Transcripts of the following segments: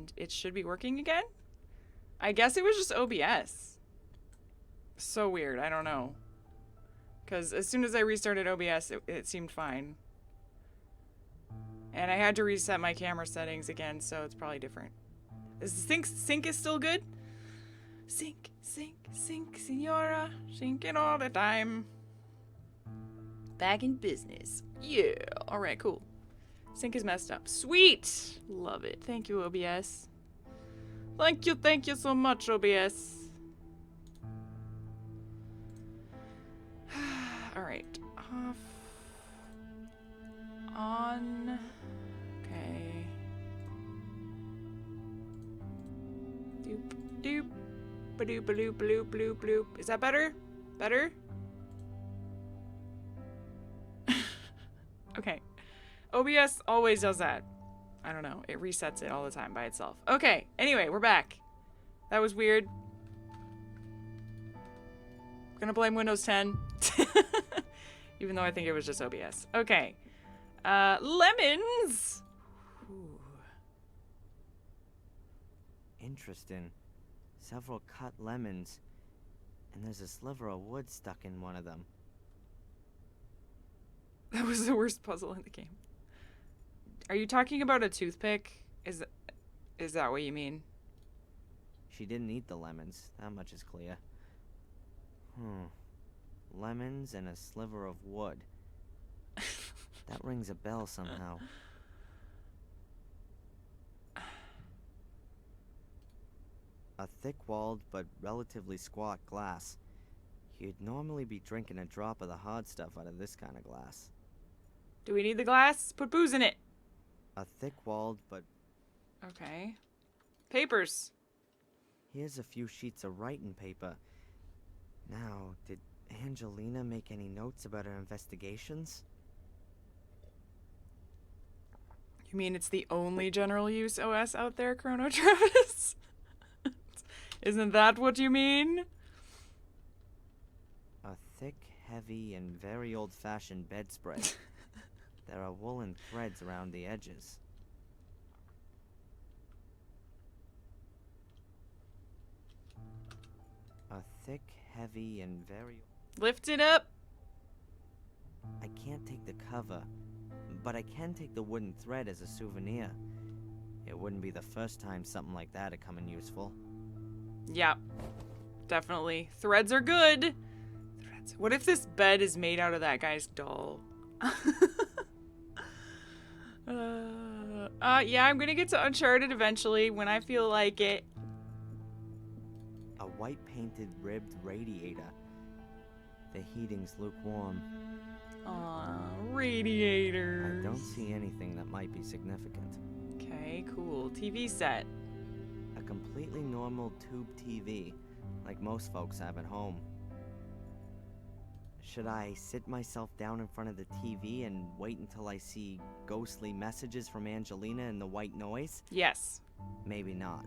and it should be working again. I guess it was just OBS. So weird. I don't know. Because as soon as I restarted OBS, it seemed fine. And I had to reset my camera settings again, so it's probably different. Is the sync is still good? Sync, senora. Syncing all the time. Back in business. Yeah. Alright, cool. Sync is messed up. Sweet! Love it. Thank you, OBS. Thank you so much, OBS. Alright. Off. On. Okay. Doop, doop. Ba-doop, ba-doop, bloop, bloop, bloop. Is that better? Better? Okay. OBS always does that. I don't know. It resets it all the time by itself. Okay. Anyway, we're back. That was weird. Gonna blame Windows 10. Even though I think it was just OBS. Okay. Lemons! Ooh. Interesting. Several cut lemons. And there's a sliver of wood stuck in one of them. That was the worst puzzle in the game. Are you talking about a toothpick? Is that what you mean? She didn't eat the lemons. That much is clear. Lemons and a sliver of wood. That rings a bell somehow. A thick-walled but relatively squat glass. You'd normally be drinking a drop of the hard stuff out of this kind of glass. Do we need the glass? Put booze in it. A thick-walled but... Okay. Papers. Here's a few sheets of writing paper. Now, did Angelina make any notes about her investigations? You mean it's the only general use OS out there, Chrono Travis? Isn't that what you mean? A thick, heavy, and very old-fashioned bedspread. There are woolen threads around the edges. A thick, heavy, and very... Lift it up. I can't take the cover, but I can take the wooden thread as a souvenir. It wouldn't be the first time something like that had come in useful. Yeah, definitely. Threads are good. Threads. What if this bed is made out of that guy's doll? Yeah, I'm gonna get to Uncharted eventually when I feel like it. A white-painted ribbed radiator. The heating's lukewarm. Aw, radiators. I don't see anything that might be significant. Okay, cool. TV set. A completely normal tube TV, like most folks have at home. Should I sit myself down in front of the TV and wait until I see ghostly messages from Angelina in the white noise? Yes. Maybe not.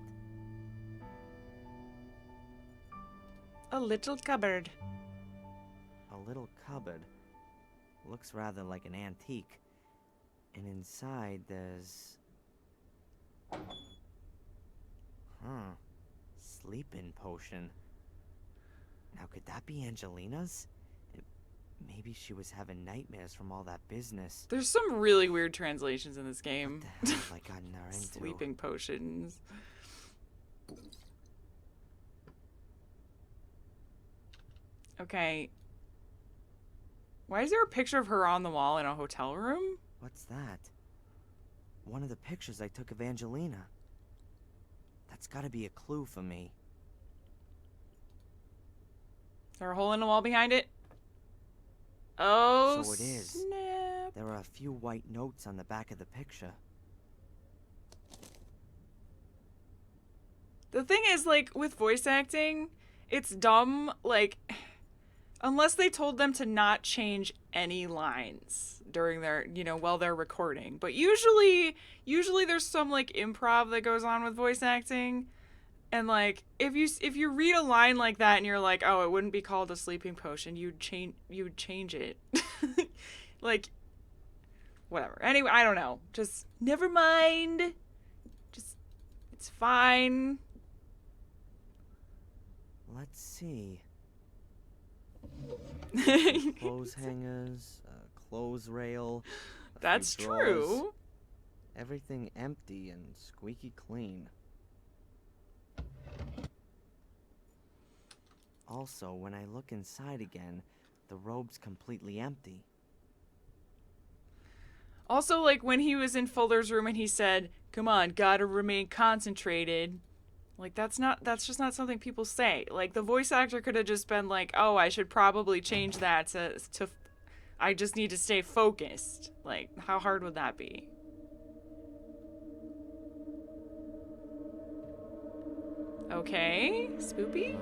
A little cupboard. A little cupboard. Looks rather like an antique. And inside there's... Sleeping potion. Now could that be Angelina's? Maybe she was having nightmares from all that business. There's some really weird translations in this game. What the hell have I gotten her into? Sleeping potions. Okay. Why is there a picture of her on the wall in a hotel room? What's that? One of the pictures I took of Angelina. That's gotta be a clue for me. Is there a hole in the wall behind it? Oh, so it is. Snap. There are a few white notes on the back of the picture. The thing is, like, with voice acting, it's dumb, like, unless they told them to not change any lines during their, while they're recording. But usually there's some, like, improv that goes on with voice acting. And, like, if you read a line like that and you're like, oh, it wouldn't be called a sleeping potion, you'd change it. Like, whatever. Anyway, I don't know. Just, never mind. Just, It's fine. Let's see. Clothes hangers, clothes rail. That's true. Everything empty and squeaky clean. Also, when I look inside again, the robe's completely empty. Also, like, when he was in Fuller's room and he said, come on, gotta remain concentrated. Like, that's just not something people say. Like, the voice actor could have just been like, oh, I should probably change that to I just need to stay focused. Like, how hard would that be? Okay, spoopy?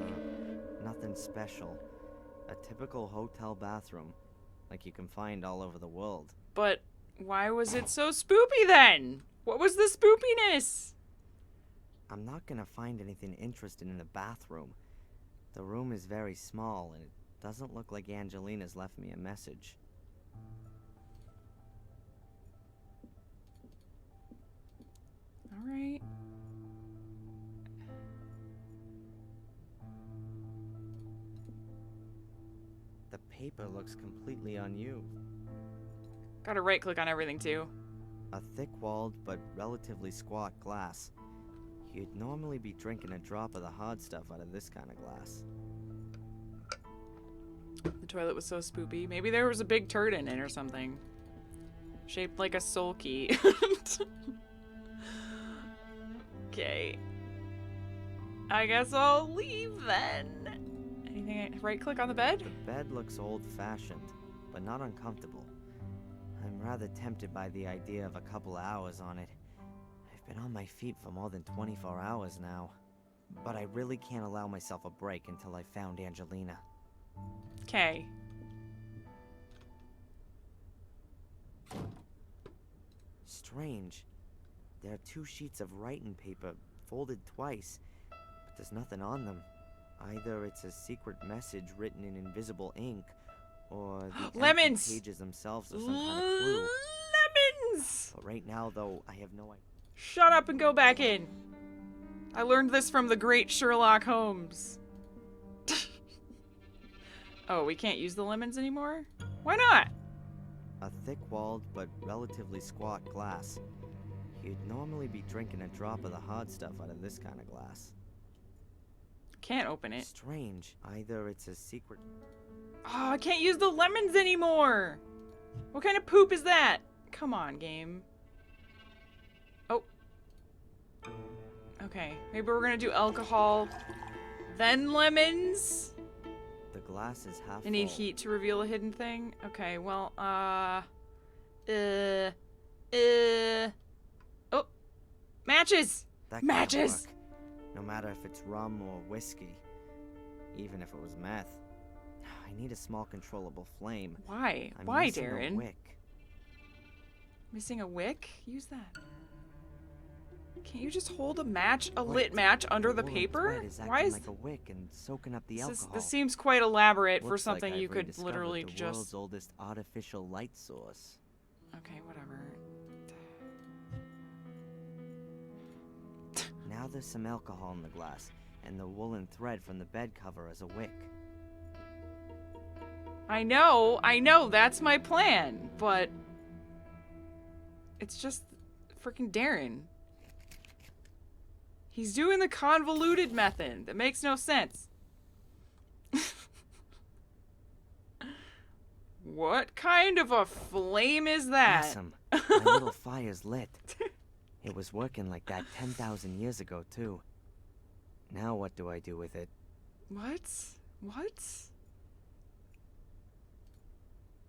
Nothing special. A typical hotel bathroom, like you can find all over the world. But why was it so spoopy then? What was the spoopiness? I'm not gonna find anything interesting in the bathroom. The room is very small, and it doesn't look like Angelina's left me a message. All right. The paper looks completely unused. Gotta right click on everything too. A thick-walled but relatively squat glass. You'd normally be drinking a drop of the hard stuff out of this kind of glass. The toilet was so spoopy. Maybe there was a big turd in it or something. Shaped like a soul key. Okay. I guess I'll leave then. Anything? Right click on the bed? The bed looks old-fashioned, but not uncomfortable. I'm rather tempted by the idea of a couple hours on it. I've been on my feet for more than 24 hours now. But I really can't allow myself a break until I've found Angelina. Okay. Strange. There are 2 sheets of writing paper, folded twice, but there's nothing on them. Either it's a secret message written in invisible ink, or the Lemons! empty pages themselves are some kind of clue. Lemons! But right now, though, I have no idea. Shut up and go back in. I learned this from the great Sherlock Holmes. Oh, we can't use the lemons anymore? Why not? A thick-walled but relatively squat glass. You'd normally be drinking a drop of the hard stuff out of this kind of glass. Can't open it. Strange. Either it's a secret... Oh, I can't use the lemons anymore. What kind of poop is that? Come on, game. Oh. Okay, maybe we're gonna do alcohol, then lemons. The glass is half I need full. heat to reveal a hidden thing. Okay, well, oh, matches! That can't Matches! work. No matter if it's rum or whiskey. Even if it was meth. I need a small controllable flame. Why? I'm Why, missing Darren? a wick. Missing a wick? Use that. Can't you just hold a match, a Wait, lit match under the woolen paper? thread is Why acting is like a wick and soaking up the this, alcohol? this seems quite elaborate for Looks something like you I've could rediscovered literally the just. world's oldest artificial light source. Okay, whatever. Now there's some alcohol in the glass, and the woolen thread from the bed cover as a wick. I know, that's my plan, but it's just freaking Darren. He's doing the convoluted method that makes no sense. What kind of a flame is that? Awesome. My little fire's lit. It was working like that 10,000 years ago, too. Now what do I do with it? What?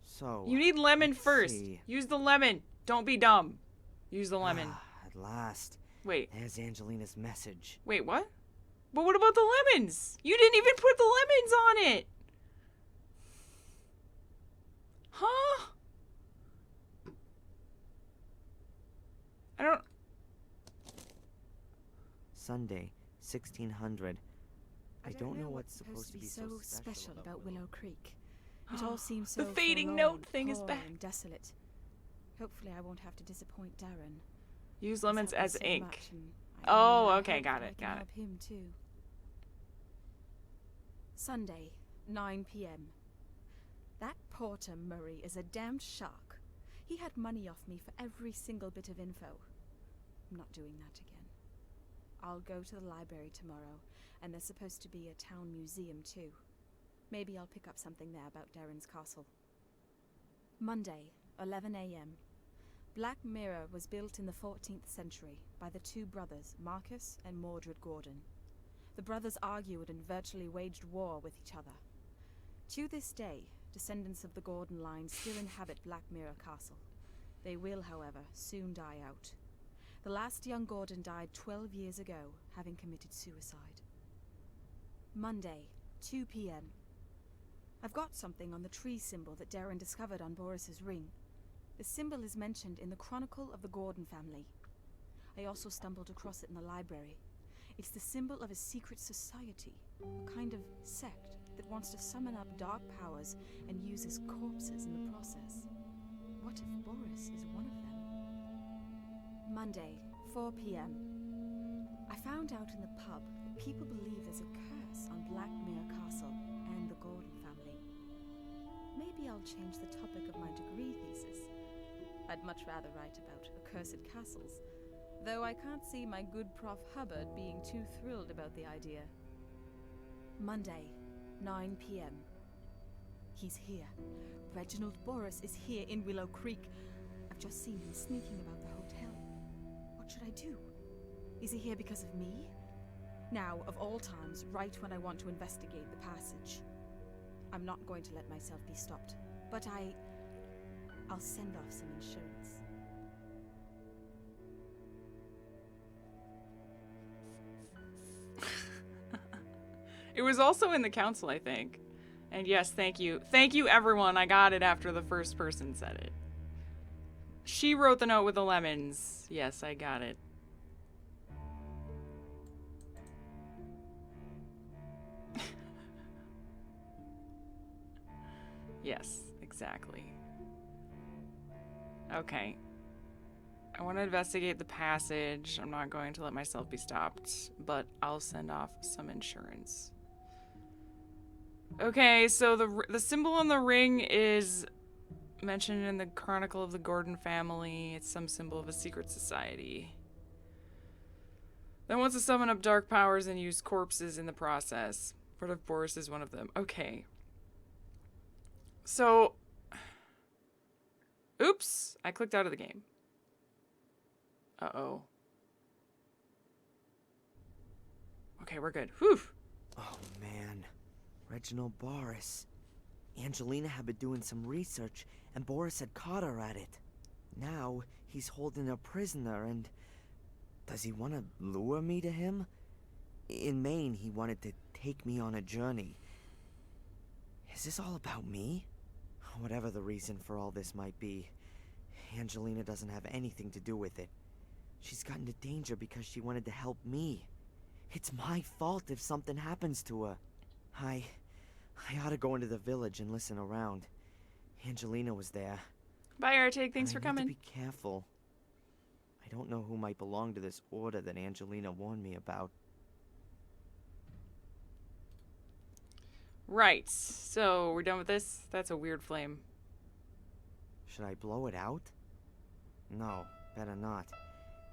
So... You need lemon let's first. see. Use the lemon. Don't be dumb. Use the lemon. At last. Wait, There's Angelina's message. what? But what about the lemons? You didn't even put the lemons on it. Huh? I don't... Sunday, 1600. I don't know what's supposed to be so special about Willow Creek. It all seems so The fading forlorn, note thing is poor back. and desolate. Hopefully I won't have to disappoint Darren. Use lemons He's helped me as so ink. much, and Oh, I okay, hope got I it, can got it. help him too. Sunday, 9 p.m. That Porter Murray is a damned shark. He had money off me for every single bit of info. I'm not doing that again. I'll go to the library tomorrow, and there's supposed to be a town museum too. Maybe I'll pick up something there about Darren's castle. Monday, 11 a.m. Black Mirror was built in the 14th century by the two brothers, Marcus and Mordred Gordon. The brothers argued and virtually waged war with each other. To this day, descendants of the Gordon line still inhabit Black Mirror Castle. They will, however, soon die out. The last young Gordon died 12 years ago, having committed suicide. Monday, 2 p.m. I've got something on the tree symbol that Darren discovered on Boris's ring. The symbol is mentioned in the Chronicle of the Gordon family. I also stumbled across it in the library. It's the symbol of a secret society, a kind of sect that wants to summon up dark powers and uses corpses in the process. What if Boris is one of them? Monday, 4 p.m. I found out in the pub that people believe there's a curse on Black Mirror Castle and the Gordon family. Maybe I'll change the topic of my degree thesis. I'd much rather write about accursed castles, though I can't see my good Prof. Hubbard being too thrilled about the idea. Monday, 9 p.m. He's here. Reginald Boris is here in Willow Creek. I've just seen him sneaking about the hotel. What should I do? Is he here because of me? Now, of all times, right when I want to investigate the passage. I'm not going to let myself be stopped, but I'll send off some insurance. It was also in the council, I think. And yes, thank you. Thank you, everyone. I got it after the first person said it. She wrote the note with the lemons. Yes, I got it. Yes, exactly. Okay. I want to investigate the passage. I'm not going to let myself be stopped, but I'll send off some insurance. Okay, so the symbol on the ring is mentioned in the Chronicle of the Gordon family. It's some symbol of a secret society that wants to summon up dark powers and use corpses in the process. Part of Boris is one of them. Okay. So, oops, I clicked out of the game. Uh-oh. Okay, we're good. Whew. Oh man, Reginald Boris. Angelina had been doing some research, and Boris had caught her at it. Now, he's holding her prisoner, and... does he want to lure me to him? In Maine, he wanted to take me on a journey. Is this all about me? Whatever the reason for all this might be, Angelina doesn't have anything to do with it. She's got into danger because she wanted to help me. It's my fault if something happens to her. I ought to go into the village and listen around. Angelina was there. Bye, Artig. Thanks for coming. I need to be careful. I don't know who might belong to this order that Angelina warned me about. Right. So, we're done with this? That's a weird flame. Should I blow it out? No, better not.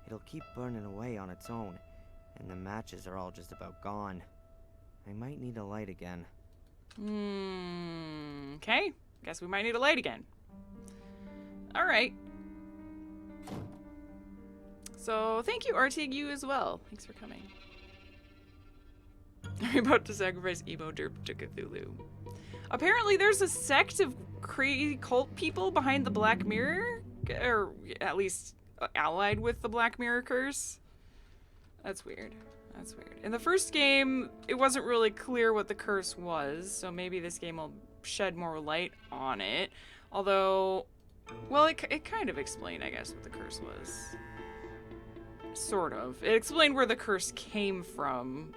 It'll keep burning away on its own, and the matches are all just about gone. I might need a light again. Okay. Guess we might need a light again. Alright. So, thank you, Artig, you as well. Thanks for coming. Are you about to sacrifice Emo Derp to Cthulhu? Apparently there's a sect of crazy cult people behind the Black Mirror, or at least allied with the Black Mirror curse. That's weird. That's weird. In the first game, it wasn't really clear what the curse was, so maybe this game will shed more light on it. Although, well, it kind of explained, I guess, what the curse was. Sort of. It explained where the curse came from.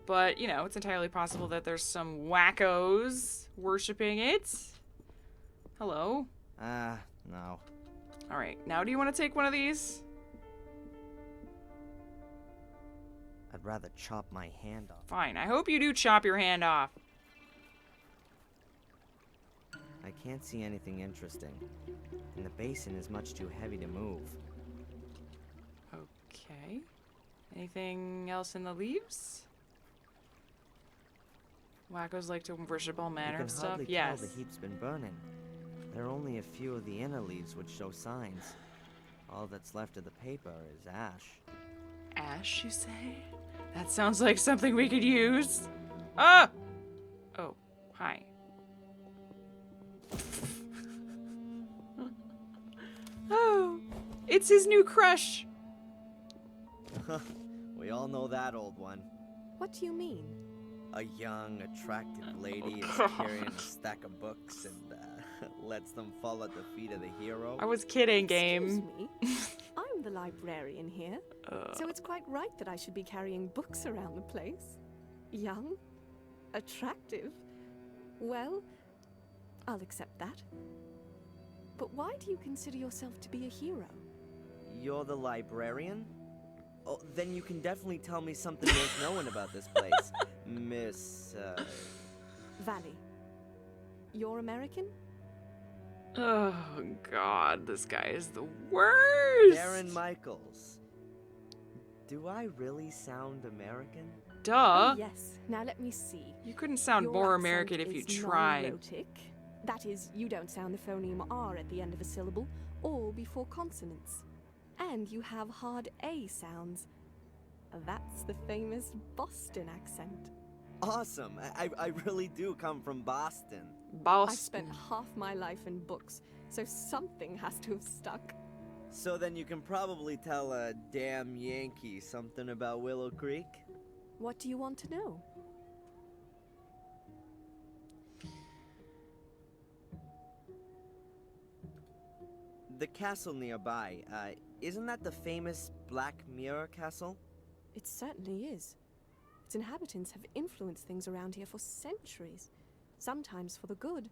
But, you know, it's entirely possible that there's some wackos worshipping it. Hello? No. Alright, now do you want to take one of these? I'd rather chop my hand off. Fine, I hope you do chop your hand off. I can't see anything interesting, and the basin is much too heavy to move. Okay. Anything else in the leaves? Wackos like to worship all manner of You can stuff. hardly Yes. tell the heap's been burning. There are only a few of the inner leaves which show signs. All that's left of the paper is ash. Ash, you say? That sounds like something we could use. Ah! Oh, hi. Oh, it's his new crush. We all know that old one. What do you mean? A young, attractive lady is carrying a stack of books and lets them fall at the feet of the hero. I was kidding, game. Excuse me? I'm the librarian here, so it's quite right that I should be carrying books around the place. Young? Attractive? Well, I'll accept that. But why do you consider yourself to be a hero? You're the librarian? Oh, then you can definitely tell me something worth knowing about this place, Miss, Valley. You're American? Oh, God, this guy is the worst. Darren Michaels. Do I really sound American? Duh. Oh, yes. Now let me see. You couldn't sound Your more accent American if you is tried. non-erotic. That is, you don't sound the phoneme R at the end of a syllable or before consonants. And you have hard A sounds. That's the famous Boston accent. Awesome. I really do come from Boston. Boston. I've spent half my life in books, so something has to have stuck. So then you can probably tell a damn Yankee something about Willow Creek? What do you want to know? The castle nearby, isn't that the famous Black Mirror Castle? It certainly is. Its inhabitants have influenced things around here for centuries. Sometimes for the good,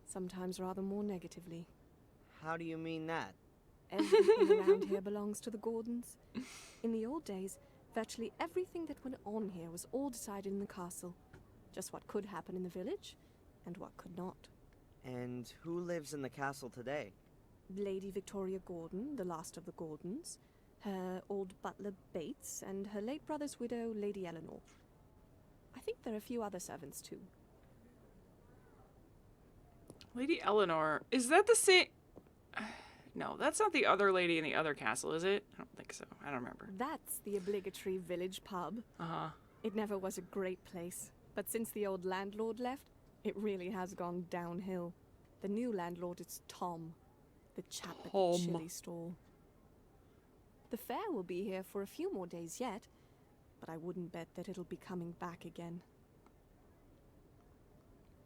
sometimes rather more negatively. How do you mean that? Everything around here belongs to the Gordons. In the old days, virtually everything that went on here was all decided in the castle. Just what could happen in the village, and what could not. And who lives in the castle today? Lady Victoria Gordon, the last of the Gordons, her old butler Bates, and her late brother's widow, Lady Eleanor. I think there are a few other servants too. Lady Eleanor. Is that the same? No, that's not the other lady in the other castle, is it? I don't think so. I don't remember. That's the Obligatory Village Pub. Uh-huh. It never was a great place, but since the old landlord left, it really has gone downhill. The new landlord is Tom, the chap at the Tom. chili stall. The fair will be here for a few more days yet, but I wouldn't bet that it'll be coming back again.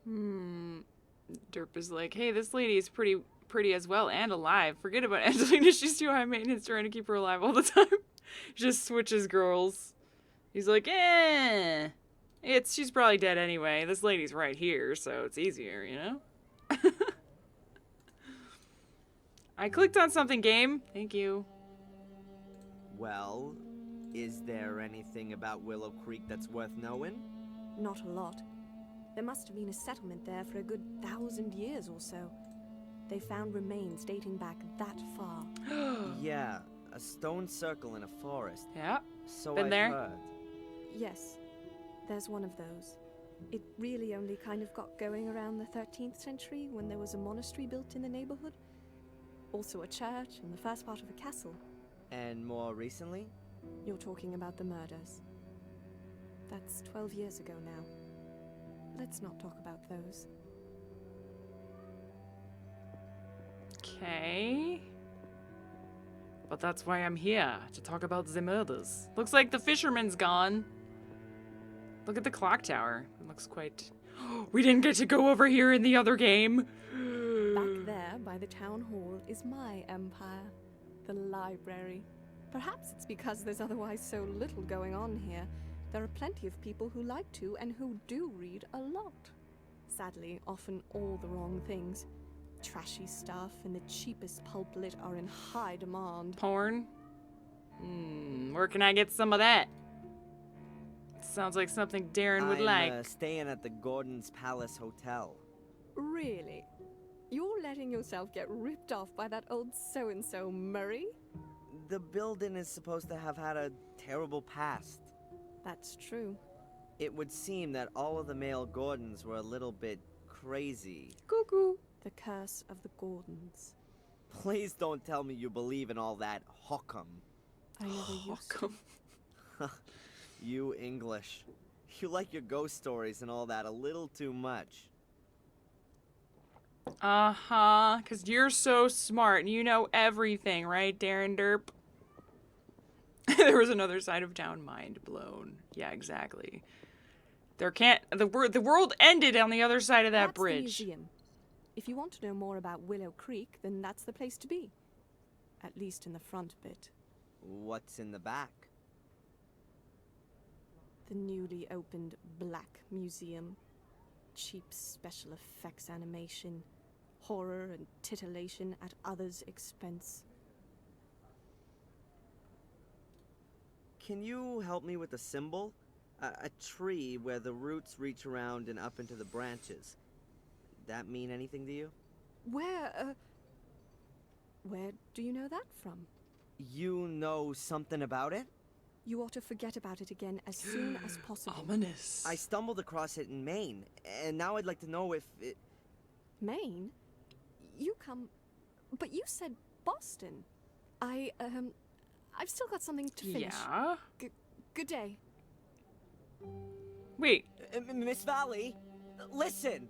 Derp is like, hey, this lady is pretty as well and alive. Forget about Angelina. She's too high maintenance trying to keep her alive all the time. Just switches girls. He's like, she's probably dead anyway. This lady's right here, so it's easier, you know? I clicked on something, game. Thank you. Well, is there anything about Willow Creek that's worth knowing? Not a lot. There must have been a settlement there for a good 1,000 years or so. They found remains dating back that far. Yeah, a stone circle in a forest. Yeah. So Been I've there? heard. Yes, there's one of those. It really only kind of got going around the 13th century when there was a monastery built in the neighborhood. Also a church and the first part of a castle. And more recently? You're talking about the murders. That's 12 years ago now. Let's not talk about those. Okay. But that's why I'm here, to talk about the murders. Looks like the fisherman's gone. Look at the clock tower. It looks quite... We didn't get to go over here in the other game. Back there, by the town hall, is my empire. The library. Perhaps it's because there's otherwise so little going on here. There are plenty of people who like to and who do read a lot. Sadly, often all the wrong things. Trashy stuff and the cheapest pulp lit are in high demand. Porn? Where can I get some of that? Sounds like something Darren would like. I'm staying at the Gordon's Palace Hotel. Really? You're letting yourself get ripped off by that old so-and-so Murray? The building is supposed to have had a terrible past. That's true. It would seem that all of the male Gordons were a little bit crazy. Cuckoo. The curse of the Gordons. Please don't tell me you believe in all that hokum. I never used to. You English. You like your ghost stories and all that a little too much. Uh-huh, because you're so smart and you know everything, right, Darren Derp? There was another side of town, mind blown. Yeah, exactly. The world ended on the other side of that That's bridge. the museum. If you want to know more about Willow Creek, then that's the place to be. At least in the front bit. What's in the back? The newly opened Black Museum. Cheap special effects animation. Horror and titillation at others' expense. Can you help me with the symbol? A tree where the roots reach around and up into the branches. That mean anything to you? Where do you know that from? You know something about it? You ought to forget about it again as soon as possible. Ominous. I stumbled across it in Maine, and now I'd like to know if it... Maine? You come... But you said Boston. I've still got something to finish. Yeah? Good day. Wait. Miss Valley, listen!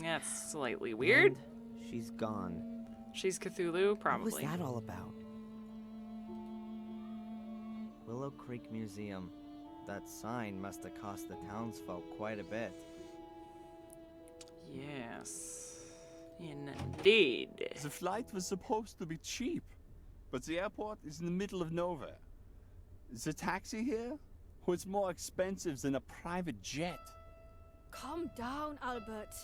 That's slightly weird. And she's gone. She's Cthulhu, probably. What was that all about? Willow Creek Museum. That sign must have cost the townsfolk quite a bit. Yes. Indeed. The flight was supposed to be cheap, but the airport is in the middle of nowhere. The taxi here was more expensive than a private jet. Calm down, Albert.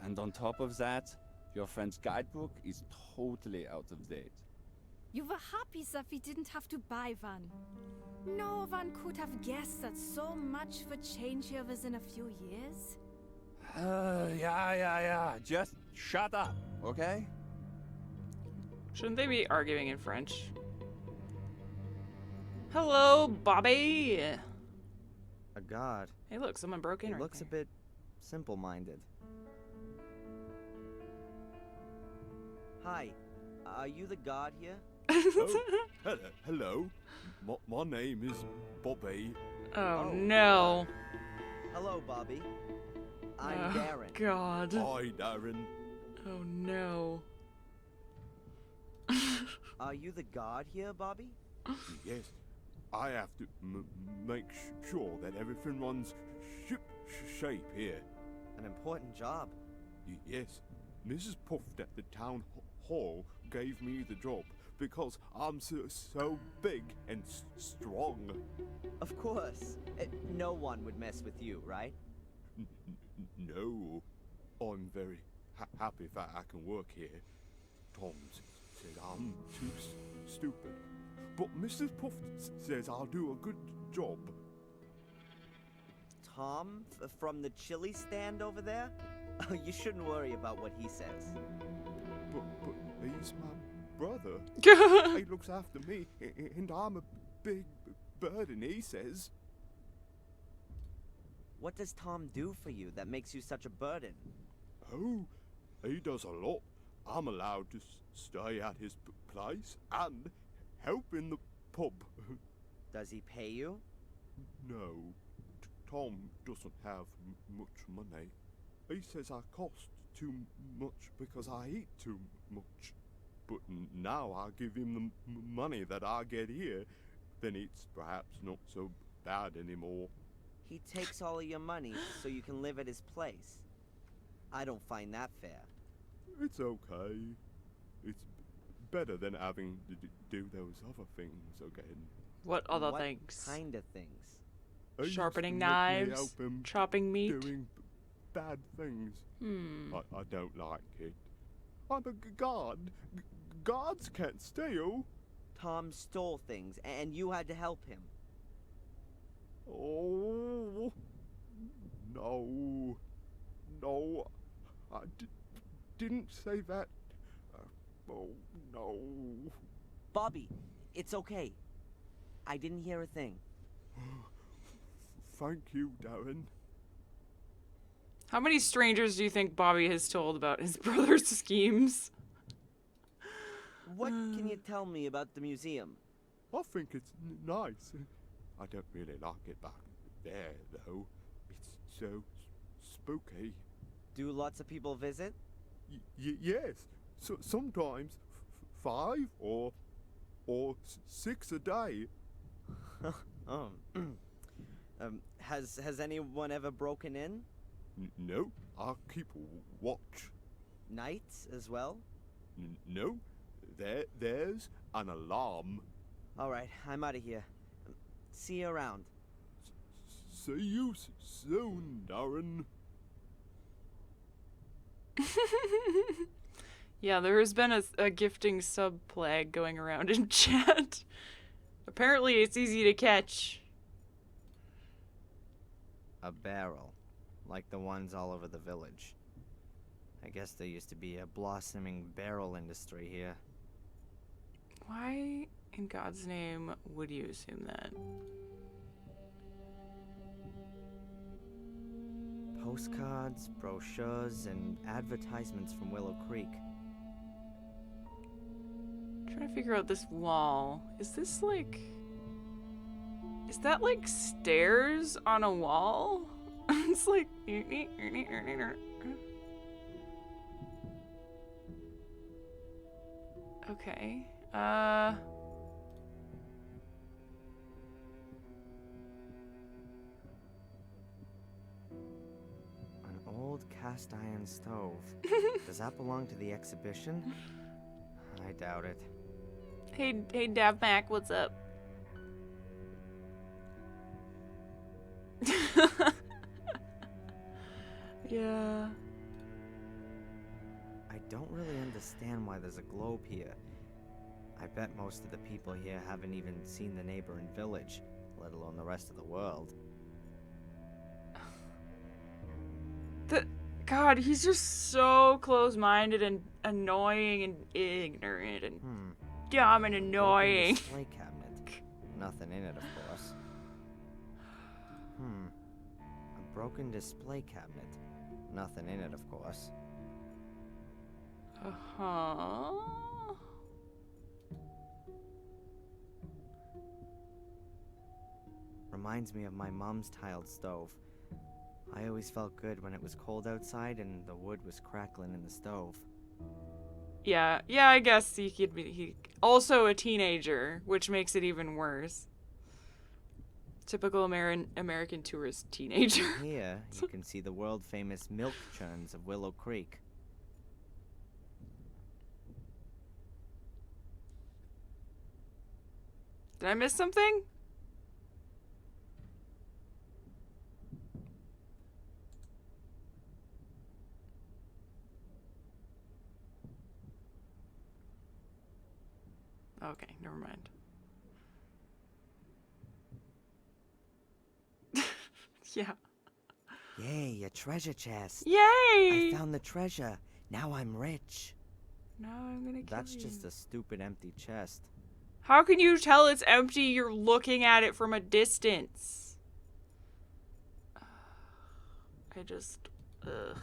And on top of that, your friend's guidebook is totally out of date. You were happy that we didn't have to buy one. No one could have guessed that so much would change here within a few years. Yeah. Just shut up, okay? Shouldn't they be arguing in French? Hello, Bobby. A god. Hey, look, someone broke in It right looks a there. bit simple-minded. Hi, are you the god here? Oh, hello. My name is Bobby. Oh, no. Hello, Bobby. I'm Oh, Darren. God. Hi, Darren. Oh, no. Are you the god here, Bobby? Yes, I have to make sure that everything runs shape here. An important job. Yes, Mrs. Puft at the town hall gave me the job because I'm so big and strong. Of course. No one would mess with you, right? No, I'm very happy that I can work here. Tom said I'm too stupid, but Mrs. Puff says I'll do a good job. Tom, from the chili stand over there? You shouldn't worry about what he says. But he's my brother. He looks after me, and I'm a big burden, he says. What does Tom do for you that makes you such a burden? Oh, he does a lot. I'm allowed to stay at his place and help in the pub. Does he pay you? No, Tom doesn't have much money. He says I cost too much because I eat too much. But now I give him the money that I get here, then it's perhaps not so bad anymore. He takes all of your money so you can live at his place. I don't find that fair. It's okay. It's better than having to do those other things again. What other What things? kind of things? He used to Sharpening make me knives? help him Chopping meat? doing bad things. Hmm. I don't like it. I'm a god. guards can't steal. Tom stole things, and you had to help him. Oh, no. No, I didn't say that. Oh, no. Bobby, it's okay. I didn't hear a thing. Thank you, Darren. How many strangers do you think Bobby has told about his brother's schemes? What can you tell me about the museum? I think it's nice. I don't really like it back there, though. It's so spooky. Do lots of people visit? Yes. So sometimes 5 or 6 a day. Oh. Has anyone ever broken in? No, I keep watch. Nights as well? No, there's an alarm. All right, I'm out of here. See you around. See you soon, Darren. Yeah, there has been a gifting sub-plague going around in chat. Apparently it's easy to catch. A barrel, like the ones all over the village. I guess there used to be a blossoming barrel industry here. Why in God's name would you assume that? Postcards, brochures, and advertisements from Willow Creek. Trying to figure out this wall. Is this like... Is that like stairs on a wall? It's like... Okay. An old cast iron stove. Does that belong to the exhibition? I doubt it. Hey, Dav Mac, what's up? Yeah. I don't really understand why there's a globe here. I bet most of the people here haven't even seen the neighboring village, let alone the rest of the world. God, he's just so close-minded and annoying and ignorant and dumb and annoying. Broken display cabinet. Nothing in it, of course. A broken display cabinet. Nothing in it, of course. Uh-huh. Reminds me of my mom's tiled stove. I always felt good when it was cold outside and the wood was crackling in the stove. Yeah, I guess he also a teenager, which makes it even worse. Typical American tourist teenager. Here, you can see the world-famous milk churns of Willow Creek. Did I miss something? Okay, never mind. Yeah. Yay, a treasure chest. Yay! I found the treasure. Now I'm rich. Now I'm gonna kill That's you. just a stupid empty chest. How can you tell it's empty? You're looking at it from a distance. I just... Ugh.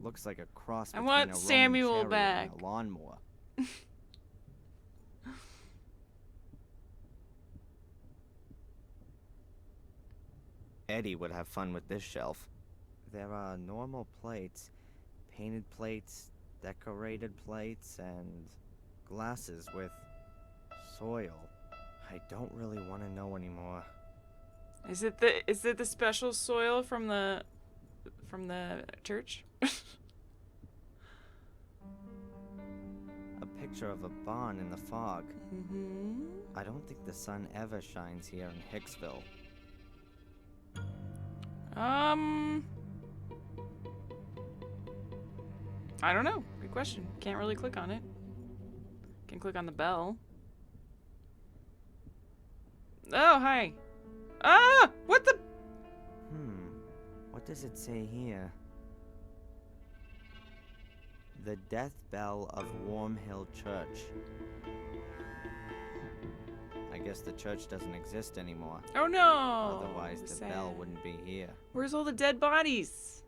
Looks like a cross I between want a Roman Samuel chariot back. and a lawnmower. Eddie would have fun with this shelf. There are normal plates, painted plates, decorated plates, and glasses with soil. I don't really want to know anymore. Is it the special soil from the church? A picture of a barn in the fog. Mm-hmm. I don't think the sun ever shines here in Hicksville. I don't know. Good question. Can't really click on it. Can click on the bell. Oh, hi. Ah! What the? What does it say here? The Death Bell of Warm Hill Church. I guess the church doesn't exist anymore. Oh no! Otherwise, the Sad. bell wouldn't be here. Where's all the dead bodies?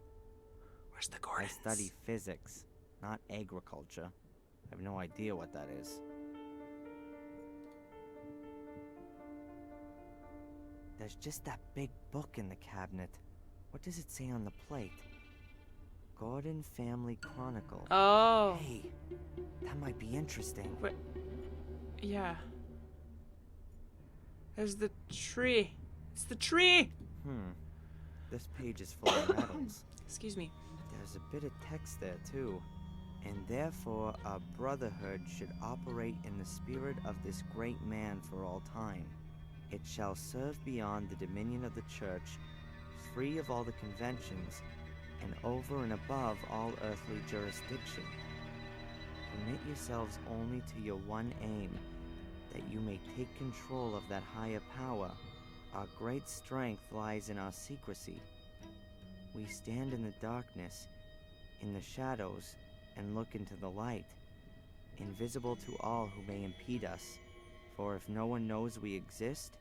Where's the I Gordons? study physics, not agriculture. I have no idea what that is. There's just that big book in the cabinet. What does it say on the plate? Gordon Family Chronicle. Oh. Hey, that might be interesting. What? Yeah. There's the tree. It's the tree! This page is full of medals. Excuse me. There's a bit of text there, too. And therefore, our brotherhood should operate in the spirit of this great man for all time. It shall serve beyond the dominion of the church, free of all the conventions, and over and above all earthly jurisdiction. Commit yourselves only to your one aim, that you may take control of that higher power. Our great strength lies in our secrecy. We stand in the darkness, in the shadows, and look into the light, invisible to all who may impede us. For if no one knows we exist,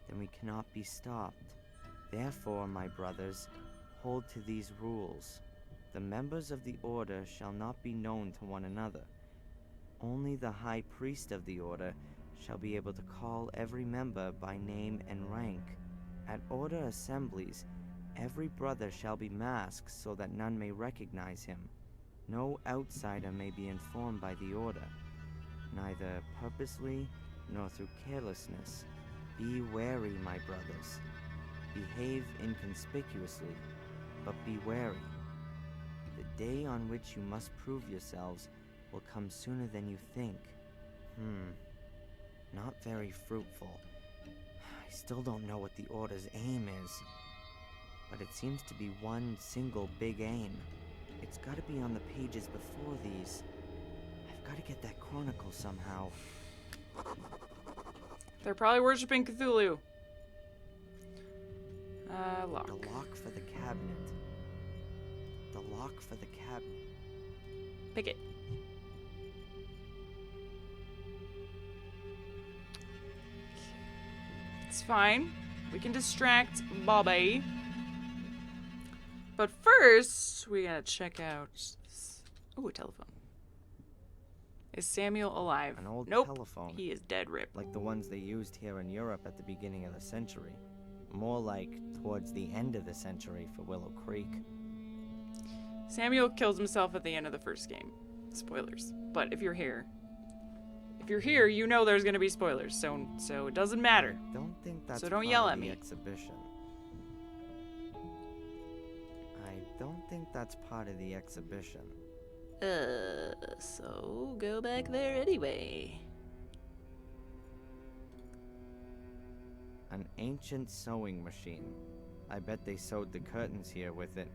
then we cannot be stopped. Therefore, my brothers, hold to these rules. The members of the order shall not be known to one another. Only the high priest of the order shall be able to call every member by name and rank. At order assemblies, every brother shall be masked so that none may recognize him. No outsider may be informed by the order, neither purposely nor through carelessness. Be wary, my brothers. Behave inconspicuously, but be wary. The day on which you must prove yourselves will come sooner than you think. Not very fruitful. I still don't know what the Order's aim is, but it seems to be one single big aim. It's gotta be on the pages before these. I've gotta get that Chronicle somehow. They're probably worshiping Cthulhu. Lock. The lock for the cabinet. The lock for the cabinet. Pick it. It's fine. We can distract Bobby. But first, we gotta check out this. Ooh, a telephone. Is Samuel alive? An old Nope. telephone. He is dead rip. Like the ones they used here in Europe at the beginning of the century. More like towards the end of the century for Willow Creek. Samuel kills himself at the end of the first game. Spoilers. But if you're here, you know there's gonna be spoilers. So it doesn't matter. Don't think that's So don't part yell of at the me. exhibition. I don't think that's part of the exhibition. So go back there anyway. An ancient sewing machine. I bet they sewed the curtains here with it,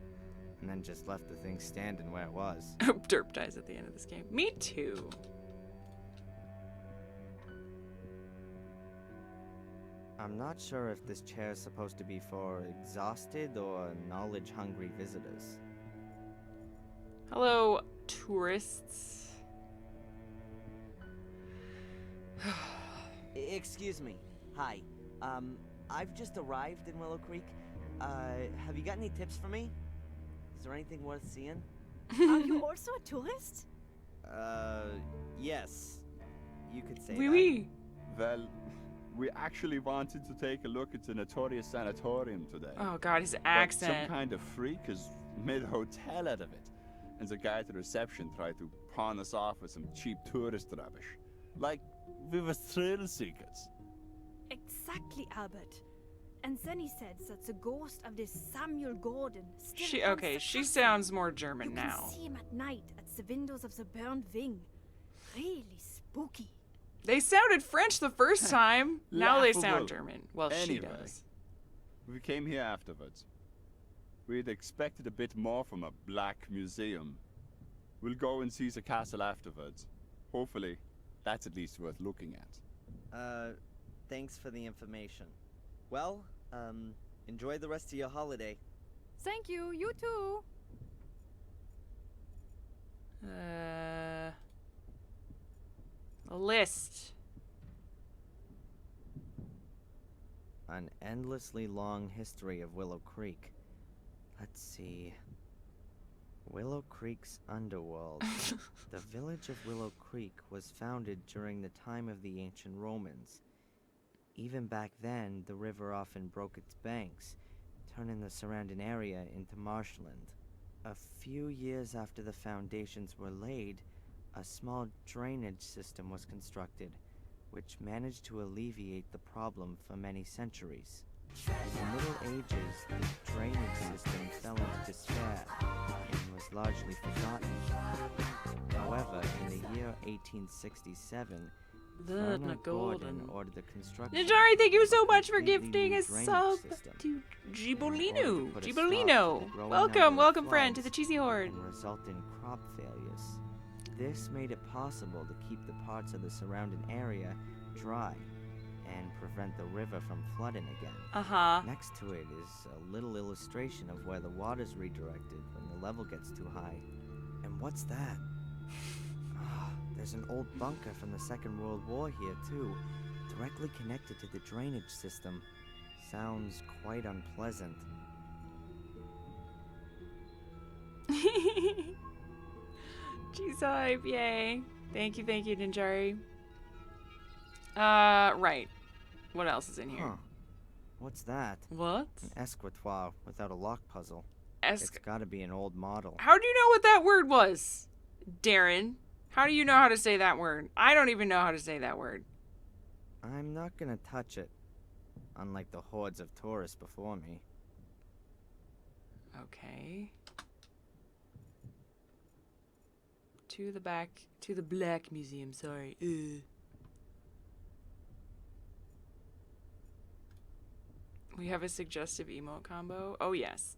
and then just left the thing standing where it was. Derp dies at the end of this game. Me too. I'm not sure if this chair is supposed to be for exhausted or knowledge-hungry visitors. Hello, tourists. Excuse me. Hi. I've just arrived in Willow Creek. Have you got any tips for me? Is there anything worth seeing? Are you also a tourist? Yes. You could say Wee that. wee. Well, we actually wanted to take a look at the notorious sanatorium today. Oh god, his But accent. some kind of freak has made a hotel out of it. And the guy at the reception tried to pawn us off with some cheap tourist rubbish. Like we were thrill seekers. Exactly, Albert. And then he said that the ghost of this Samuel Gordon still haunts the She castle. sounds more German You now. can see him at night at the windows of the burned wing. Really spooky. They sounded French the first time. Now they Laughable. sound German. Well, she Anyway. does. We came here afterwards. We'd expected a bit more from a black museum. We'll go and see the castle afterwards. Hopefully, That's at least worth looking at. Thanks for the information. Well, enjoy the rest of your holiday. Thank you, you too. A list. An endlessly long history of Willow Creek. Let's see. Willow Creek's Underworld. The village of Willow Creek was founded during the time of the ancient Romans. Even back then, the river often broke its banks, turning the surrounding area into marshland. A few years after the foundations were laid, a small drainage system was constructed, which managed to alleviate the problem for many centuries. In the Middle Ages, the drainage system fell into despair and was largely forgotten. However, in the year 1867, Farmer Gordon ordered the construction Ninjari, thank you so much for of a completely gifting new a drainage sub system to in order to Gibolino. put a stop to Gibolino. the growing Welcome, number of welcome friend to the floods Cheesy Horde. and resulting crop failures. This made it possible to keep the parts of the surrounding area dry and prevent the river from flooding again. Uh-huh. Next to it is a little illustration of where the water's redirected when the level gets too high. And what's that? Ah, there's an old bunker from the Second World War here, too, directly connected to the drainage system. Sounds quite unpleasant. Cheese hype, yay. Thank you, Ninjari. Right. What else is in here? Huh. What's that? What? An escritoire without a lock puzzle. It's gotta be an old model. How do you know what that word was, Darren? How do you know how to say that word? I don't even know how to say that word. I'm not gonna touch it, unlike the hordes of tourists before me. Okay. To the Black Museum, sorry. We have a suggestive emote combo. Oh, yes.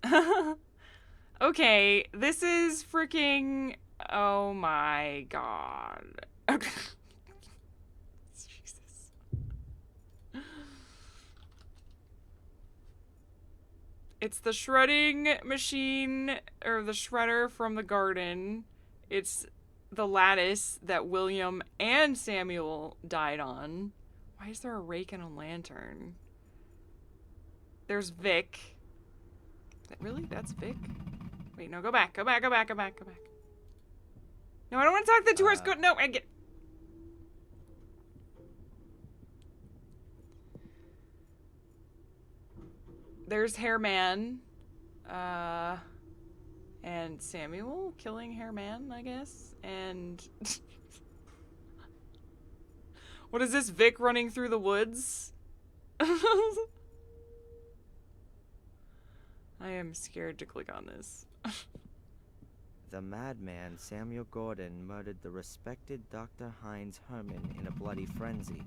Okay, this is freaking... Oh my god. Jesus. It's the shredding machine, or the shredder from the garden. It's the lattice that William and Samuel died on. Why is there a rake and a lantern? There's Vic. Really? That's Vic? Wait, no, go back. No, I don't want to talk to the tourist. No, I get... There's Hairman. And Samuel killing Hairman, I guess. And... What is this, Vic running through the woods? I am scared to click on this. The madman Samuel Gordon murdered the respected Dr. Heinz Herman in a bloody frenzy.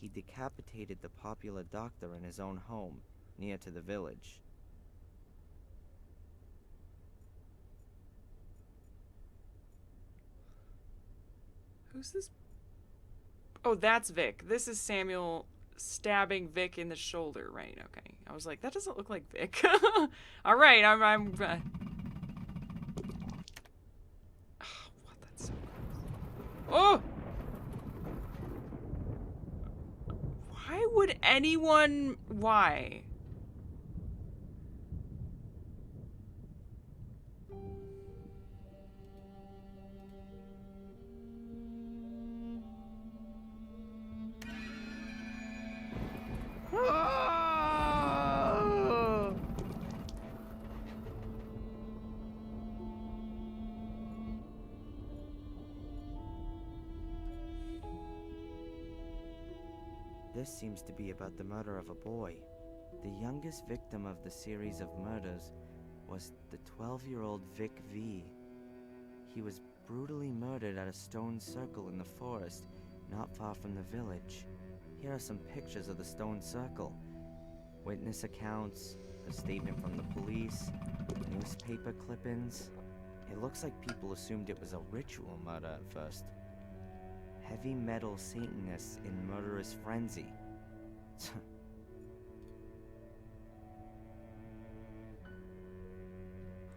He decapitated the popular doctor in his own home, near to the village. Who's this? Oh, that's Vic. This is Samuel stabbing Vic in the shoulder, right? Okay. I was like, that doesn't look like Vic. All right, I'm what? That's so gross. Oh! Why would anyone? Why? This seems to be about the murder of a boy. The youngest victim of the series of murders was the 12-year-old Vic V. He was brutally murdered at a stone circle in the forest, not far from the village. Here are some pictures of the stone circle. Witness accounts, a statement from the police, newspaper clippings. It looks like people assumed it was a ritual murder at first. Heavy metal Satanists in murderous frenzy.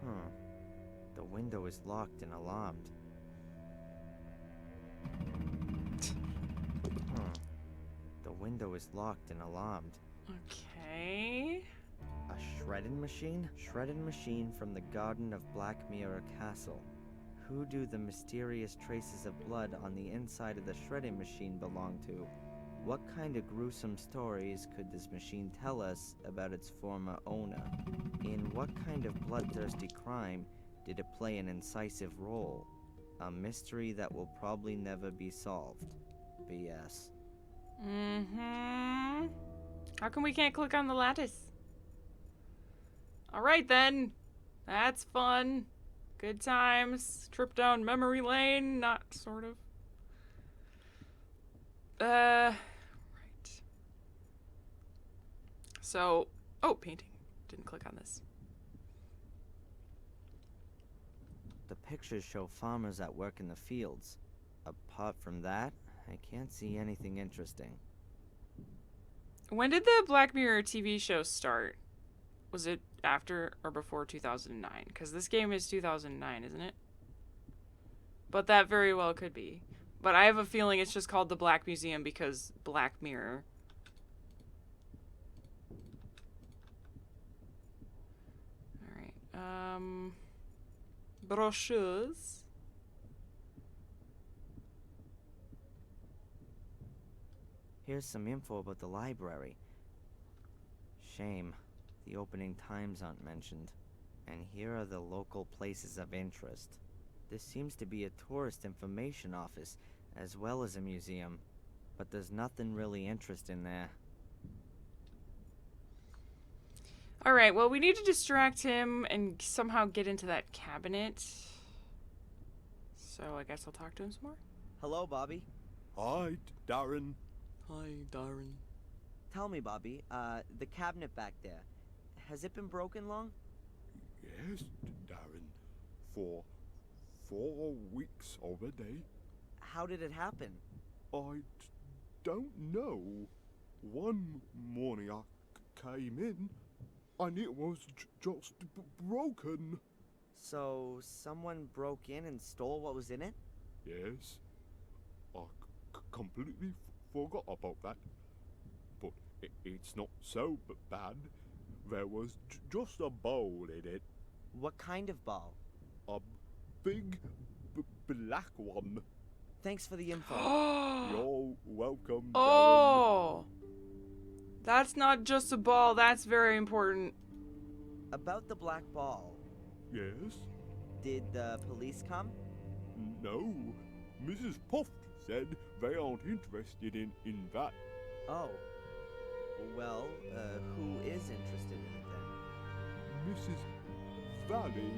Huh. The window is locked and alarmed. Huh. The window is locked and alarmed. Okay. A shredding machine? Shredding machine from the garden of Black Mirror Castle. Who do the mysterious traces of blood on the inside of the shredding machine belong to? What kind of gruesome stories could this machine tell us about its former owner? In what kind of bloodthirsty crime did it play an incisive role? A mystery that will probably never be solved. BS. Mm-hmm. How come we can't click on the lattice? Alright then. That's fun. Good times. Trip down memory lane. Not sort of. Right. So, oh, painting. Didn't click on this. The pictures show farmers at work in the fields. Apart from that, I can't see anything interesting. When did the Black Mirror TV show start? Was it after or before 2009? Because this game is 2009, isn't it? But that very well could be. But I have a feeling it's just called the Black Museum because Black Mirror. Alright, brochures. Here's some info about the library. Shame. The opening times aren't mentioned. And here are the local places of interest. This seems to be a tourist information office, as well as a museum. But there's nothing really interesting there. Alright, well, we need to distract him and somehow get into that cabinet. So I guess I'll talk to him some more. Hello, Bobby. Hi, Darren. Hi, Darren. Tell me, Bobby, the cabinet back there, has it been broken long? Yes, Darren. For 4 weeks already. How did it happen? Don't know. One morning I came in, and it was just broken. So, someone broke in and stole what was in it? Yes. I completely forgot about that. But it's not so bad. There was just a bowl in it. What kind of ball? A big black one. Thanks for the info. You're welcome, Darren. Oh! That's not just a ball, that's very important. About the black ball, Yes? did the police come? No. Mrs. Puff said they aren't interested in that. Oh. Well, who is interested in it then? Mrs. Valley,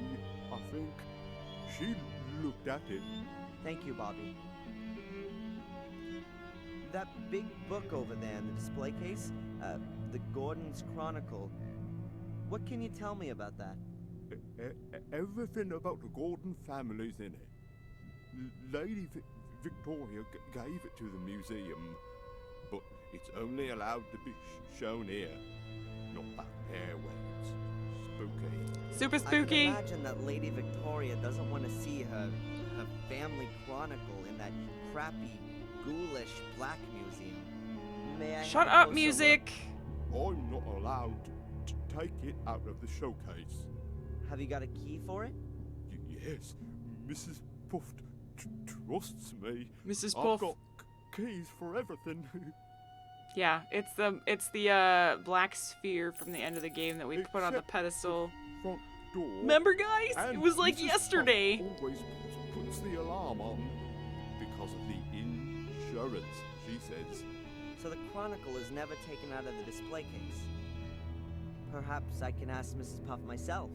I think. She looked at it. Thank you, Bobby. That big book over there in the display case, the Gordon's Chronicle. What can you tell me about that? Everything about the Gordon family's in it. Lady Victoria gave it to the museum, but it's only allowed to be shown here, not back there where it's spooky. Super I can spooky. imagine that Lady Victoria doesn't want to see her family chronicle in that crappy, ghoulish black museum. May I Shut have a up, closer music. I'm not allowed to take it out of the showcase. look? Have you got a key for it? Yes, Mrs. Puff trusts me. Mrs. I've Puff. got keys for everything. Yeah, it's the black sphere from the end of the game that we put on the Except pedestal. Front door. Remember, guys? And It was like Mrs. Puff yesterday. Always puts the alarm on because of the insurance, she says. So the Chronicle is never taken out of the display case. Perhaps I can ask Mrs. Puff myself.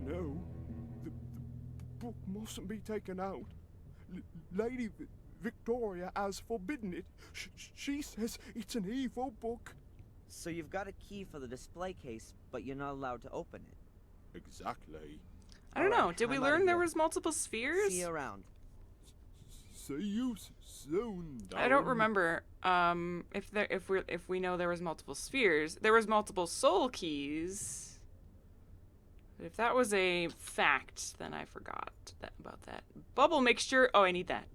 No, the book mustn't be taken out. Lady Victoria has forbidden it. She says it's an evil book. So you've got a key for the display case, but you're not allowed to open it. Exactly. I don't know. Alright, Did we I'm outta learn there here. was multiple spheres? See you around. See you soon, Darren. I don't remember if we know there was multiple spheres. There was multiple soul keys. But if that was a fact, then I forgot about that. Bubble mixture. Oh, I need that.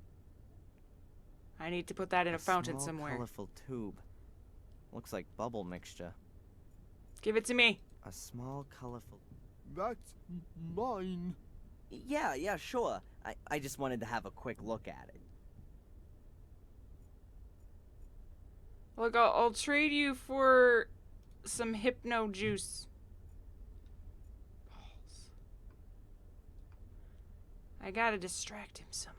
I need to put that in a fountain small, somewhere. Colorful tube. Looks like bubble mixture. Give it to me. A small, colorful. That's mine. Yeah, sure. I just wanted to have a quick look at it. Look, I'll trade you for some hypno juice. Balls. I gotta distract him somehow.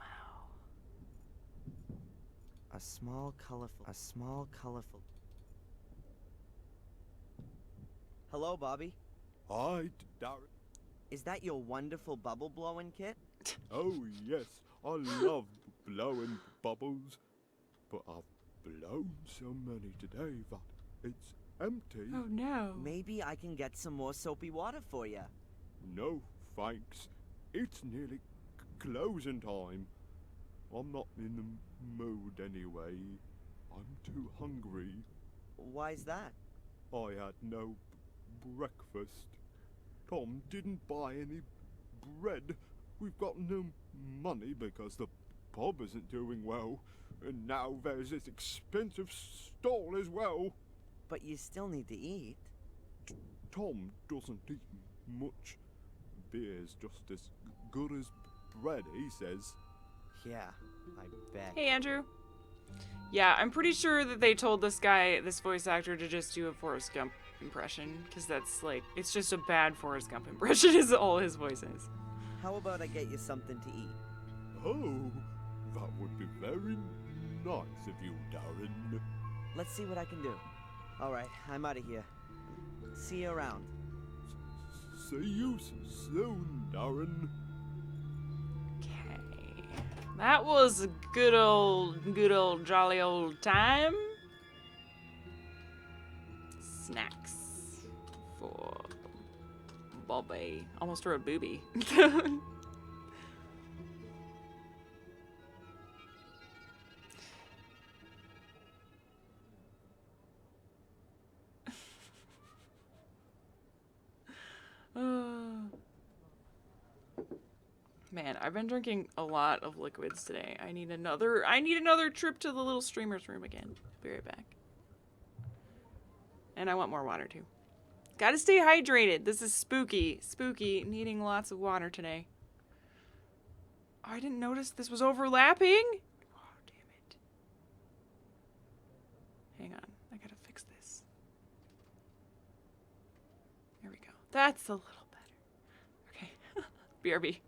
A small, colorful. A small, colorful. Hello, Bobby. Hi, Darren. Is that your wonderful bubble blowing kit? Oh, yes, I love blowing bubbles. But I've blown so many today that it's empty. Oh no. Maybe I can get some more soapy water for you. No, thanks. It's nearly closing time. I'm not in the mood anyway. I'm too hungry. Why's that? I had no breakfast. Tom didn't buy any bread. We've got no money because the pub isn't doing well. And now there's this expensive stall as well. But you still need to eat. Tom doesn't eat much. Beer's just as good as bread, he says. Yeah, I bet. Hey, Andrew. Yeah, I'm pretty sure that they told this guy, this voice actor, to just do a Forrest Gump impression, because that's like, it's just a bad Forrest Gump impression is all his voice is. How about I get you something to eat? Oh, that would be very nice of you, Darren. Let's see what I can do. Alright, I'm out of here. See you around. See you soon, Darren. Okay. That was a good old jolly old time. Snacks for Bobby. Almost wrote booby. Man, I've been drinking a lot of liquids today. I need another trip to the little streamer's room again. Be right back. And I want more water too. Gotta stay hydrated. This is spooky. Spooky. Needing lots of water today. Oh, I didn't notice this was overlapping. Oh, damn it. Hang on. I gotta fix this. There we go. That's a little better. Okay. BRB.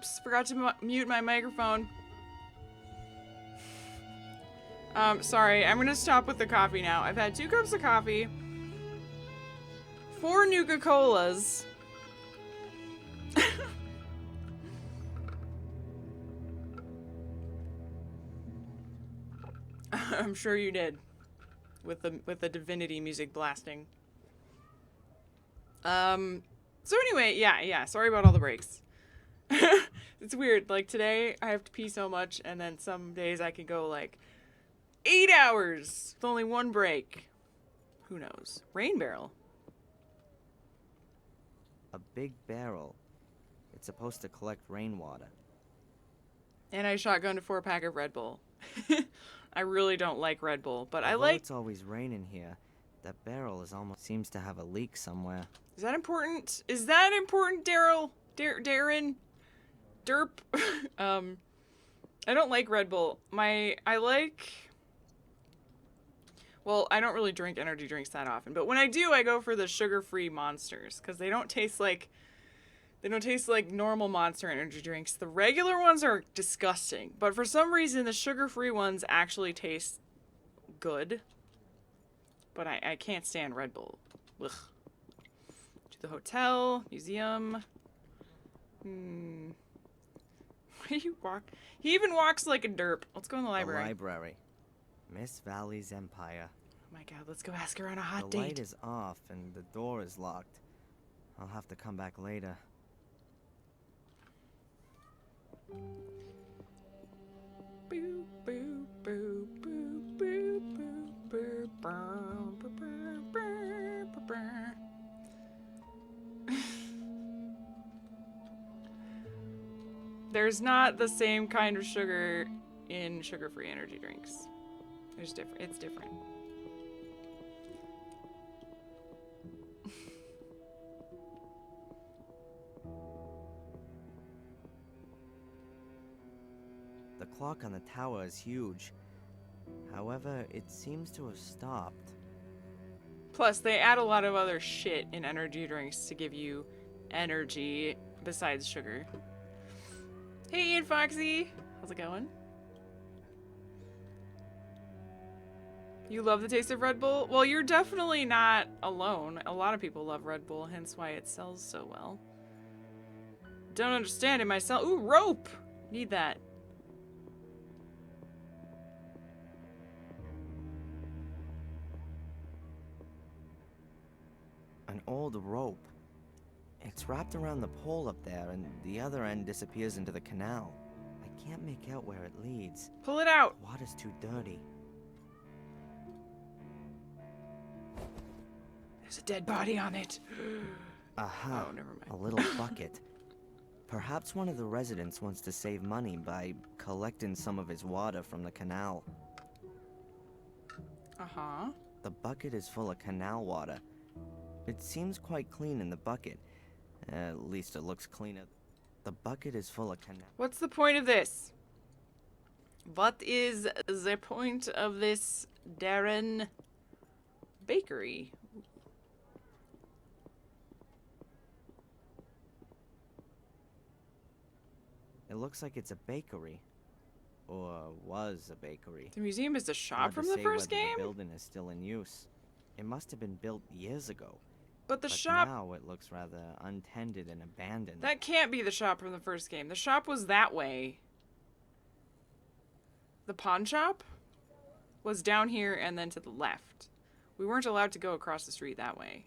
Oops, forgot to mute my microphone. Sorry, I'm gonna stop with the coffee now. I've had 2 cups of coffee, 4 Nuka-Colas. I'm sure you did, with the divinity music blasting. So anyway, yeah, sorry about all the breaks. It's weird, like today I have to pee so much, and then some days I can go like 8 hours with only 1 break. Who knows? Rain barrel. A big barrel. It's supposed to collect rainwater. And I shotgunned a 4-pack of Red Bull. I really don't like Red Bull, but Although I like... it's always raining here, that barrel seems to have a leak somewhere. Is that important? Is that important, Daryl? Darren? Derp? I don't like Red Bull. Well, I don't really drink energy drinks that often, but when I do, I go for the sugar-free Monsters, because they don't taste like normal Monster energy drinks. The regular ones are disgusting, but for some reason, the sugar-free ones actually taste good. But I can't stand Red Bull. Ugh. To the hotel, museum. He even walks like a derp. Let's go in the library. The library. Miss Valley's Empire. Oh my god, let's go ask her on a hot The date. light is off and the door is locked. I'll have to come back later. Boo, boo, boo, boo, boo, boo, boo, boo, boo, boo, boo, boo, boo. There's not the same kind of sugar in sugar-free energy drinks. It's different. The clock on the tower is huge. However, it seems to have stopped. Plus, they add a lot of other shit in energy drinks to give you energy besides sugar. Hey, Ian Foxy! How's it going? You love the taste of Red Bull? Well, you're definitely not alone. A lot of people love Red Bull, hence why it sells so well. Don't understand it myself. Ooh, rope! Need that. An old rope. It's wrapped around the pole up there, and the other end disappears into the canal. I can't make out where it leads. Pull it out! The water's too dirty. There's a dead body on it. Aha, Oh, never mind. a little bucket. Perhaps one of the residents wants to save money by collecting some of his water from the canal. Uh-huh. The bucket is full of canal water. It seems quite clean in the bucket. At least it looks cleaner. The bucket is full of canal. What's the point of this? What is the point of this Darren bakery? It looks like it's a bakery. Or was a bakery. The museum is a shop Hard to from the say first whether game? The building is still in use. It must have been built years ago. But the But shop... now it looks rather untended and abandoned. That can't be the shop from the first game. The shop was that way. The pawn shop was down here and then to the left. We weren't allowed to go across the street that way.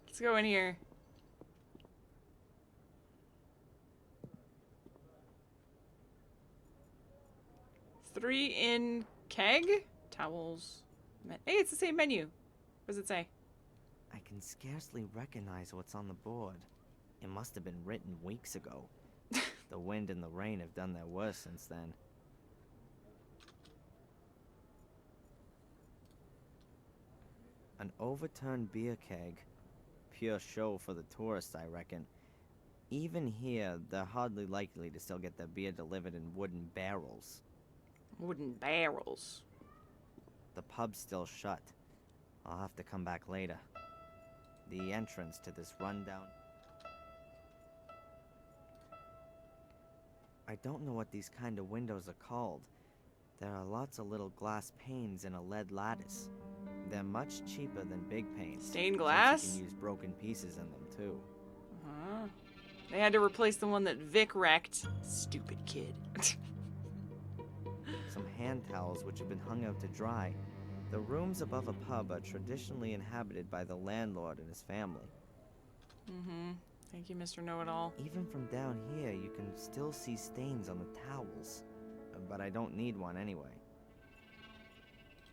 Let's go in here. Three in keg? Towels. Hey, it's the same menu. What does it say? I can scarcely recognize what's on the board. It must have been written weeks ago. The wind and the rain have done their worst since then. An overturned beer keg. Pure show for the tourists, I reckon. Even here, they're hardly likely to still get their beer delivered in wooden barrels. Wooden barrels. The pub's still shut. I'll have to come back later. The entrance to this rundown... I don't know what these kind of windows are called. There are lots of little glass panes in a lead lattice. They're much cheaper than big panes. Stained since glass? You can use broken pieces in them, too. They had to replace the one that Vic wrecked. Stupid kid. Some hand towels which have been hung out to dry. The rooms above a pub are traditionally inhabited by the landlord and his family. Thank you, Mr. Know-It-All. Even from down here, you can still see stains on the towels. But I don't need one anyway.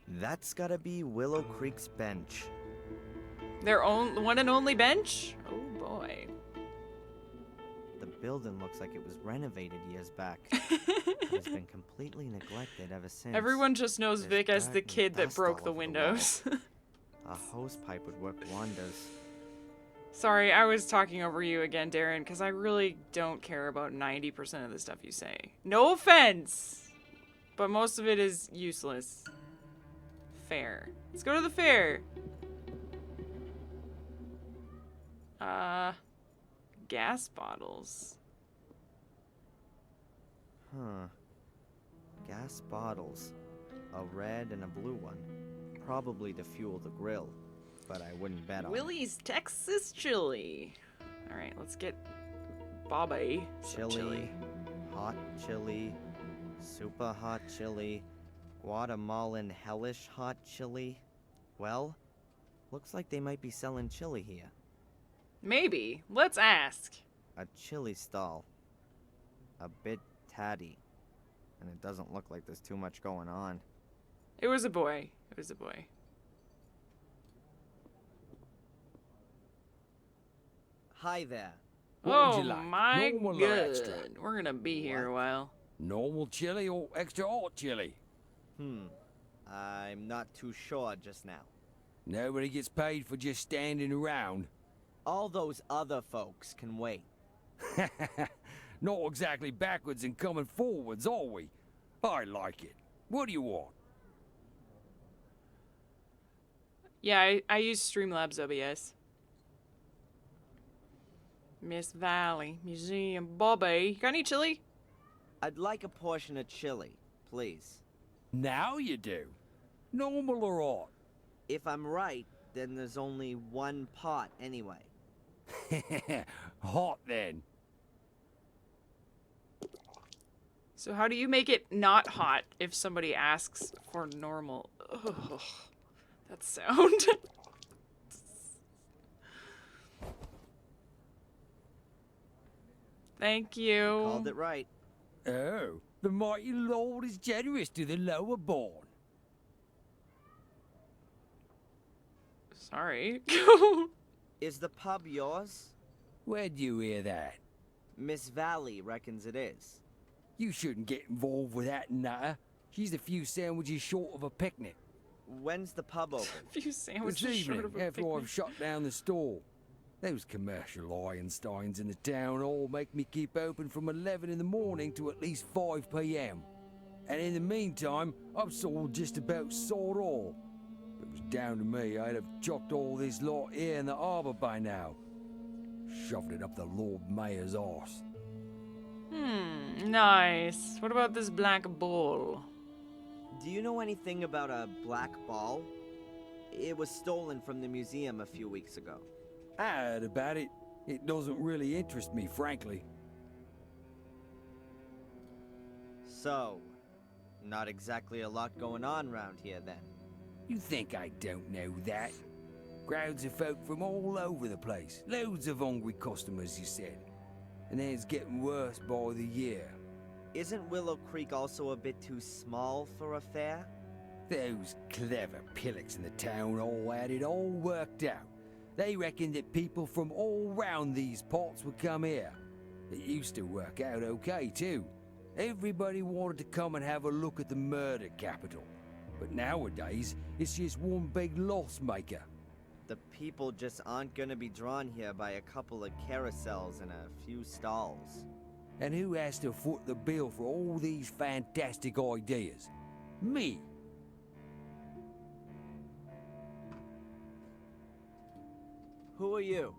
That's gotta be Willow Creek's bench. Their own one and only bench? Oh boy. The building looks like it was renovated years back. But it's been completely neglected ever since. Everyone just knows There's Vic as dirt the and kid that dust broke all the over windows. A hose pipe would work wonders. Sorry, I was talking over you again, Darren, because I really don't care about 90% of the stuff you say. No offense! But most of it is useless. Fair. Let's go to the fair. Gas bottles. Huh. Gas bottles. A red and a blue one. Probably to fuel the grill. But I wouldn't bet on it. Willie's Texas chili. Alright, let's get Bobby some Chili, hot chili, super hot chili, Guatemalan hellish hot chili. Well, looks like they might be selling chili here. Maybe. Let's ask. A chili stall. A bit tatty. And it doesn't look like there's too much going on. It was a boy. It was a boy. Hi there. What would Oh you like? my Normal or god. extra? We're gonna be here a while. Normal chili or extra hot chili? I'm not too sure just now. Nobody gets paid for just standing around. All those other folks can wait. Not exactly backwards and coming forwards, are we? I like it. What do you want? Yeah, I use Streamlabs OBS. Miss Valley, Museum, Bobby. Got any chili? I'd like a portion of chili, please. Now you do. Normal or hot? If I'm right, then there's only one pot anyway. Hot then. So how do you make it not hot if somebody asks for normal? Ugh, that sound. Thank you. Called it right. Oh, the mighty Lord is generous to the lower born. Sorry. Is the pub yours? Where'd you hear that? Miss Valley reckons it is. You shouldn't get involved with that nutter. She's a few sandwiches short of a picnic. When's the pub open? A few sandwiches This short evening, of a after picnic. I've shut down the store. Those commercial Einsteins in the town hall make me keep open from 11 in the morning to at least 5 p.m. And in the meantime, I've sold just about sod all. If it was down to me, I'd have chucked all this lot here in the harbour by now. Shoved it up the Lord Mayor's arse. Nice. What about this black bull? Do you know anything about a black ball? It was stolen from the museum a few weeks ago. I heard about it. It doesn't really interest me, frankly. So, not exactly a lot going on round here then. You think I don't know that? Crowds of folk from all over the place. Loads of hungry customers, you said. And then it's getting worse by the year. Isn't Willow Creek also a bit too small for a fair? Those clever pillocks in the town hall had it all worked out. They reckoned that people from all round these parts would come here. It used to work out okay, too. Everybody wanted to come and have a look at the murder capital. But nowadays, it's just one big loss maker. The people just aren't gonna be drawn here by a couple of carousels and a few stalls. And who has to foot the bill for all these fantastic ideas? Me. Who are you?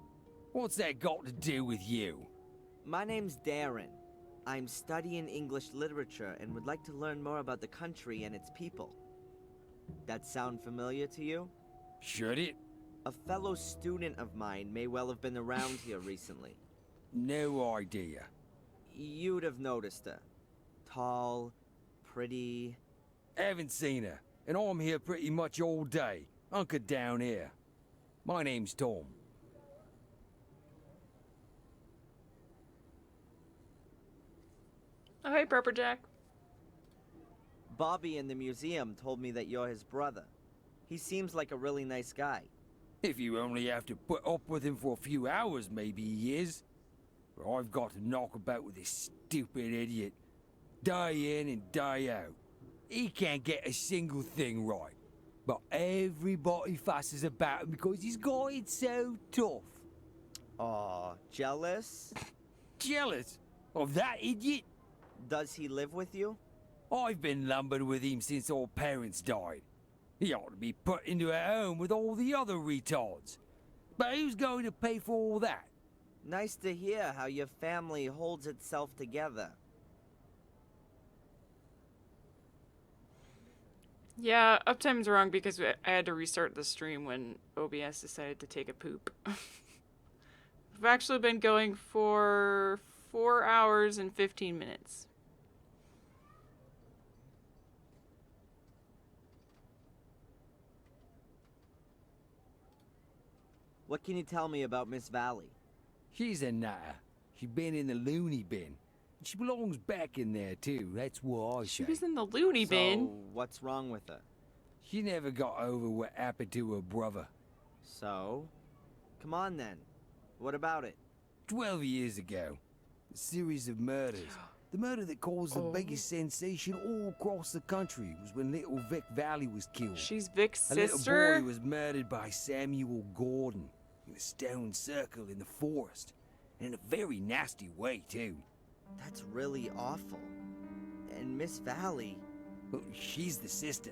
What's that got to do with you? My name's Darren. I'm studying English literature and would like to learn more about the country and its people. That sound familiar to you? Should it? A fellow student of mine may well have been around here recently. No idea. You'd have noticed her. Tall, pretty... Haven't seen her, and I'm here pretty much all day, hunkered down here. My name's Tom. Oh, hey, Pepperjack. Bobby in the museum told me that you're his brother. He seems like a really nice guy. If you only have to put up with him for a few hours, maybe he is. But I've got to knock about with this stupid idiot. Day in and day out. He can't get a single thing right. But everybody fusses about him because he's got it so tough. Aw, jealous? Jealous of that idiot? Does he live with you? I've been lumbered with him since our parents died. He ought to be put into a home with all the other retards. But who's going to pay for all that? Nice to hear how your family holds itself together. Yeah, uptime's wrong because I had to restart the stream when OBS decided to take a poop. I've actually been going for 4 hours and 15 minutes. What can you tell me about Miss Valley? She's a nutter. She's been in the loony bin. She belongs back in there, too. That's what I say. She was in the loony bin. So, what's wrong with her? She never got over what happened to her brother. So? Come on, then. What about it? 12 years ago. A series of murders. The murder that caused the biggest sensation all across the country was when little Vic Valley was killed. She's Vic's A sister. little boy was murdered by Samuel Gordon in a stone circle in the forest. And in a very nasty way, too. That's really awful. And Miss Valley... Well, she's the sister.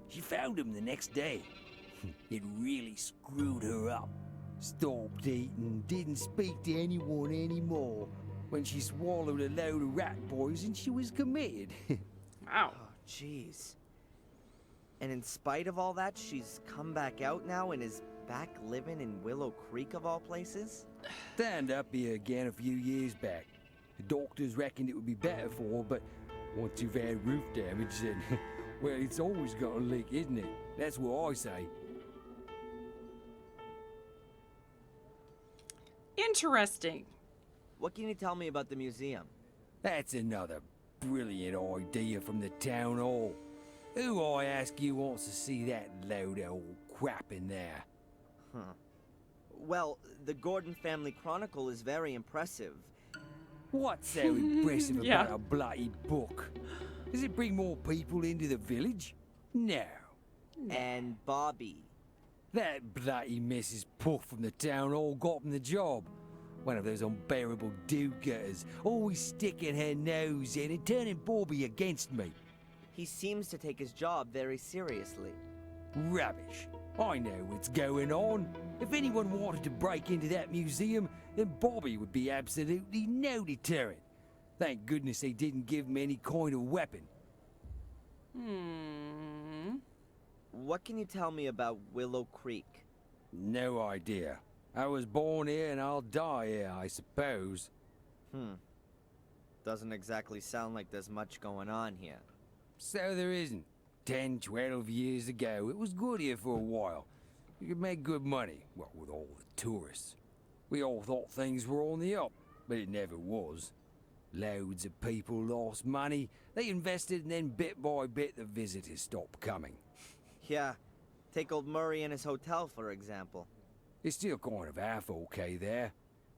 She found him the next day. It really screwed her up. Stopped eating, didn't speak to anyone anymore. When she swallowed a load of rat poison, she was committed. Wow. Oh, jeez. And in spite of all that, she's come back out now and is back living in Willow Creek of all places? Turned up here again a few years back. The doctors reckoned it would be better for her, but once you've had roof damage, then, well, it's always got a leak, isn't it? That's what I say. Interesting. What can you tell me about the museum? That's another brilliant idea from the town hall. Who, I ask you, wants to see that load of old crap in there? Huh. Well, the Gordon family Chronicle is very impressive. What's so impressive Yeah. about a bloody book? Does it bring more people into the village? No. And Bobby. That bloody Mrs. Puff from the town hall got him the job. One of those unbearable do-getters, always sticking her nose in and turning Bobby against me. He seems to take his job very seriously. Rubbish. I know what's going on. If anyone wanted to break into that museum, then Bobby would be absolutely no deterrent. Thank goodness they didn't give him any kind of weapon. What can you tell me about Willow Creek? No idea. I was born here and I'll die here, I suppose. Doesn't exactly sound like there's much going on here. So there isn't. 10, 12 years ago, it was good here for a while. You could make good money, what with all the tourists. We all thought things were on the up, but it never was. Loads of people lost money, they invested, and then bit by bit the visitors stopped coming. Yeah, take old Murray and his hotel, for example. It's still kind of half okay there.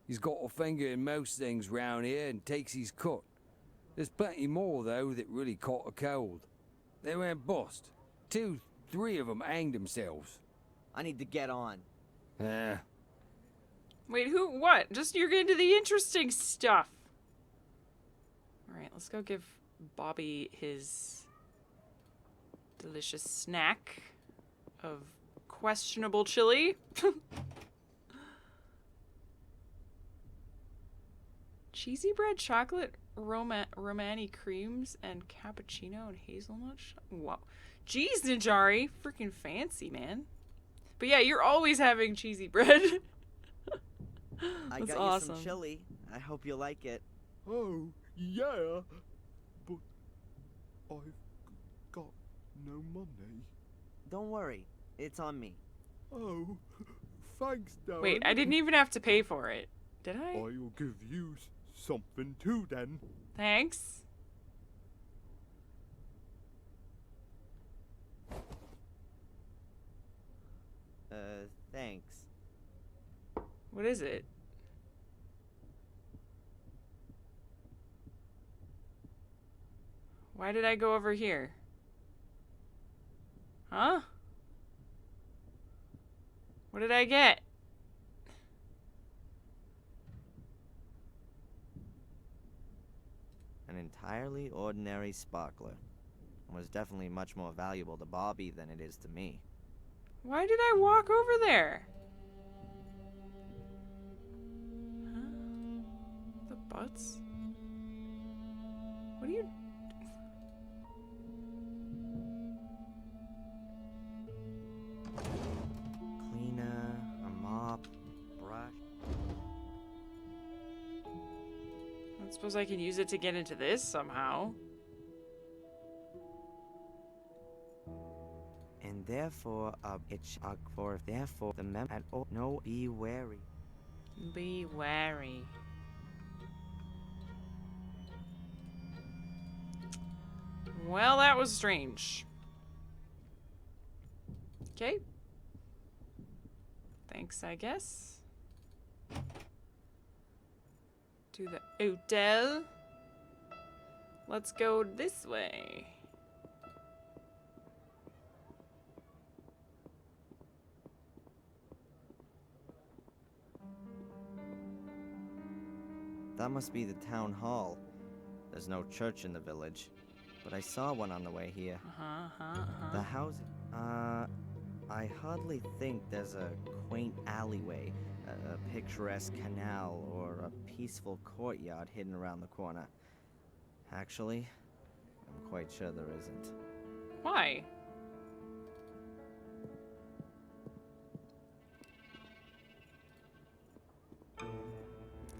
He's got a finger in most things round here and takes his cut. There's plenty more, though, that really caught a cold. They went bust. 2, 3 of them hanged themselves. I need to get on. Wait, who? What? Just you're getting to the interesting stuff. All right, let's go give Bobby his delicious snack of questionable chili. Cheesy bread, chocolate, Romani creams, and cappuccino and hazelnut. Wow. Jeez, Najari. Freaking fancy, man. But yeah, you're always having cheesy bread. I That's got awesome. you some chili. I hope you like it. Oh, yeah. But I've got no money. Don't worry. It's on me. Oh, thanks, Darren. Wait, I didn't even have to pay for it. Did I? I'll give you something too then. Thanks. Thanks. What is it? Why did I go over here? Huh? What did I get? An entirely ordinary sparkler. Was definitely much more valuable to Bobby than it is to me. Why did I walk over there? Huh? The butts? What are you... Cleaner, a mop, brush. I suppose I can use it to get into this somehow. And therefore, therefore, the mem at all, no, be wary. Be wary. Well, that was strange. Okay. Thanks, I guess. To the hotel. Let's go this way. That must be the town hall. There's no church in the village, but I saw one on the way here. The house, I hardly think there's a quaint alleyway, a picturesque canal, or a peaceful courtyard hidden around the corner. Actually, I'm quite sure there isn't. Why?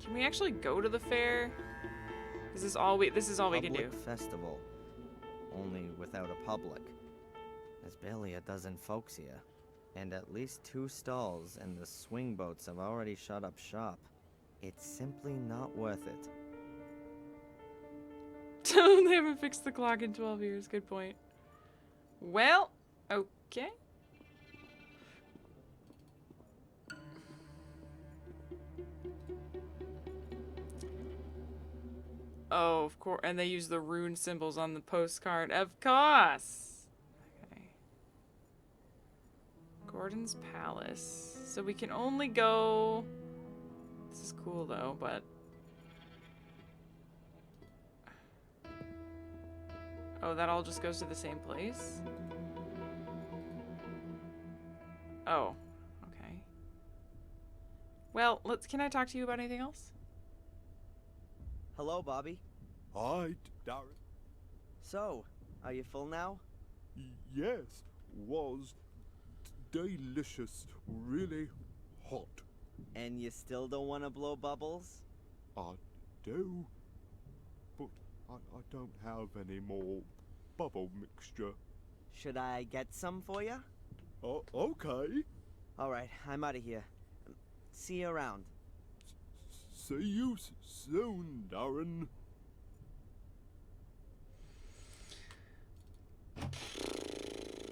Can we actually go to the fair? This is all we can do. Public festival, only without a public. There's barely a dozen folks here, and at least 2 stalls and the swing boats have already shut up shop. It's simply not worth it. They haven't fixed the clock in 12 years. Good point. Well, okay. Oh, of course. And they use the rune symbols on the postcard. Of course. Okay. Gordon's Palace. So we can only go... This is cool, though, but... Oh, that all just goes to the same place? Oh. Okay. Well, can I talk to you about anything else? Hello, Bobby. Hi, Darren. So, are you full now? Yes, was delicious, really hot. And you still don't want to blow bubbles? I do, but I don't have any more bubble mixture. Should I get some for you? Oh, okay. Alright, I'm out of here. See you around. See you soon, Darren.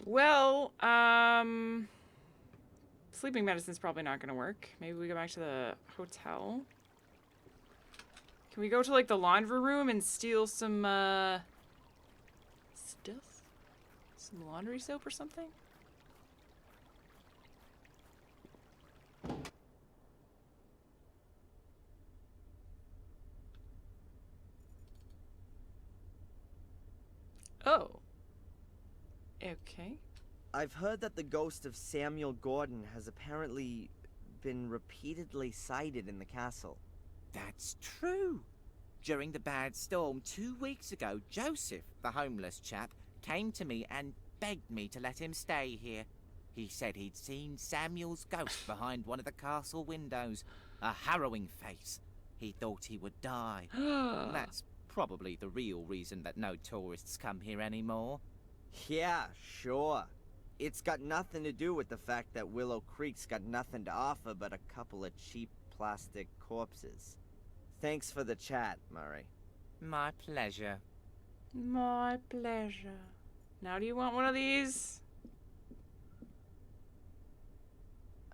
Well, sleeping medicine's probably not gonna work. Maybe we go back to the hotel. Can we go to, like, the laundry room and steal some, stuff? Some laundry soap or something? Oh. Okay. I've heard that the ghost of Samuel Gordon has apparently been repeatedly sighted in the castle. That's true. During the bad storm 2 weeks ago, Joseph, the homeless chap, came to me and begged me to let him stay here. He said he'd seen Samuel's ghost behind one of the castle windows. A harrowing face. He thought he would die. That's probably the real reason that no tourists come here anymore. Yeah, sure. It's got nothing to do with the fact that Willow Creek's got nothing to offer but a couple of cheap plastic corpses. Thanks for the chat, Murray. My pleasure. My pleasure. Now do you want one of these?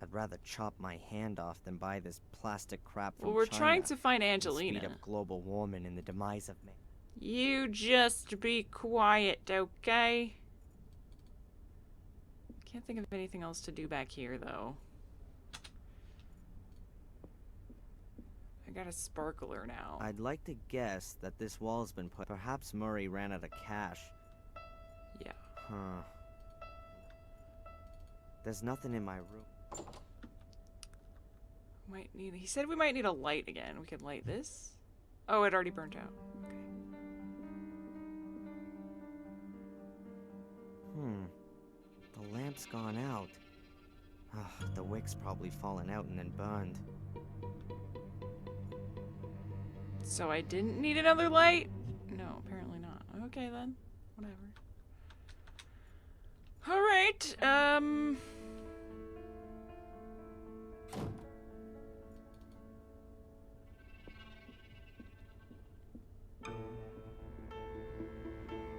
I'd rather chop my hand off than buy this plastic crap from Well, we're China trying to find and Angelina. speed up global warming and the demise of man. You just be quiet, okay? Can't think of anything else to do back here, though. I got a sparkler now. I'd like to guess that this wall's been put. Perhaps Murray ran out of cash. Yeah. Huh. There's nothing in my room. Might need. He said we might need a light again. We could light this. Oh, it already burnt out. Okay. The lamp's gone out. The wick's probably fallen out and then burned. So I didn't need another light? No, apparently not. Okay then. Whatever. Alright,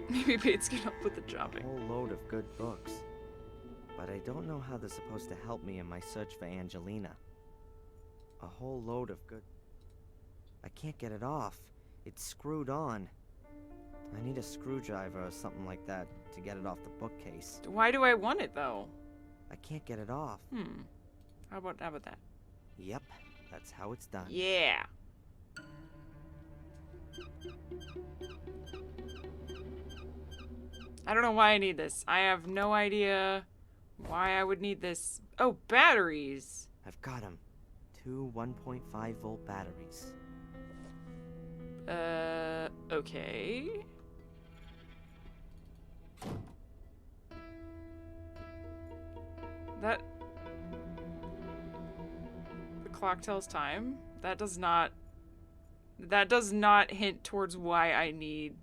maybe Bates can help with the A chopping. whole load of good books. But I don't know how they're supposed to help me in my search for Angelina. A whole load of good... I can't get it off. It's screwed on. I need a screwdriver or something like that to get it off the bookcase. Why do I want it though? I can't get it off. How about that? Yep, that's how it's done. Yeah. I don't know why I need this. I have no idea why I would need this. Oh, batteries. I've got them. 2 1.5 volt batteries. Okay. That... The clock tells time. That does not hint towards why I need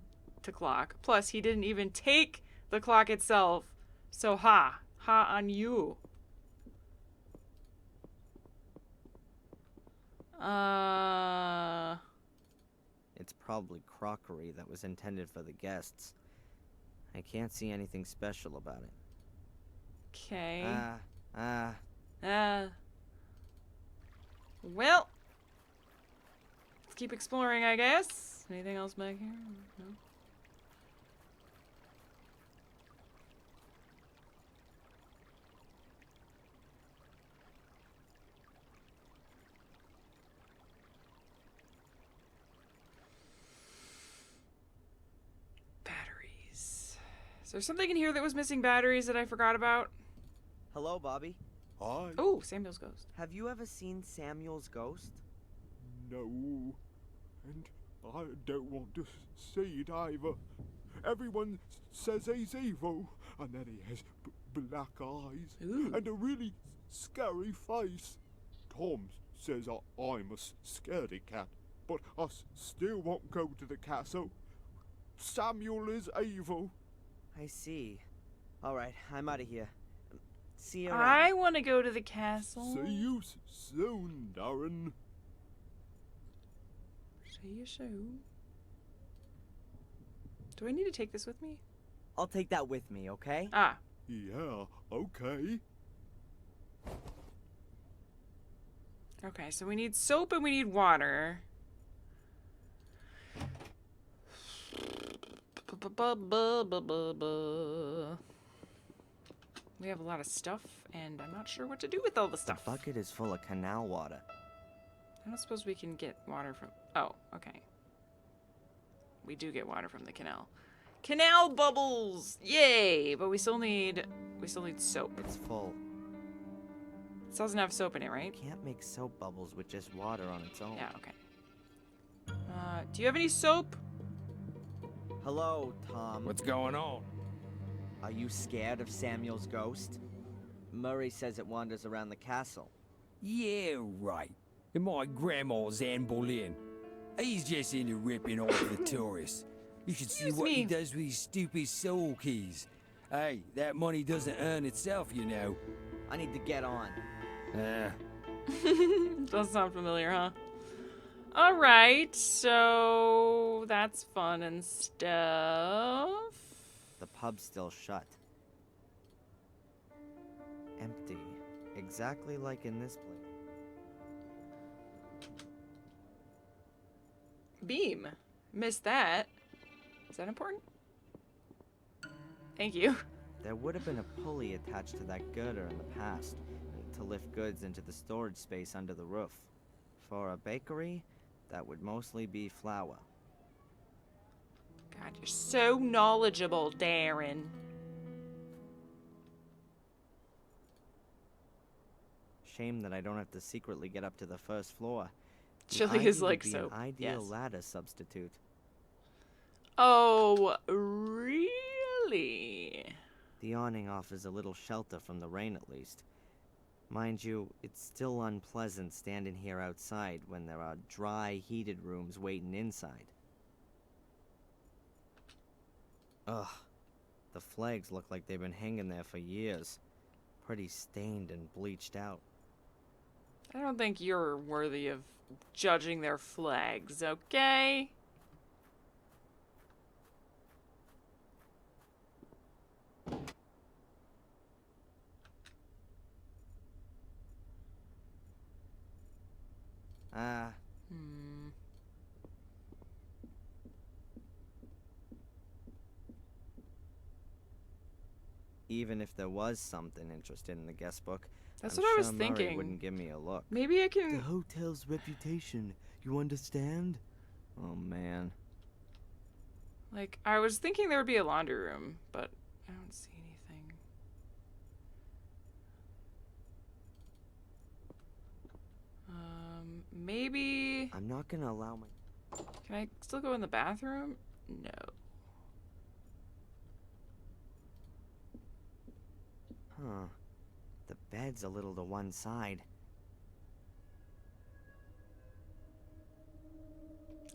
to clock. Plus, he didn't even take the clock itself. So ha on you. It's probably crockery that was intended for the guests. I can't see anything special about it. Okay. Well, let's keep exploring, I guess. Anything else back here? No. Batteries. Is there something in here that was missing batteries that I forgot about? Hello, Bobby. Hi. Oh, Samuel's ghost. Have you ever seen Samuel's ghost? No. And I don't want to see it either. Everyone says he's evil, and that he has black eyes Ooh. and a really scary face. Tom says I'm a scaredy cat, but I still won't go to the castle. Samuel is evil. I see. Alright, I'm out of here. See you around. I want to go to the castle. See you soon, Darren. See you soon. Do I need to take this with me? I'll take that with me, okay? Ah. Yeah, okay. Okay, so we need soap and we need water. We have a lot of stuff, and I'm not sure what to do with all the The stuff. bucket is full of canal water. I don't suppose we can get water from... Oh, okay. We do get water from the canal. Canal bubbles! Yay! But we still need soap. It's full. This doesn't have soap in it, right? Can't make soap bubbles with just water on its own. Yeah, okay. Do you have any soap? Hello, Tom. What's going on? Are you scared of Samuel's ghost? Murray says it wanders around the castle. Yeah, right. And my grandma's Anne Boleyn. He's just into ripping off the tourists. You should see what he does with his stupid soul keys. Hey, that money doesn't earn itself, you know. I need to get on. Doesn't sound familiar, huh? Alright, so that's fun and stuff. The pub's still shut. Empty. Exactly like in this place. Beam. Missed that. Is that important? Thank you. There would have been a pulley attached to that girder in the past to lift goods into the storage space under the roof. For a bakery, that would mostly be flour. God, you're so knowledgeable, Darren. Shame that I don't have to secretly get up to the first floor. The Chili ivy is would like be soap. an ideal Yes. ladder substitute. Oh, really? The awning offers a little shelter from the rain at least. Mind you, it's still unpleasant standing here outside when there are dry, heated rooms waiting inside. Ugh. The flags look like they've been hanging there for years. Pretty stained and bleached out. I don't think you're worthy of judging their flags, okay? Even if there was something interesting in the guest book, That's I'm what I sure was Murray thinking. wouldn't give me a look. Maybe I can... The hotel's reputation, you understand? Oh man. Like, I was thinking there would be a laundry room, but I don't see anything. Maybe... I'm not gonna allow my... Can I still go in the bathroom? No. Huh. The bed's a little to one side.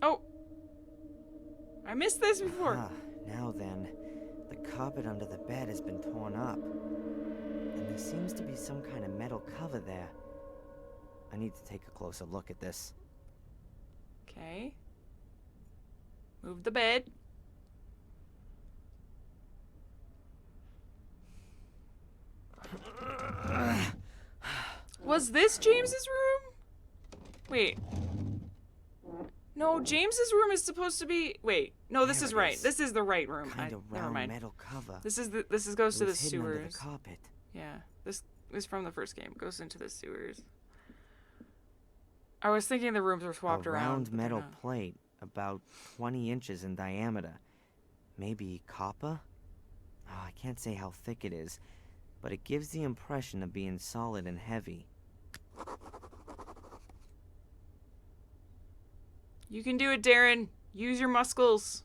Oh! I missed this before. Ah, now then. The carpet under the bed has been torn up. And there seems to be some kind of metal cover there. I need to take a closer look at this. Okay. Move the bed. Was this James's room? Wait. No, James's room is supposed to be... Wait. No, this There is it right. is. This is the right room. Kind of Never round mind. metal cover. This goes It to the was hidden under sewers. the carpet. Yeah. This is from the first game. Goes into the sewers. I was thinking the rooms were swapped A around. round but they're metal not. plate, about 20 inches in diameter. Maybe copper? Oh, I can't say how thick it is, but it gives the impression of being solid and heavy. You can do it, Darren. Use your muscles.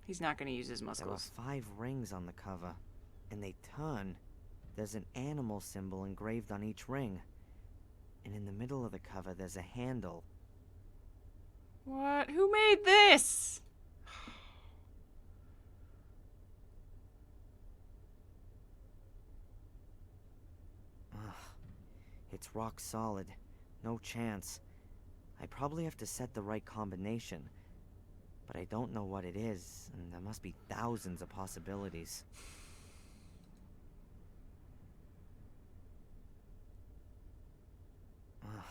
He's not going to use his There are muscles. 5 rings on the cover, and they turn. There's an animal symbol engraved on each ring. And in the middle of the cover, there's a handle. What? Who made this? Ugh. It's rock solid. No chance. I probably have to set the right combination. But I don't know what it is, and there must be thousands of possibilities. Ugh.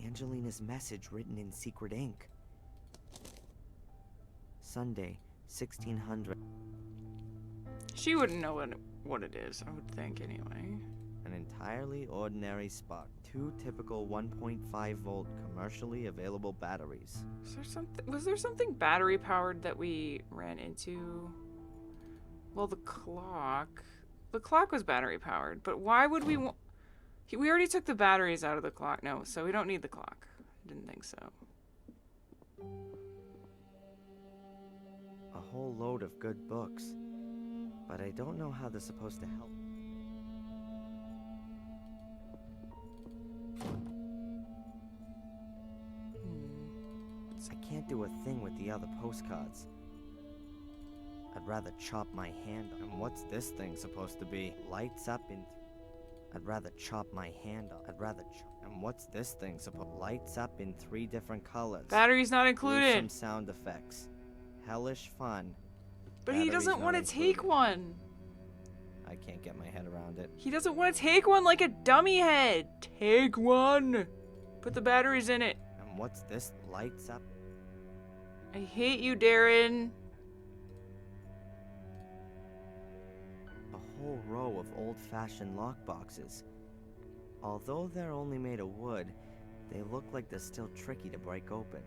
Angelina's message written in secret ink. Sunday, 1600. She wouldn't know what it is, I would think, anyway. An entirely ordinary spark. 2 typical 1.5 volt commercially available batteries. Was there something battery powered that we ran into? Well, the clock. The clock was battery powered, but why would we want... We already took the batteries out of the clock. No, so we don't need the clock. I didn't think so. A whole load of good books. But I don't know how they're supposed to help. I can't do a thing with the other postcards. I'd rather chop my hand off. And what's this thing supposed to be? Lights up in... I'd rather chop my hand off. And what's this thing supposed... Lights up in 3 different colors. Battery's not included. Gruesome sound effects. Hellish fun. But he doesn't want to take one. I can't get my head around it. He doesn't want to take one like a dummy head. Take one. Put the batteries in it. And what's this? Lights up? I hate you, Darren. A whole row of old-fashioned lockboxes. Although they're only made of wood, they look like they're still tricky to break open.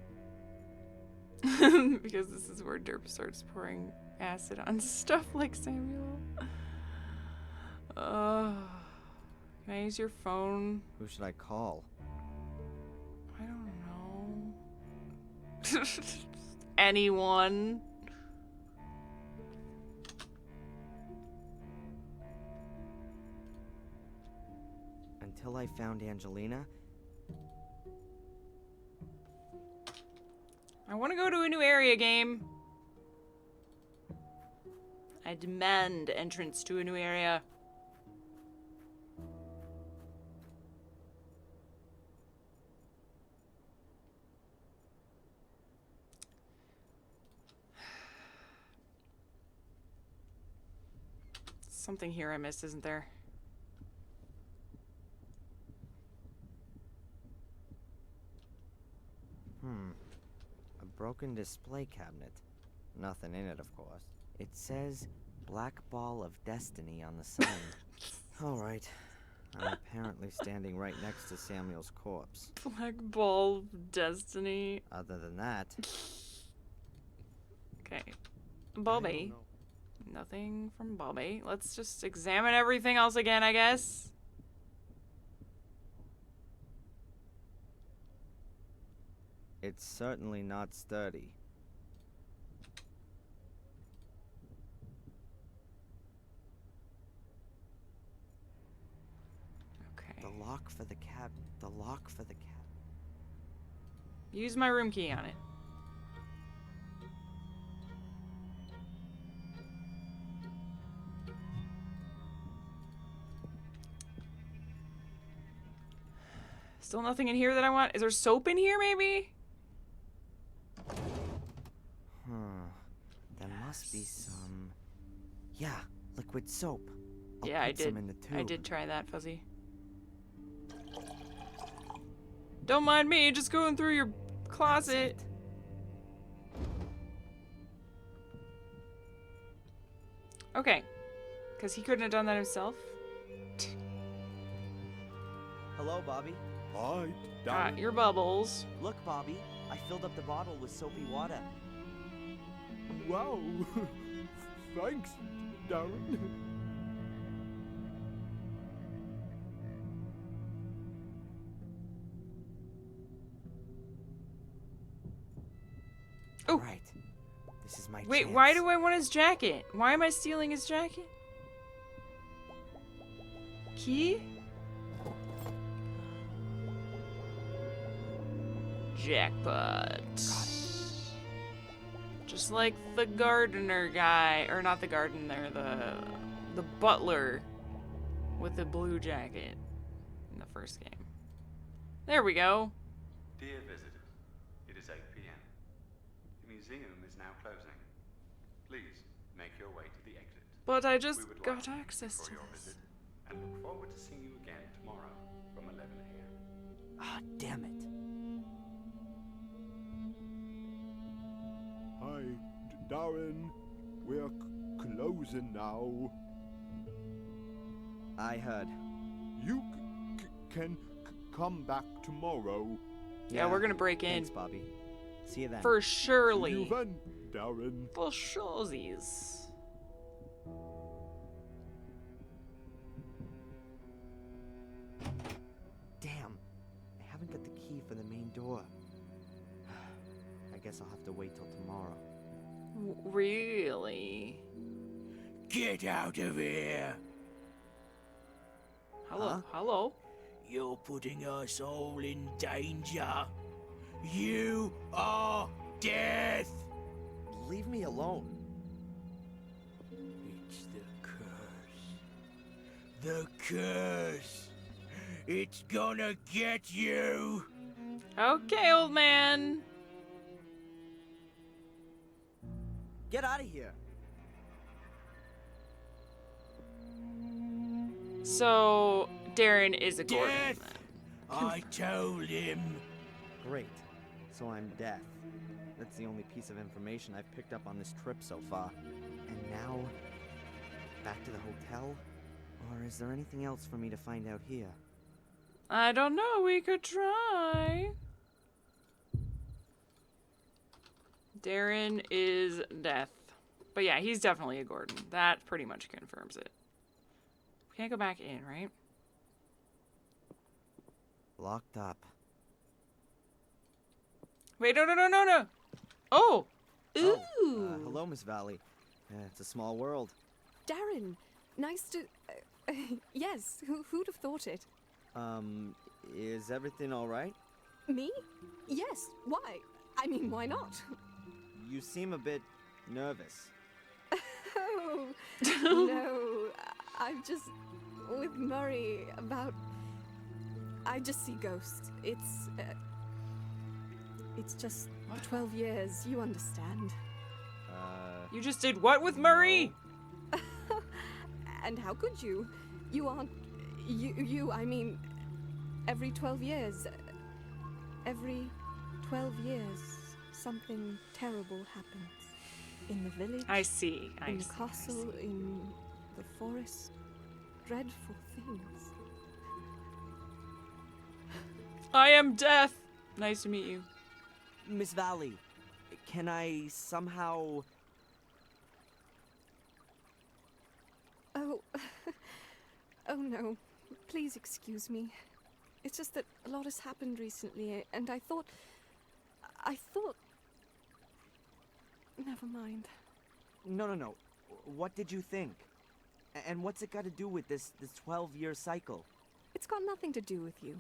Because this is where Derp starts pouring acid on stuff like Samuel. Can I use your phone? Who should I call? I don't know. Anyone. Until I found Angelina, I want to go to a new area game. I demand entrance to a new area. Something here I missed, isn't there? A broken display cabinet. Nothing in it, of course. It says Black Ball of Destiny on the sign. Alright. I'm apparently standing right next to Samuel's corpse. Black Ball of Destiny. Other than that... Okay. Bobby. Nothing from Bobby. Let's just examine everything else again, I guess. It's certainly not sturdy. Okay. The lock for the cabinet. The lock for the cabinet. Use my room key on it. Still nothing in here that I want. Is there soap in here, maybe? There must be some... Yeah, liquid soap. Yeah, I put some did. in the tube. I did try that, Fuzzy. Don't mind me, just going through your closet. Okay. Because he couldn't have done that himself. Hello, Bobby. Hi, Got Darren. your bubbles. Look, Bobby. I filled up the bottle with soapy water. Wow. Thanks, Darren. Oh. Right. This is my Wait, chance. why do I want his jacket? Why am I stealing his jacket? Key? Jackpot. Just like the gardener guy, or not the gardener, the butler with the blue jacket in the first game. There we go. Dear visitors, it is 8 p.m. The museum is now closing. Please make your way to the exit. But I just We would like got to thank you access for to your this. visit and look forward to seeing you again tomorrow from 11 a.m. Ah, damn it. Hi, Darren. We're closing now. I heard. You can come back tomorrow. Yeah, we're gonna break in. Thanks, Bobby. See you then. For See surely. you then, Darren. For suresies. Damn, I haven't got the key for the main door. I guess I'll have to wait till tomorrow. Really? Get out of here! Hello? Huh? Hello? You're putting us all in danger. You are death! Leave me alone. It's the curse. The curse! It's gonna get you! Okay, old man. Get out of here. So, Darren is a Gordon Death! then. I told him. Great. So I'm deaf. That's the only piece of information I've picked up on this trip so far. And now, back to the hotel? Or is there anything else for me to find out here? I don't know, we could try. Darren is death. But yeah, he's definitely a Gordon. That pretty much confirms it. We can't go back in, right? Locked up. Wait, no. Oh! Ooh! Oh, hello, Miss Valley. It's a small world. Darren, nice to. Yes, who'd have thought it? Is everything alright? Me? Yes. Why? I mean, why not? You seem a bit nervous. Oh, no. I'm just with Murray about. I just see ghosts. It's just 12 years. You understand. You just did what with Murray? And how could you? You aren't. I mean, every 12 years. Every 12 years, something terrible happens. In the village. I see. In the castle, in the forest. Dreadful things. I am death. Nice to meet you. Miss Valley, can I somehow... Oh. Oh no. Please excuse me. It's just that a lot has happened recently, and I thought. Never mind. No. What did you think? And what's it got to do with this 12-year cycle? It's got nothing to do with you.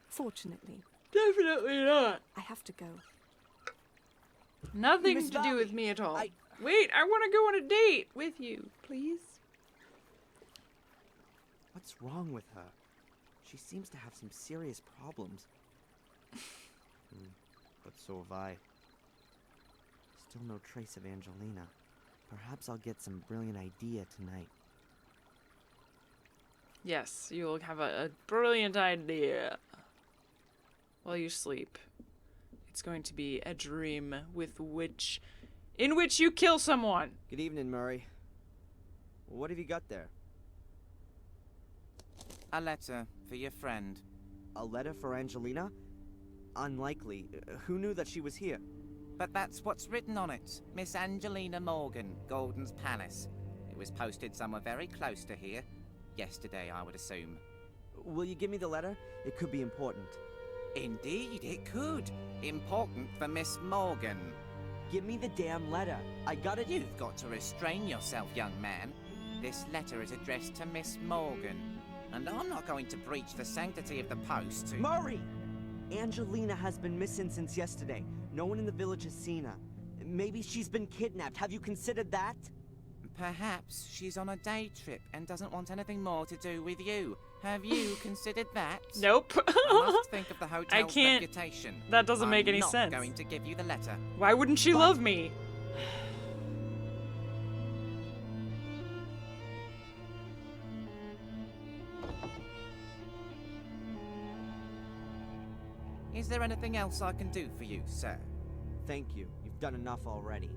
Fortunately. Definitely not. I have to go. Nothing Miss to do Valley, with me at all. I- Wait, I want to go on a date with you, please. What's wrong with her? She seems to have some serious problems. But so have I. Still no trace of Angelina. Perhaps I'll get some brilliant idea tonight. Yes, you'll have a brilliant idea while you sleep. It's going to be a dream in which you kill someone. Good evening, Murray. What have you got there? A letter for your friend. A letter for Angelina? Unlikely. Who knew that she was here? But that's what's written on it. Miss Angelina Morgan, Gordon's Palace. It was posted somewhere very close to here. Yesterday, I would assume. Will you give me the letter? It could be important. Indeed, it could. Important for Miss Morgan. Give me the damn letter. I got it. You've got to restrain yourself, young man. This letter is addressed to Miss Morgan. And I'm not going to breach the sanctity of the post to... Murray! Angelina has been missing since yesterday. No one in the village has seen her. Maybe she's been kidnapped. Have you considered that? Perhaps she's on a day trip and doesn't want anything more to do with you. Have you considered that? Nope. I must think of the hotel's can't- reputation. that doesn't make any I'm sense. not going to give you the letter. Why wouldn't she love me? Is there anything else I can do for you, sir? Thank you. You've done enough already.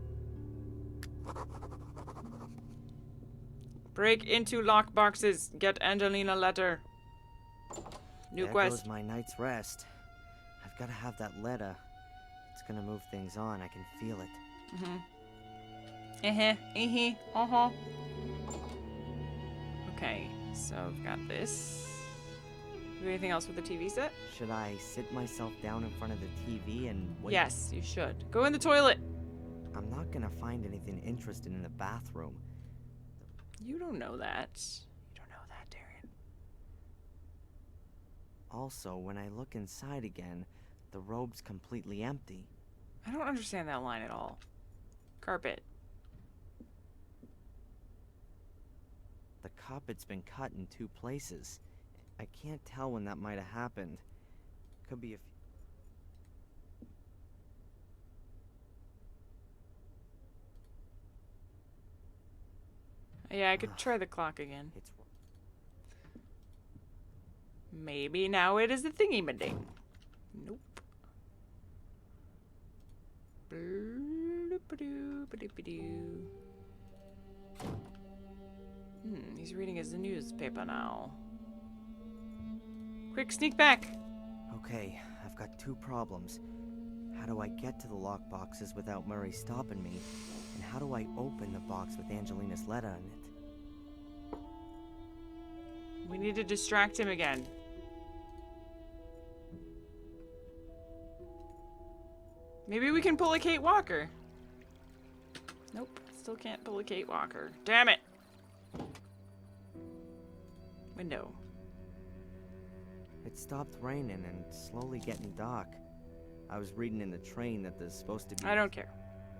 Break into lockboxes. Get Angelina letter. New there quest. goes my night's rest. I've got to have that letter. It's gonna move things on. I can feel it. Okay, so I've got this. Do anything else with the TV set? Should I sit myself down in front of the TV and wait? Yes, you should. Go in the toilet. I'm not gonna find anything interesting in the bathroom. You don't know that. You don't know that, Darian. Also, when I look inside again, the robe's completely empty. I don't understand that line at all. Carpet. The carpet's been cut in 2 places. I can't tell when that might have happened. Could be a Yeah, I could try the clock again. It's Maybe now it is a thingy-ma-ding. Nope. He's reading his newspaper now. Quick, sneak back! okay. I've got 2 problems. How do I get to the lockboxes without Murray stopping me? And how do I open the box with Angelina's letter in it? We need to distract him again. Maybe we can pull a Kate Walker. Nope, still can't pull a Kate Walker. Damn it! Window. It stopped raining and slowly getting dark. I was reading in the train that there's supposed to be... I don't care.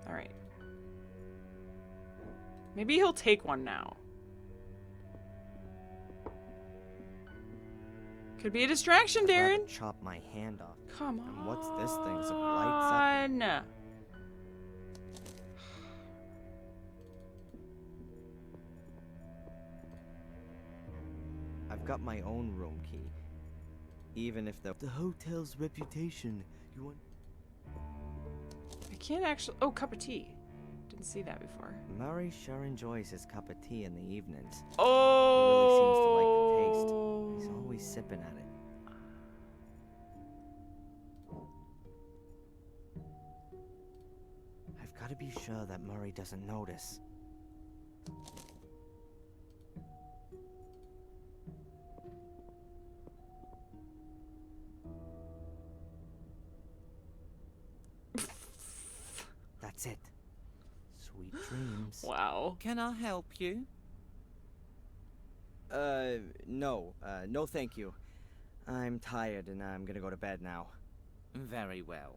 Alright. Maybe he'll take one now. Could be a distraction, I'd rather Darren. chop my hand off. Come on. And what's this thing? Some lights up? I've got my own room key. Even if the hotel's reputation, you want... I can't actually... Oh, cup of tea. Didn't see that before. Murray sure enjoys his cup of tea in the evenings. Oh! He really seems to like the taste. He's always sipping at it. I've got to be sure that Murray doesn't notice. That's it. Sweet dreams. Wow. Can I help you? No. No thank you. I'm tired and I'm gonna go to bed now. Very well.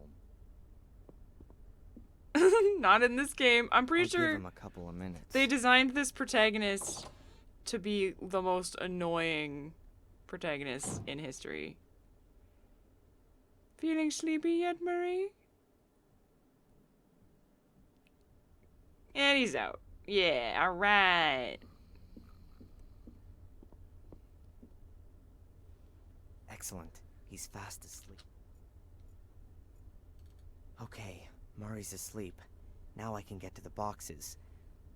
Not in this game. I'm pretty I'll sure give him a couple of minutes. they designed this protagonist to be the most annoying protagonist in history. Feeling sleepy yet, Murray? And he's out. Yeah, alright. Excellent. He's fast asleep. Okay, Murray's asleep. Now I can get to the boxes.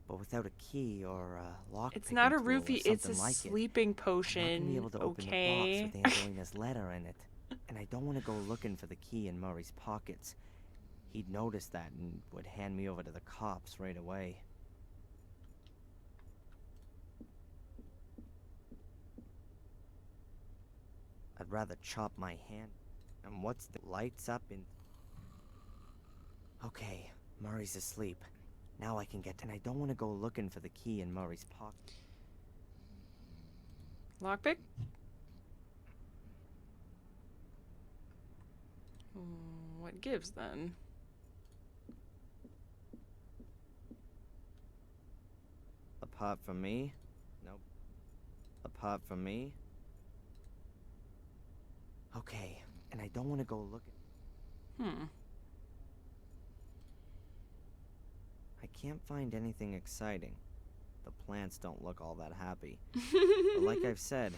But without a key or a lock. It's not a tool or roofie, it's a something like sleeping I'm not potion. gonna be able to open the Okay. box with Angelina's letter in it. And I don't want to go looking for the key in Murray's pockets. He'd notice that and would hand me over to the cops right away. I'd rather chop my hand. And what's the lights up in... Okay, Murray's asleep. Now I can get... And I don't want to go looking for the key in Murray's pocket. Lockpick? What gives then? Apart from me? Nope. Apart from me? Okay, and I don't want to go looking. I can't find anything exciting. The plants don't look all that happy. But like I've said,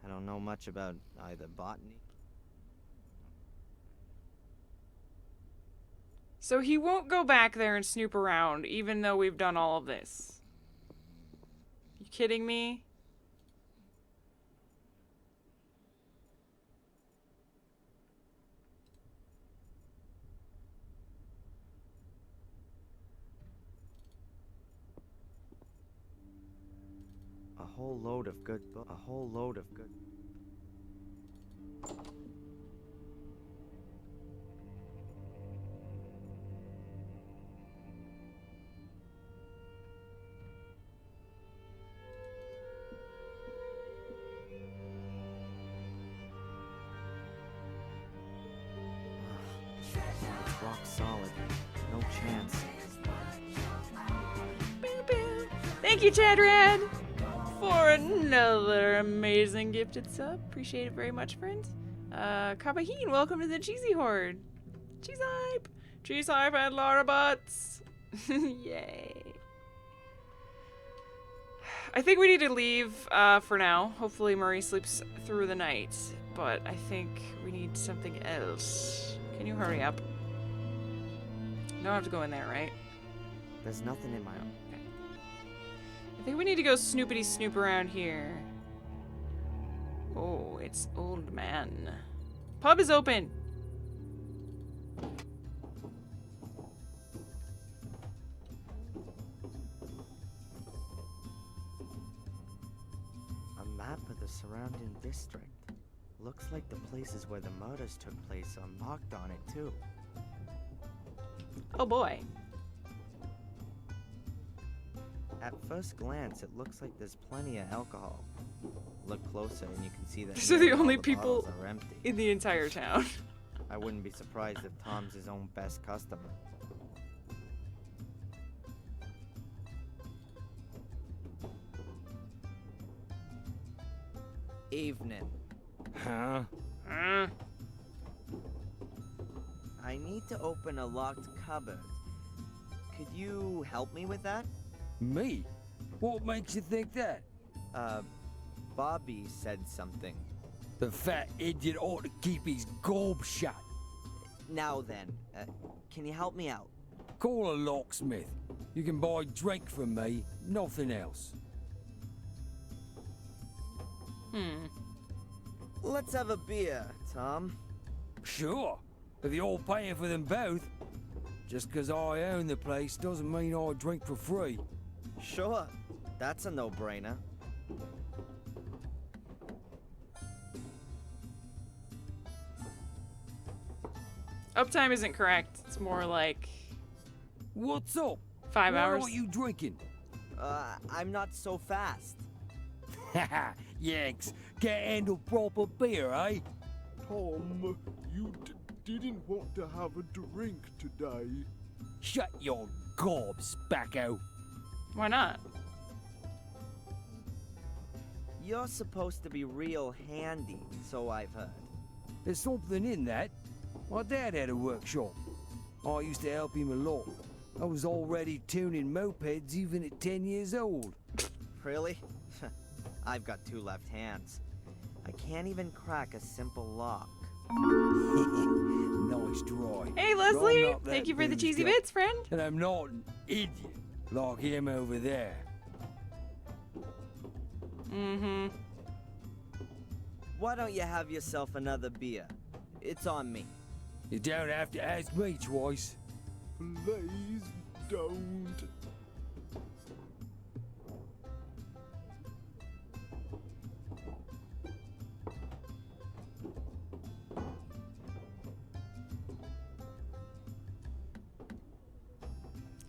I don't know much about either botany. So he won't go back there and snoop around, even though we've done all of this. You kidding me? whole load of good a whole load of good. It's rock solid. No chance. Thank you, Chadrad, for another amazing gifted sub. Appreciate it very much, friend. Kabaheen, welcome to the Cheesy Horde. Cheese hype! Cheese hype and Laura Butts! Yay. I think we need to leave for now. Hopefully Murray sleeps through the night. But I think we need something else. Can you hurry up? You don't have to go in there, right? There's nothing in my own. Okay. I think we need to go snoopity snoop around here. Oh, it's old man. Pub is open. A map of the surrounding district. Looks like the places where the murders took place are marked on it too. Oh boy. At first glance, it looks like there's plenty of alcohol. Look closer and you can see that These are the nearly all only people bottles are empty. in the entire town. I wouldn't be surprised if Tom's his own best customer. Evening. Huh? I need to open a locked cupboard. Could you help me with that? Me? What makes you think that? Bobby said something. The fat idiot ought to keep his gob shut. Now then, can you help me out? Call a locksmith. You can buy drink from me, nothing else. Let's have a beer, Tom. Sure, if you're paying for them both. Just 'cause I own the place doesn't mean I drink for free. Sure, that's a no-brainer. Uptime isn't correct. It's more like What's up? 5 Why hours. aren't you drinking? I'm not so fast. Haha, Yanks, can't handle proper beer, eh? Tom, you didn't want to have a drink today. Shut your gob, spacko. Why not? You're supposed to be real handy, so I've heard. There's something in that. My dad had a workshop. I used to help him a lot. I was already tuning mopeds even at 10 years old. Really? I've got 2 left hands. I can't even crack a simple lock. Nice try. Hey, But Leslie! I'm not that Thank you for the boozed cheesy up. bits, friend. And I'm not an idiot like him over there. Why don't you have yourself another beer? It's on me. You don't have to ask me twice. Please don't.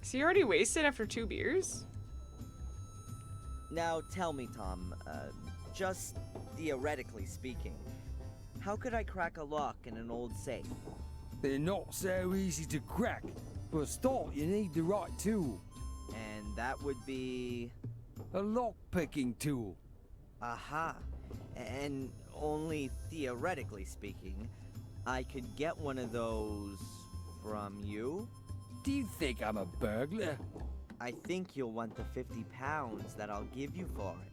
So you already wasted after 2 beers? Now tell me, Tom, just theoretically speaking, how could I crack a lock in an old safe? They're not so easy to crack. For a start, you need the right tool. And that would be... A lock-picking tool. Aha. And only theoretically speaking, I could get one of those from you? Do you think I'm a burglar? I think you'll want the 50 pounds that I'll give you for it.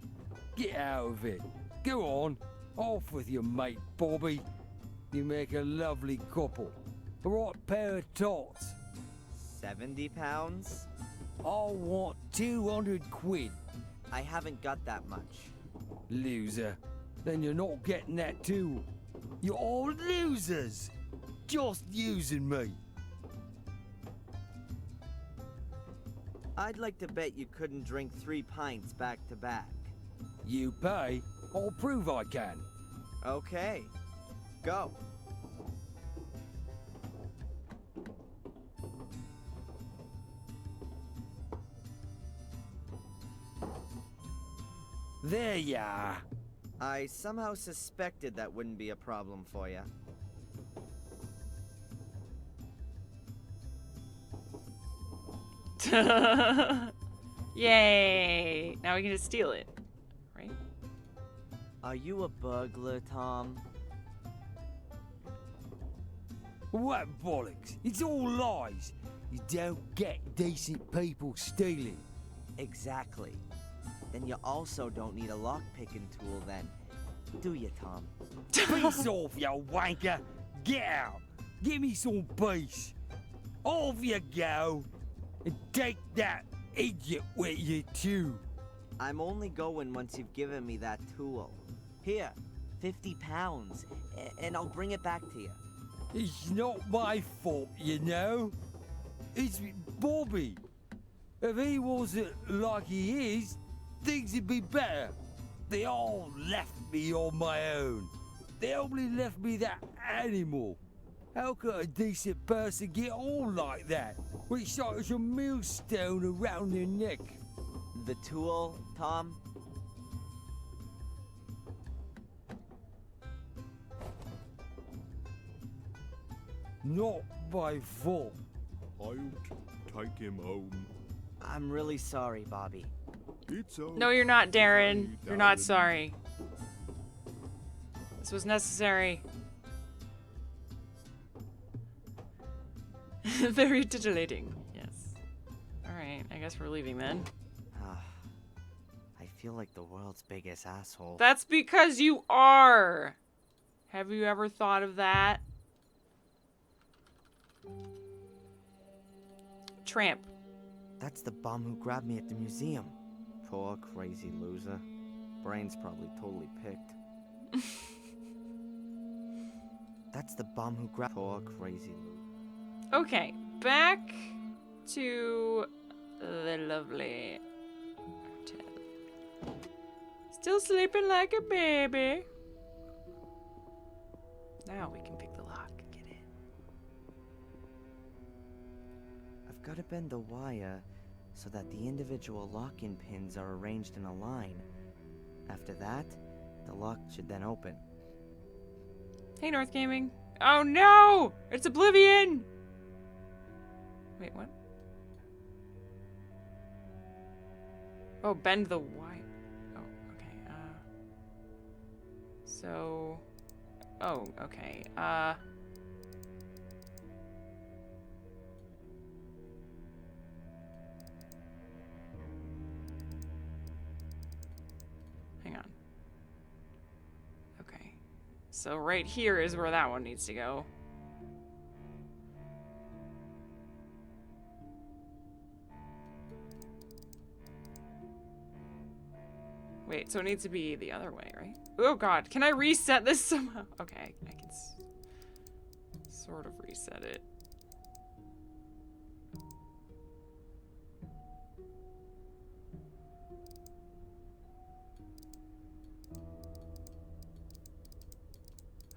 Get out of it. Go on. Off with your mate, Bobby. You make a lovely couple. A right pair of tots. 70 pounds? I want 200 quid. I haven't got that much. Loser. Then you're not getting that tool. You're all losers. Just using me. I'd like to bet you couldn't drink 3 pints back to back. You pay, I'll prove I can. Okay. Go. There you are. I somehow suspected that wouldn't be a problem for you. Yay! Now we can just steal it, right? Are you a burglar, Tom? What bollocks? It's all lies. You don't get decent people stealing. Exactly. Then you also don't need a lock-picking tool then. Do you, Tom? Peace off, you wanker. Get out. Give me some peace. Off you go. And take that idiot with you too. I'm only going once you've given me that tool. Here, 50 pounds, and I'll bring it back to you. It's not my fault, you know. It's Bobby. If he wasn't like he is, things would be better. They all left me on my own. They only left me that animal. How could a decent person get on like that? With such a millstone around their neck. The tool, Tom? Not my fault. I'll take him home. I'm really sorry, Bobby. It's okay. No, you're not, Darren. You're not darling. sorry. This was necessary. Very titillating. Yes. Alright, I guess we're leaving then. I feel like the world's biggest asshole. That's because you are! Have you ever thought of that? Tramp. That's the bum who grabbed me at the museum. Poor crazy loser. Brain's probably totally picked. That's the bum who grabbed poor crazy loser. Okay, back to the lovely hotel. Still sleeping like a baby. Now we can pick the lock and get in. I've got to bend the wire so that the individual lock-in pins are arranged in a line. After that, the lock should then open. Hey, North Gaming. Oh no! It's Oblivion! Wait, what? Oh, bend the wire. Oh, okay. So... Oh, okay. Hang on. Okay. So right here is where that one needs to go. Wait, so it needs to be the other way, right? Oh god, can I reset this somehow? Okay, I can sort of reset it.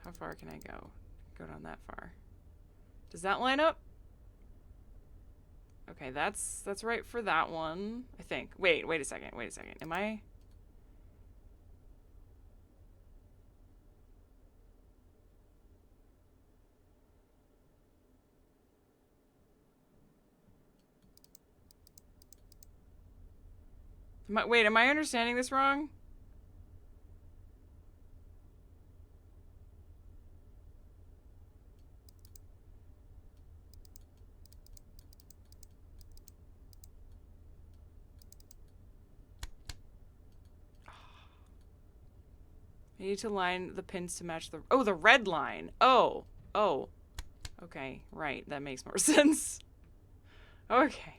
How far can I go? Go down that far. Does that line up? Okay, that's right for that one, I think. Wait a second. Am I... Wait, am I understanding this wrong? I need to line the pins to match the... Oh, the red line. Oh. Okay, right. That makes more sense. Okay.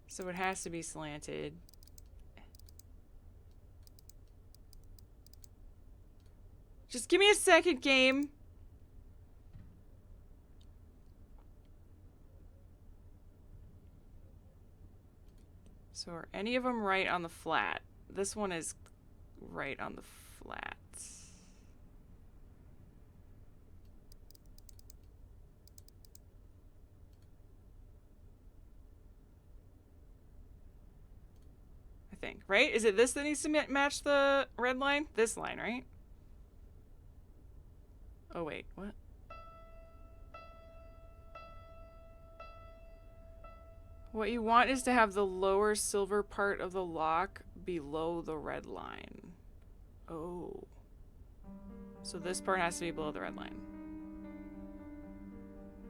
So it has to be slanted. Just give me a second, game. So are any of them right on the flat? This one is right on the flat. I think, right? Is it this that needs to match the red line? This line, right? Oh, wait, what? What you want is to have the lower silver part of the lock below the red line. Oh. So this part has to be below the red line.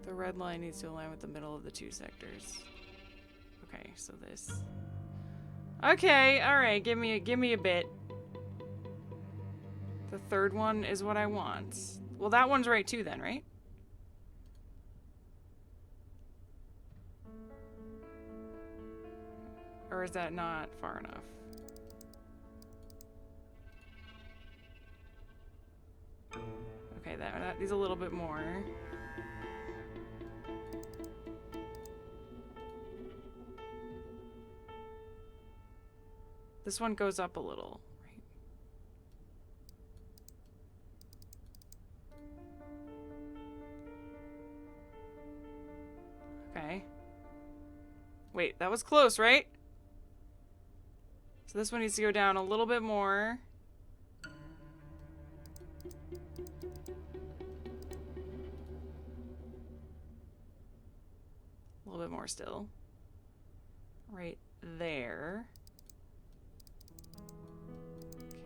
The red line needs to align with the middle of the two sectors. Okay, so this. Okay, alright, give me a bit. The third one is what I want. Well, that one's right too then, right? Or is that not far enough? Okay, that needs a little bit more. This one goes up a little, right? Okay. Wait, that was close, right? So this one needs to go down a little bit more. A little bit more still. Right there.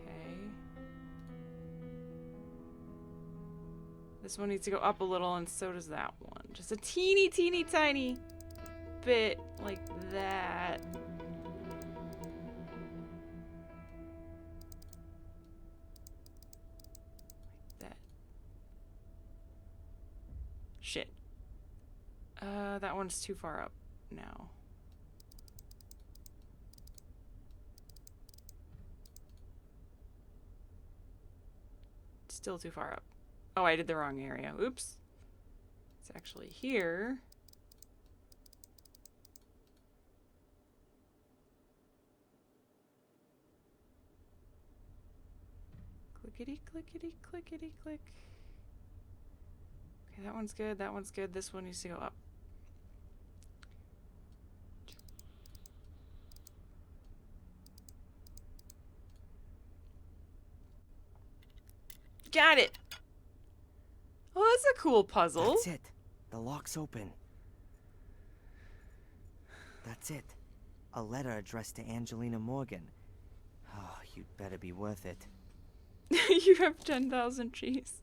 Okay. This one needs to go up a little, and so does that one. Just a teeny, teeny, tiny bit like that. Shit. That one's too far up now. Still too far up. Oh, I did the wrong area. Oops. It's actually here. Clickety, clickety, clickety, click. Okay, that one's good. That one's good. This one needs to go up. Got it. Oh, that's a cool puzzle. That's it. The lock's open. That's it. A letter addressed to Angelina Morgan. Oh, you'd better be worth it. You have 10,000 cheese.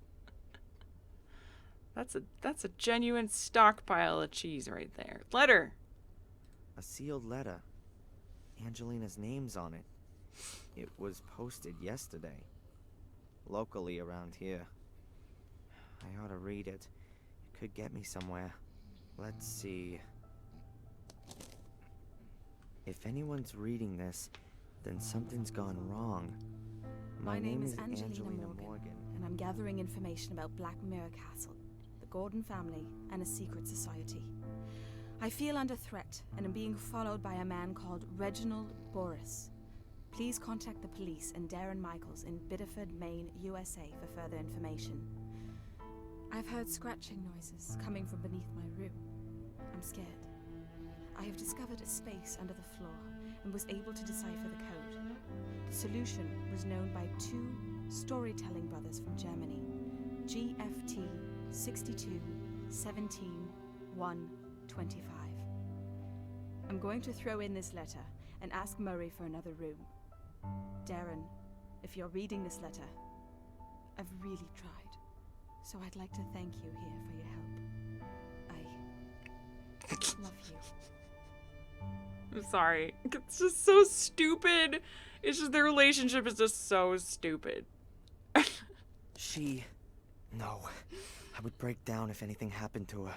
That's a genuine stockpile of cheese right there. Letter. A sealed letter. Angelina's name's on it. It was posted yesterday. Locally around here. I ought to read it. It could get me somewhere. Let's see. If anyone's reading this, then something's gone wrong. My name is Angelina Morgan, and I'm gathering information about Black Mirror Castle, the Gordon family, and a secret society. I feel under threat and am being followed by a man called Reginald Boris. Please contact the police and Darren Michaels in Biddeford, Maine, USA for further information. I've heard scratching noises coming from beneath my room. I'm scared. I have discovered a space under the floor and was able to decipher the code. The solution was known by two storytelling brothers from Germany, GFT 62 17 1 25. I'm going to throw in this letter and ask Murray for another room. Darren, if you're reading this letter, I've really tried, so I'd like to thank you here for your help. I love you. I'm sorry. It's just so stupid. It's just their relationship is just so stupid. No. I would break down if anything happened to her.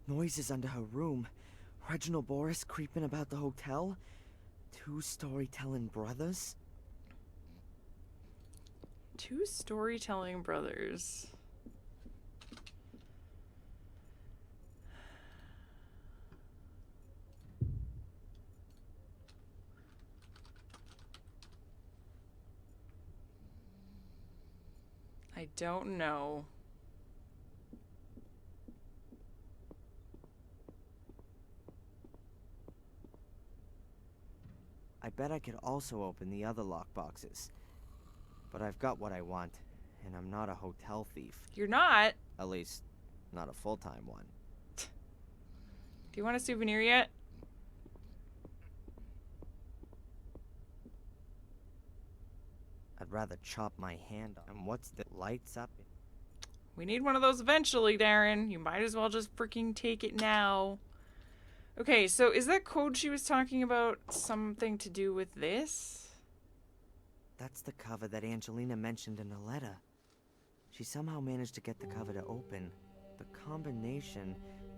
Noises under her room. Reginald Boris creeping about the hotel. Two storytelling brothers. Two storytelling brothers. I don't know. I bet I could also open the other lockboxes. But I've got what I want, and I'm not a hotel thief. You're not. At least, not a full-time one. Do you want a souvenir yet? I'd rather chop my hand off. And what's the lights up? We need one of those eventually, Darren. You might as well just freaking take it now. Okay, so is that code she was talking about something to do with this? That's the cover that Angelina mentioned in a letter. She somehow managed to get the cover to open. The combination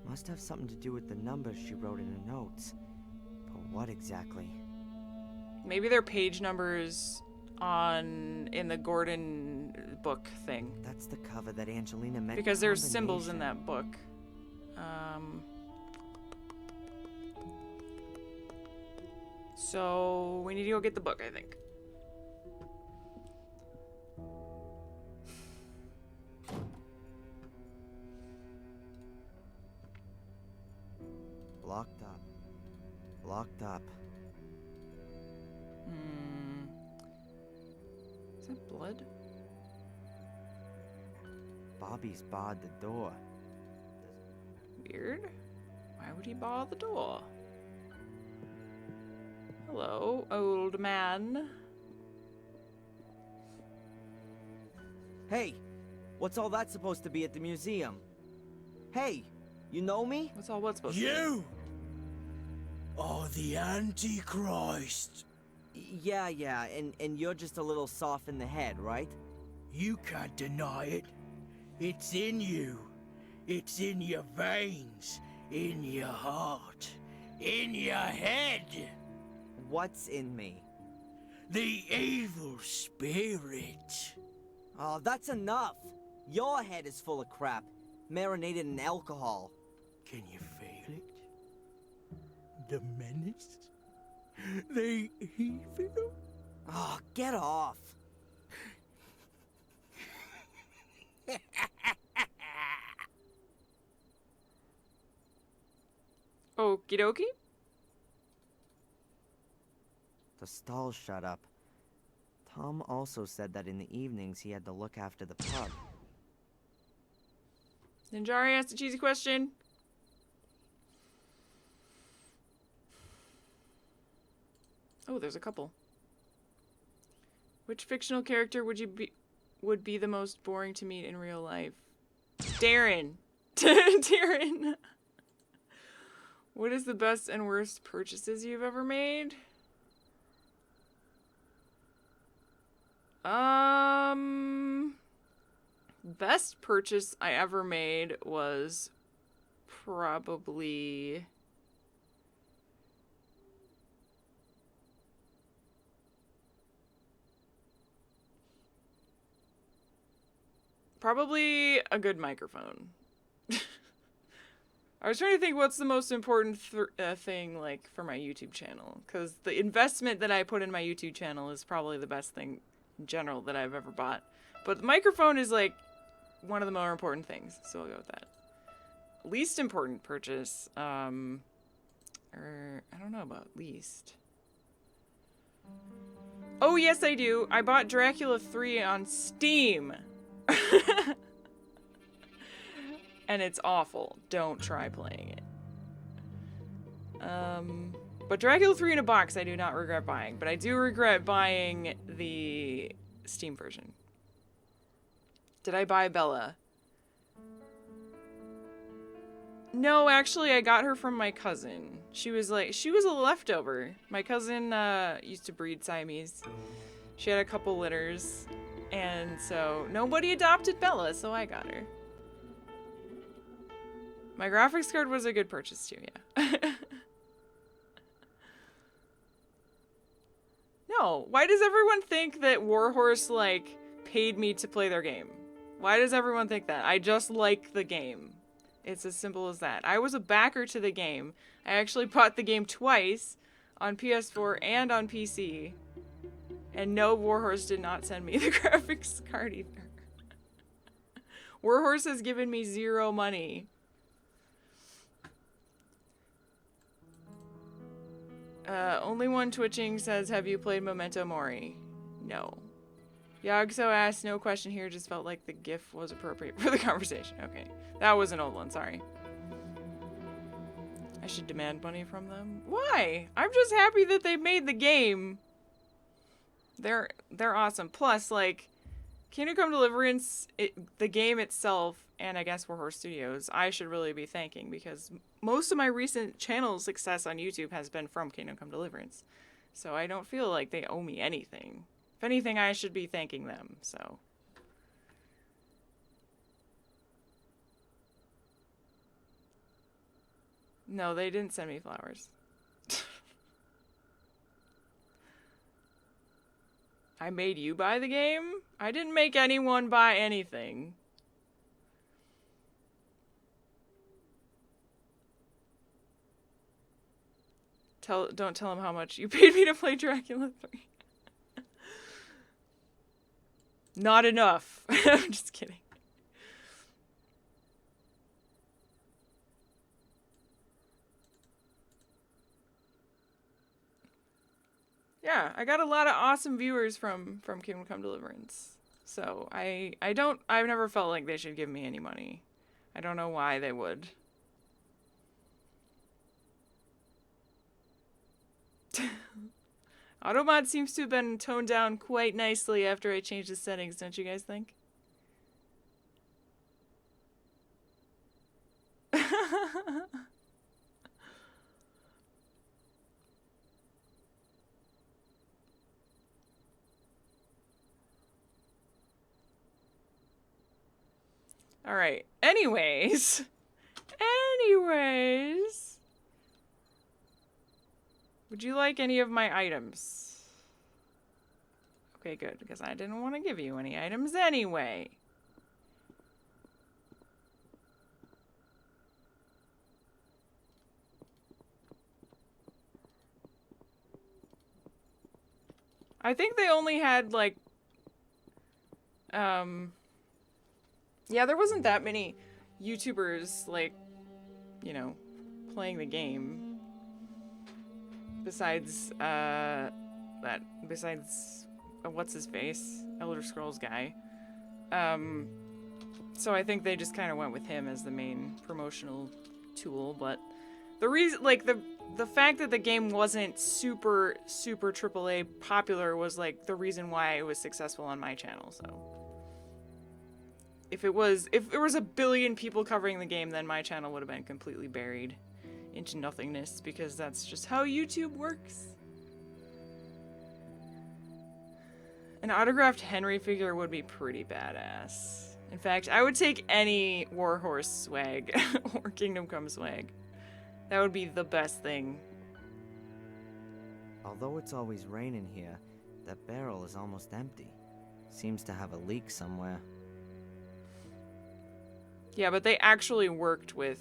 must have something to do with the numbers she wrote in her notes. But what exactly? Maybe they're page numbers in the Gordon book thing. That's the cover that Angelina mentioned. Because there's symbols in that book. So we need to go get the book, I think. Locked up. Locked up. Is that blood? Bobby's barred the door. Weird. Why would he bar the door? Hello, old man. Hey, what's all that supposed to be at the museum? Hey, you know me? What's all what's supposed to You are the Antichrist. Yeah, and you're just a little soft in the head, right? You can't deny it. It's in you. It's in your veins, in your heart, in your head. What's in me? The evil spirit. Oh, that's enough. Your head is full of crap, marinated in alcohol. Can you feel it? The menace? The evil? Oh, get off. Okie dokie. The stall shut up. Tom also said that in the evenings he had to look after the pub. Ninjari asked a cheesy question. Oh, there's a couple. Which fictional character would be the most boring to meet in real life? Darren. Darren. What is the best and worst purchases you've ever made? Best purchase I ever made was probably a good microphone. I was trying to think what's the most important thing, like, for my YouTube channel. Because the investment that I put in my YouTube channel is probably the best thing in general that I've ever bought. But the microphone is, like, one of the more important things. So I'll go with that. Least important purchase. I don't know about least. Oh, yes, I do. I bought Dracula 3 on Steam. And it's awful. Don't try playing it. But Dracula 3 in a box I do not regret buying. But I do regret buying the Steam version. Did I buy Bella? No, actually I got her from my cousin. She was a leftover. My cousin used to breed Siamese. She had a couple litters. And so nobody adopted Bella, so I got her. My graphics card was a good purchase too, yeah. No, why does everyone think that Warhorse, like, paid me to play their game? Why does everyone think that? I just like the game. It's as simple as that. I was a backer to the game. I actually bought the game twice on PS4 and on PC. And no, Warhorse did not send me the graphics card either. Warhorse has given me 0 money. Only one twitching says, have you played Memento Mori? No. Yagso asked, no question here, just felt like the GIF was appropriate for the conversation. Okay. That was an old one, sorry. I should demand money from them. Why? I'm just happy that they made the game. They're awesome. Plus, like, Kingdom Come Deliverance, the game itself, and I guess Warhorse Studios, I should really be thanking, because most of my recent channel success on YouTube has been from Kingdom Come Deliverance. So I don't feel like they owe me anything. If anything, I should be thanking them, so. No, they didn't send me flowers. I made you buy the game? I didn't make anyone buy anything. Don't tell him how much you paid me to play Dracula 3. Not enough. I'm just kidding. Yeah, I got a lot of awesome viewers from Kingdom Come Deliverance. So I've never felt like they should give me any money. I don't know why they would. Automod seems to have been toned down quite nicely after I changed the settings, don't you guys think? Alright, anyways. Would you like any of my items? Okay, good, because I didn't want to give you any items anyway. I think they only had, like, yeah, there wasn't that many YouTubers, like, you know, playing the game. Besides, what's his face? Elder Scrolls guy. So I think they just kind of went with him as the main promotional tool, but the reason, like, the fact that the game wasn't super AAA popular was, like, the reason why it was successful on my channel, so. If there was a billion people covering the game, then my channel would have been completely buried into nothingness, because that's just how YouTube works. An autographed Henry figure would be pretty badass. In fact, I would take any Warhorse swag or Kingdom Come swag. That would be the best thing. Although it's always raining here, that barrel is almost empty. Seems to have a leak somewhere. Yeah, but they actually worked with,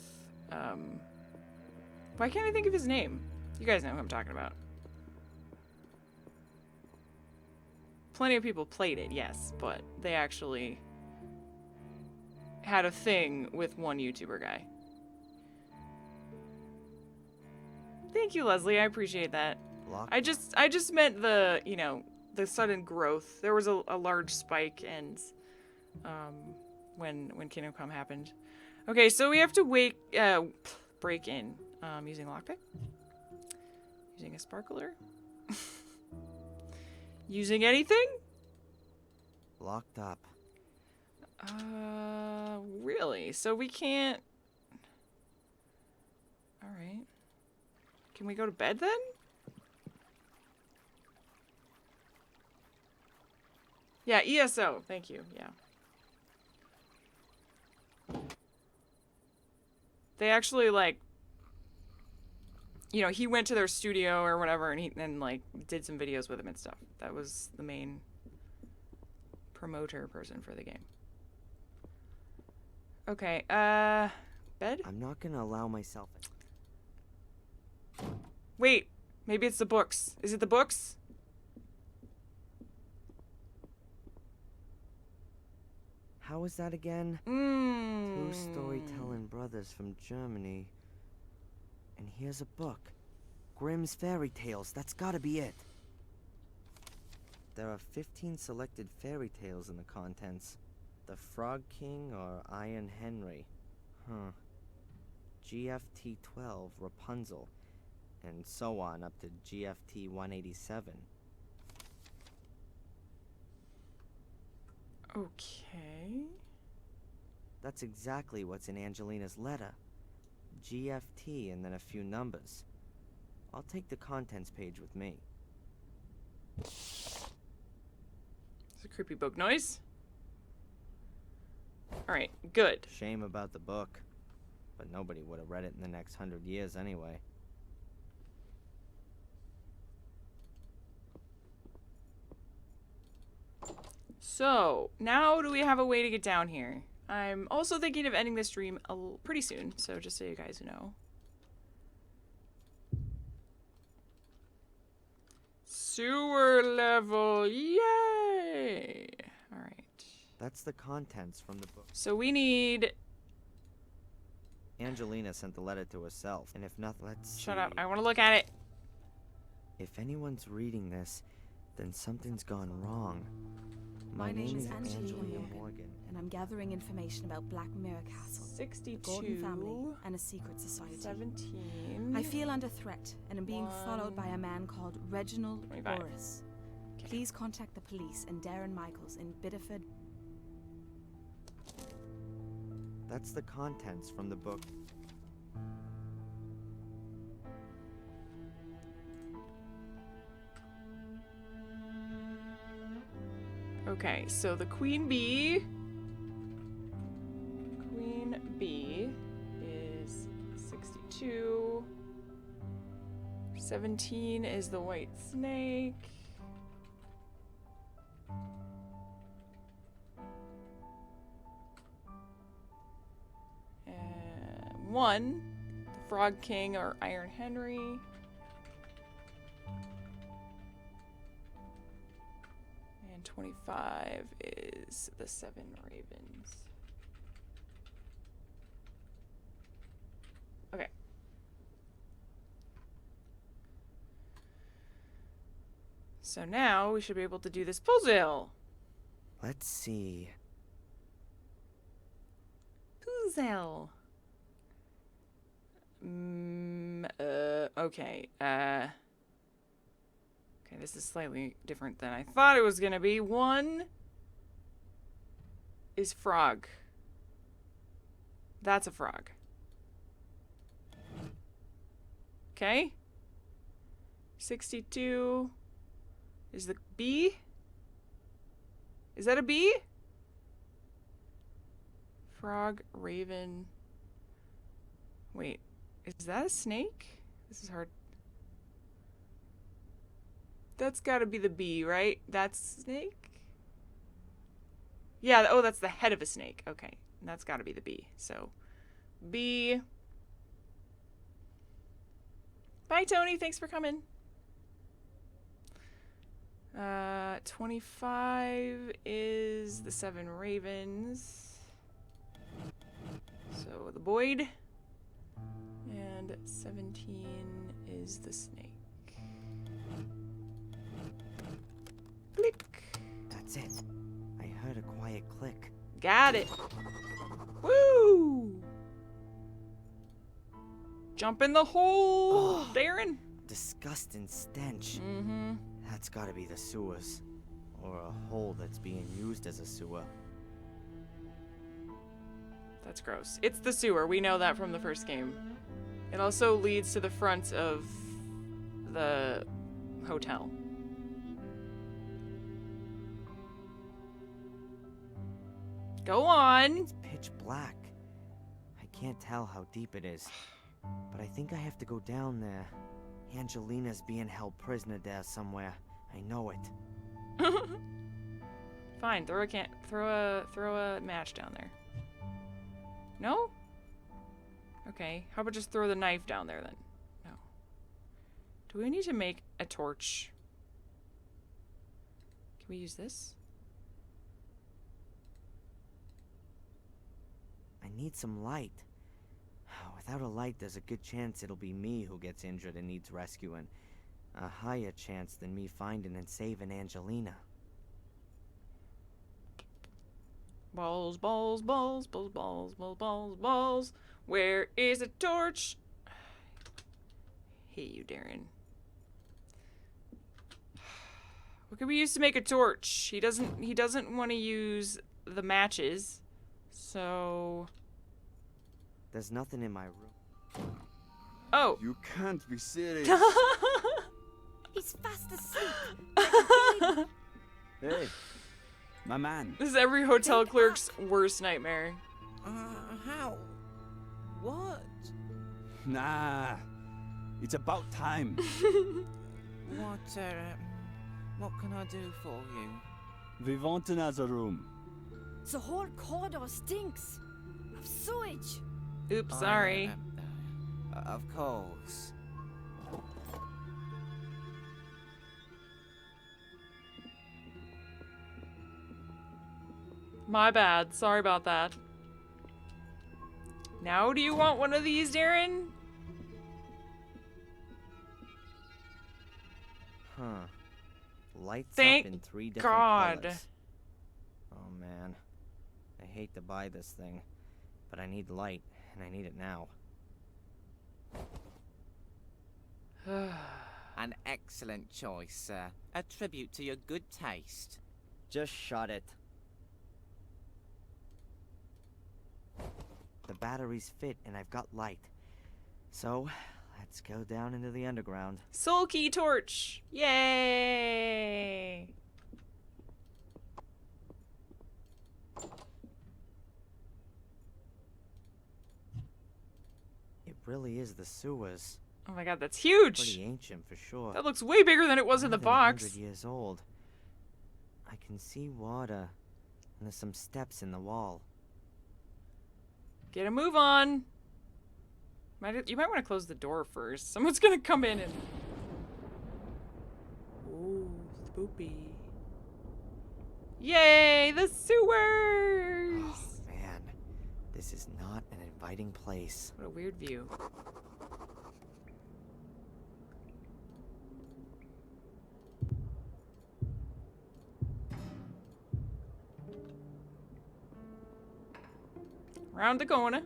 why can't I think of his name? You guys know who I'm talking about. Plenty of people played it, yes, but they actually had a thing with one YouTuber guy. Thank you, Leslie. I appreciate that. I just meant the, you know, the sudden growth. There was a large spike, and when Kingdom Come happened. Okay, so we have to break in using lockpick, using a sparkler, using anything. Locked up. Really? So we can't. All right. Can we go to bed then? Yeah, ESO. Thank you. Yeah. They actually, like, you know, he went to their studio or whatever, and like did some videos with him and stuff. That was the main promoter person for the game. Okay, bed? I'm not gonna allow myself. Wait, maybe it's the books. Is it the books? How how was that again? Two storytelling Hmm. brothers from Germany. And here's a book. Grimm's Fairy Tales. That's gotta be it. There are 15 selected fairy tales in the contents. The Frog King or Iron Henry. Huh. GFT 12, Rapunzel. And so on up to GFT 187. Okay. That's exactly what's in Angelina's letter. GFT and then a few numbers. I'll take the contents page with me. It's a creepy book noise. Alright, good. Shame about the book. But nobody would have read it in the next 100 years anyway. So, now do we have a way to get down here? I'm also thinking of ending this stream pretty soon, so just so you guys know. Sewer level, yay! Alright. That's the contents from the book. So we need... Angelina sent the letter to herself, and if not, let's Shut see. up, I want to look at it. If anyone's reading this, then something's gone wrong. My name is Angelina Angelina Morgan, Morgan. and I'm gathering information about Black Mirror Castle, the 62. Gordon family, and a secret society. 17. I feel under threat and am being followed by a man called Reginald 25. Boris. Please contact the police and Darren Michaels in Biddeford. That's the contents from the book. Okay, so the Queen Bee is 62. 17 is the white snake. And 1, the Frog King or Iron Henry. And 25 is the 7 Ravens. Okay. So now we should be able to do this puzzle. Let's see. Puzzle. Okay. Okay, this is slightly different than I thought it was gonna be. 1 is frog. That's a frog. Okay. 62 is the bee. Is that a bee? Frog, raven. Wait, is that a snake? This is hard. That's gotta be the bee, right? That's snake? Yeah, oh, that's the head of a snake. Okay, that's gotta be the bee. So, bee. Bye, Tony. Thanks for coming. 25 is the 7 ravens. So, the Boyd. And 17 is the snake. Click. That's it. I heard a quiet click. Got it. Woo! Jump in the hole, Ugh. Darren. Disgusting stench. Mm-hmm. That's gotta be the sewers. Or a hole that's being used as a sewer. That's gross. It's the sewer. We know that from the first game. It also leads to the front of the hotel. Go on. It's pitch black. I can't tell how deep it is. But I think I have to go down there. Angelina's being held prisoner there somewhere. I know it. Fine, throw a match down there. No? Okay, how about just throw the knife down there then? No. Do we need to make a torch? Can we use this? need some light. Without a light, there's a good chance it'll be me who gets injured and needs rescuing. A higher chance than me finding and saving Angelina. Balls, balls, balls, balls, balls, balls, balls, balls. Where is a torch? Hate you, Darren. What could we use to make a torch? He doesn't want to use the matches. So There's nothing in my room. oh. You can't be serious. He's fast asleep. Hey, my man. This is every hotel clerk's worst nightmare. How? What? Nah, it's about time. What can I do for you? We want another room. The whole corridor stinks of sewage. Oops, sorry. Of course. My bad. Sorry about that. Now, do you want one of these, Darren? Huh. Lights Thank up in 3 different God. colors. Oh man. I hate to buy this thing, but I need light, and I need it now. An excellent choice, sir. A tribute to your good taste. Just shut it. The batteries fit, and I've got light. So, let's go down into the underground. Soul key torch! Yay! It really is the sewers. Oh my god, that's huge! Pretty ancient for sure. That looks way bigger than it was in the More than 100 box. years old. I can see water, and there's some steps in the wall. Get a move on. You might want to close the door first. Someone's gonna come in and... Ooh, spoopy. Yay, the sewers! Oh, man. This is not an inviting place. What a weird view. Round the corner.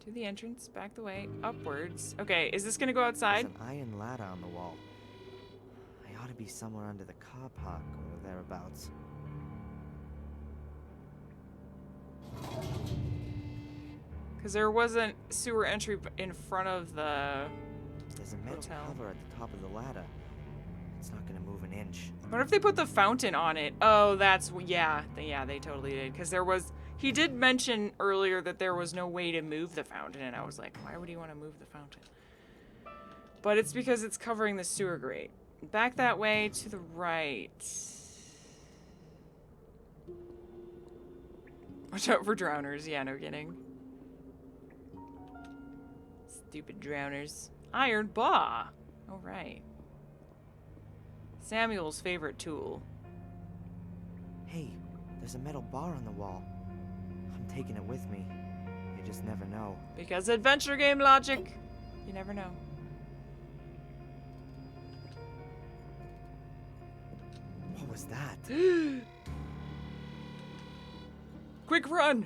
To the entrance, back the way, upwards. Okay, is this gonna go outside? There's an iron ladder on the wall. I ought to be somewhere under the car park or thereabouts. Because there wasn't sewer entry in front of the... There's a metal hotel. cover at the top of the ladder. It's not gonna move an inch. What if they put the fountain on it? Oh, that's... Yeah, they totally did. Because there was... He did mention earlier that there was no way to move the fountain, and I was like, why would he want to move the fountain? But it's because it's covering the sewer grate. Back that way to the right. Watch out for drowners. Yeah, no kidding. Stupid drowners. Iron bar. All right. Samuel's favorite tool. Hey, there's a metal bar on the wall. I'm taking it with me. You just never know. Because adventure game logic. You never know. What was that? Quick run!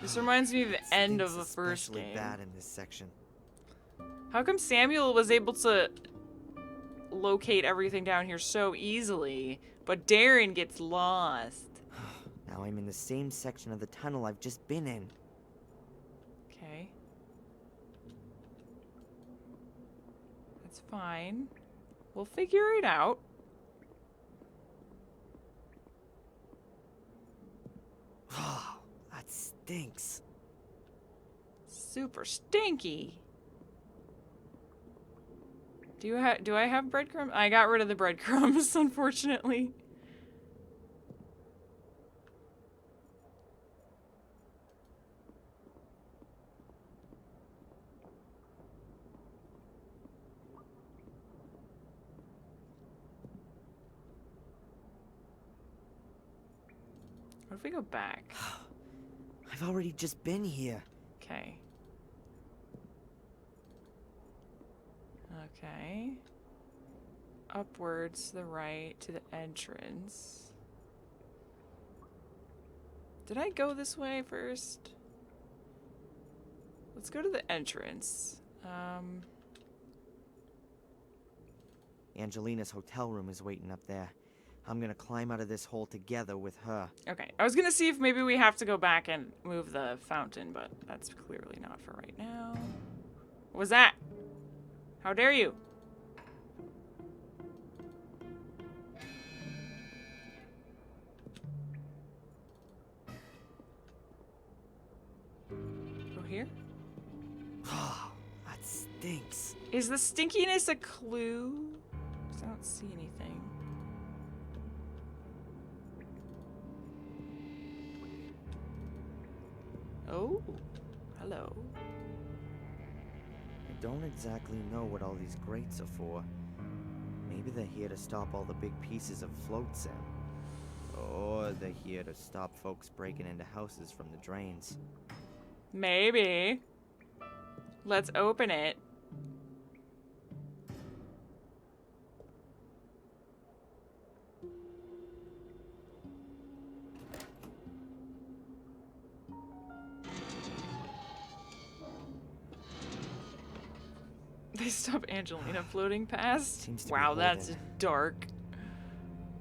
This reminds me of the end of the first Especially game. bad in this section. How come Samuel was able to locate everything down here so easily, but Darren gets lost? Now I'm in the same section of the tunnel I've just been in. Okay. That's fine. We'll figure it out. That stinks. Super stinky. Do I have breadcrumbs? I got rid of the breadcrumbs, unfortunately. What if we go back? I've already just been here. Okay. Okay. Upwards to the right to the entrance. Did I go this way first? Let's go to the entrance. Angelina's hotel room is waiting up there. I'm gonna climb out of this hole together with her. Okay, I was gonna see if maybe we have to go back and move the fountain, but that's clearly not for right now. What was that? How dare you? Go here? Oh, that stinks. Is the stinkiness a clue? 'Cause I don't see anything. Oh, hello. I don't exactly know what all these grates are for. Maybe they're here to stop all the big pieces of floats in. Or they're here to stop folks breaking into houses from the drains. Maybe. Let's open it. They stop Angelina floating past? Seems to be Wow, that's holding. dark.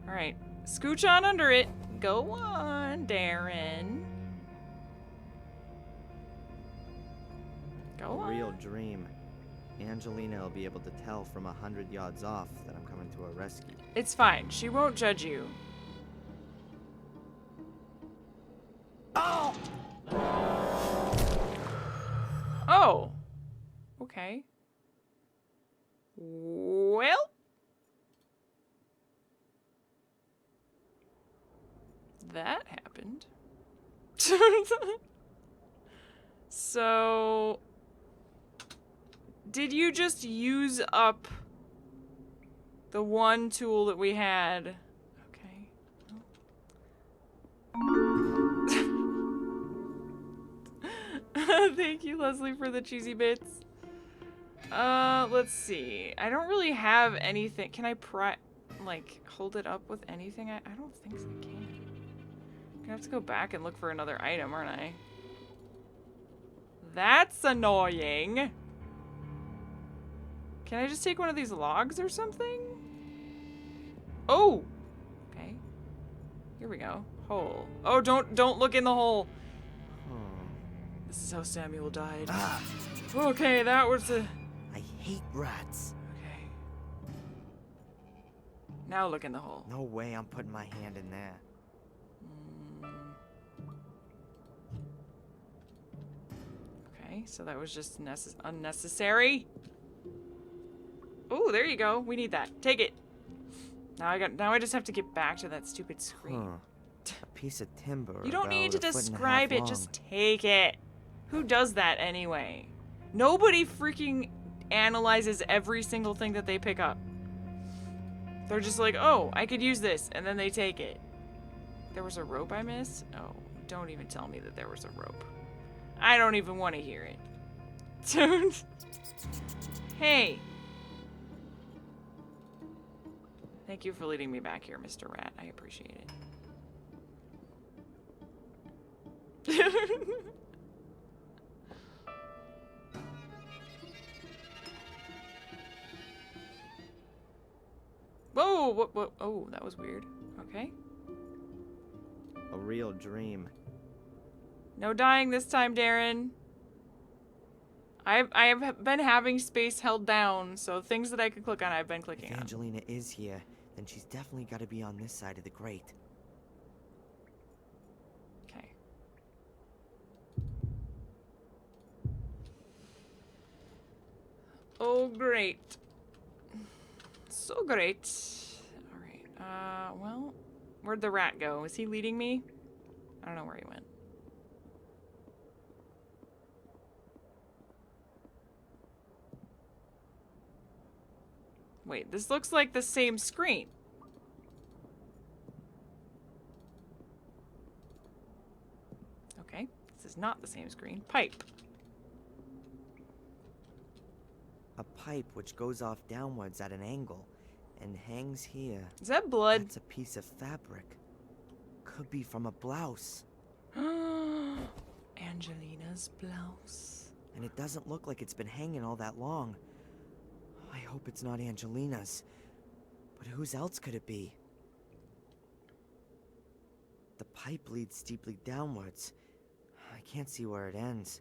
Alright, scooch on under it. Go on, Darren. Go A on. real dream. Angelina will be able to tell from 100 yards off that I'm coming to her rescue. It's fine. She won't judge you. Oh! Oh. Okay. Well. That happened. So, did you just use up the one tool that we had? Okay. Thank you, Leslie, for the cheesy bits. Let's see. I don't really have anything. Can I hold it up with anything? I don't think so I can. I'm gonna have to go back and look for another item, aren't I? That's annoying. Can I just take one of these logs or something? Oh! Okay. Here we go. Hole. Oh, don't look in the hole. This is how Samuel died. Ah, Okay, that was a... I hate rats. Okay. Now look in the hole. No way I'm putting my hand in there. Okay, so that was just unnecessary. Oh, there you go. We need that. Take it. Now I just have to get back to that stupid screen. Huh. A piece of timber. You don't need to about a foot and a describe half it, long. just take it. Who does that anyway? Nobody freaking analyzes every single thing that they pick up. They're just like, oh, I could use this, and then they take it. There was a rope I missed? Oh, don't even tell me that there was a rope. I don't even want to hear it. Hey. Thank you for leading me back here, Mr. Rat. I appreciate it. Whoa, what? Oh, that was weird. Okay. A real dream. No dying this time, Darren. I have been having space held down, so things that I could click on, I've been clicking If on. Angelina is here, then she's definitely got to be on this side of the grate. Okay. Oh, great. So great. Alright, well, where'd the rat go? Is he leading me? I don't know where he went. Wait, this looks like the same screen. is not the same screen. Pipe. A pipe which goes off downwards at an angle and hangs here. Is that blood? That's a piece of fabric. Could be from a blouse. Angelina's blouse. And it doesn't look like it's been hanging all that long. I hope it's not Angelina's. But whose else could it be? The pipe leads steeply downwards. I can't see where it ends.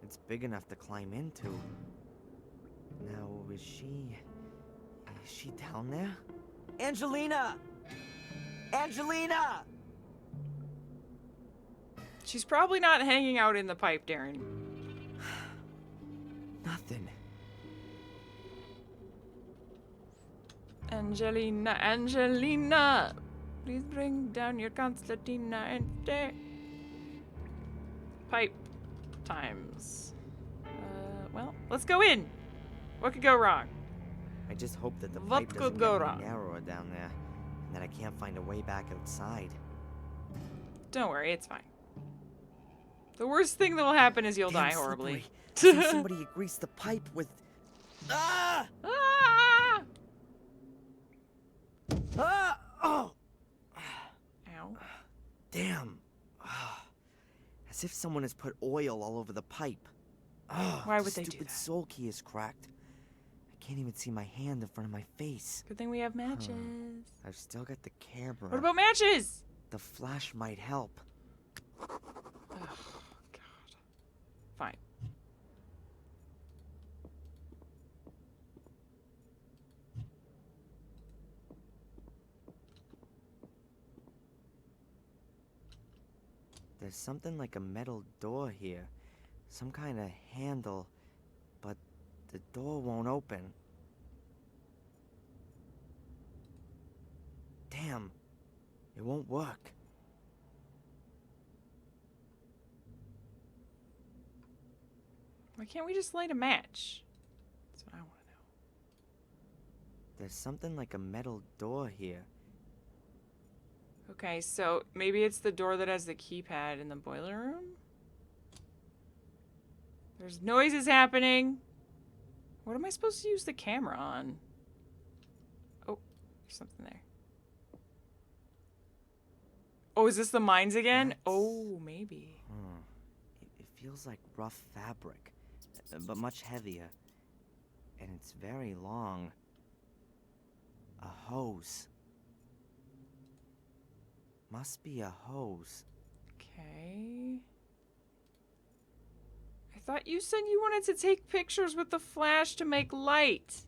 It's big enough to climb into. Now, is she down there? Angelina! Angelina! She's probably not hanging out in the pipe, Darren. Nothing. Angelina! Please bring down your concertina and stay. Pipe times. Well, let's go in. What could go wrong? I just hope that the What pipe could doesn't go get wrong? any narrower down there, and that I can't find a way back outside. Don't worry, it's fine. The worst thing that will happen is you'll Damn die horribly. slippery. I think somebody greased the pipe with... Ah! Ah! Ah! Oh! Ow. Damn. Ah. As if someone has put oil all over the pipe. Oh, Why the would they do stupid that? soul key is cracked. I can't even see my hand in front of my face. Good thing we have matches. I've still got the camera. What about matches? The flash might help. Oh, God. Fine. There's something like a metal door here. Some kind of handle. But the door won't open. Damn. It won't work. Why can't we just light a match? That's what I want to know. There's something like a metal door here. Okay, so maybe it's the door that has the keypad in the boiler room? There's noises happening. What am I supposed to use the camera on? Oh, there's something there. Oh, is this the mines again? That's- Oh, maybe. It feels like rough fabric, but much heavier. And it's very long. A hose. Must be a hose. Okay. I thought you said you wanted to take pictures with the flash to make light.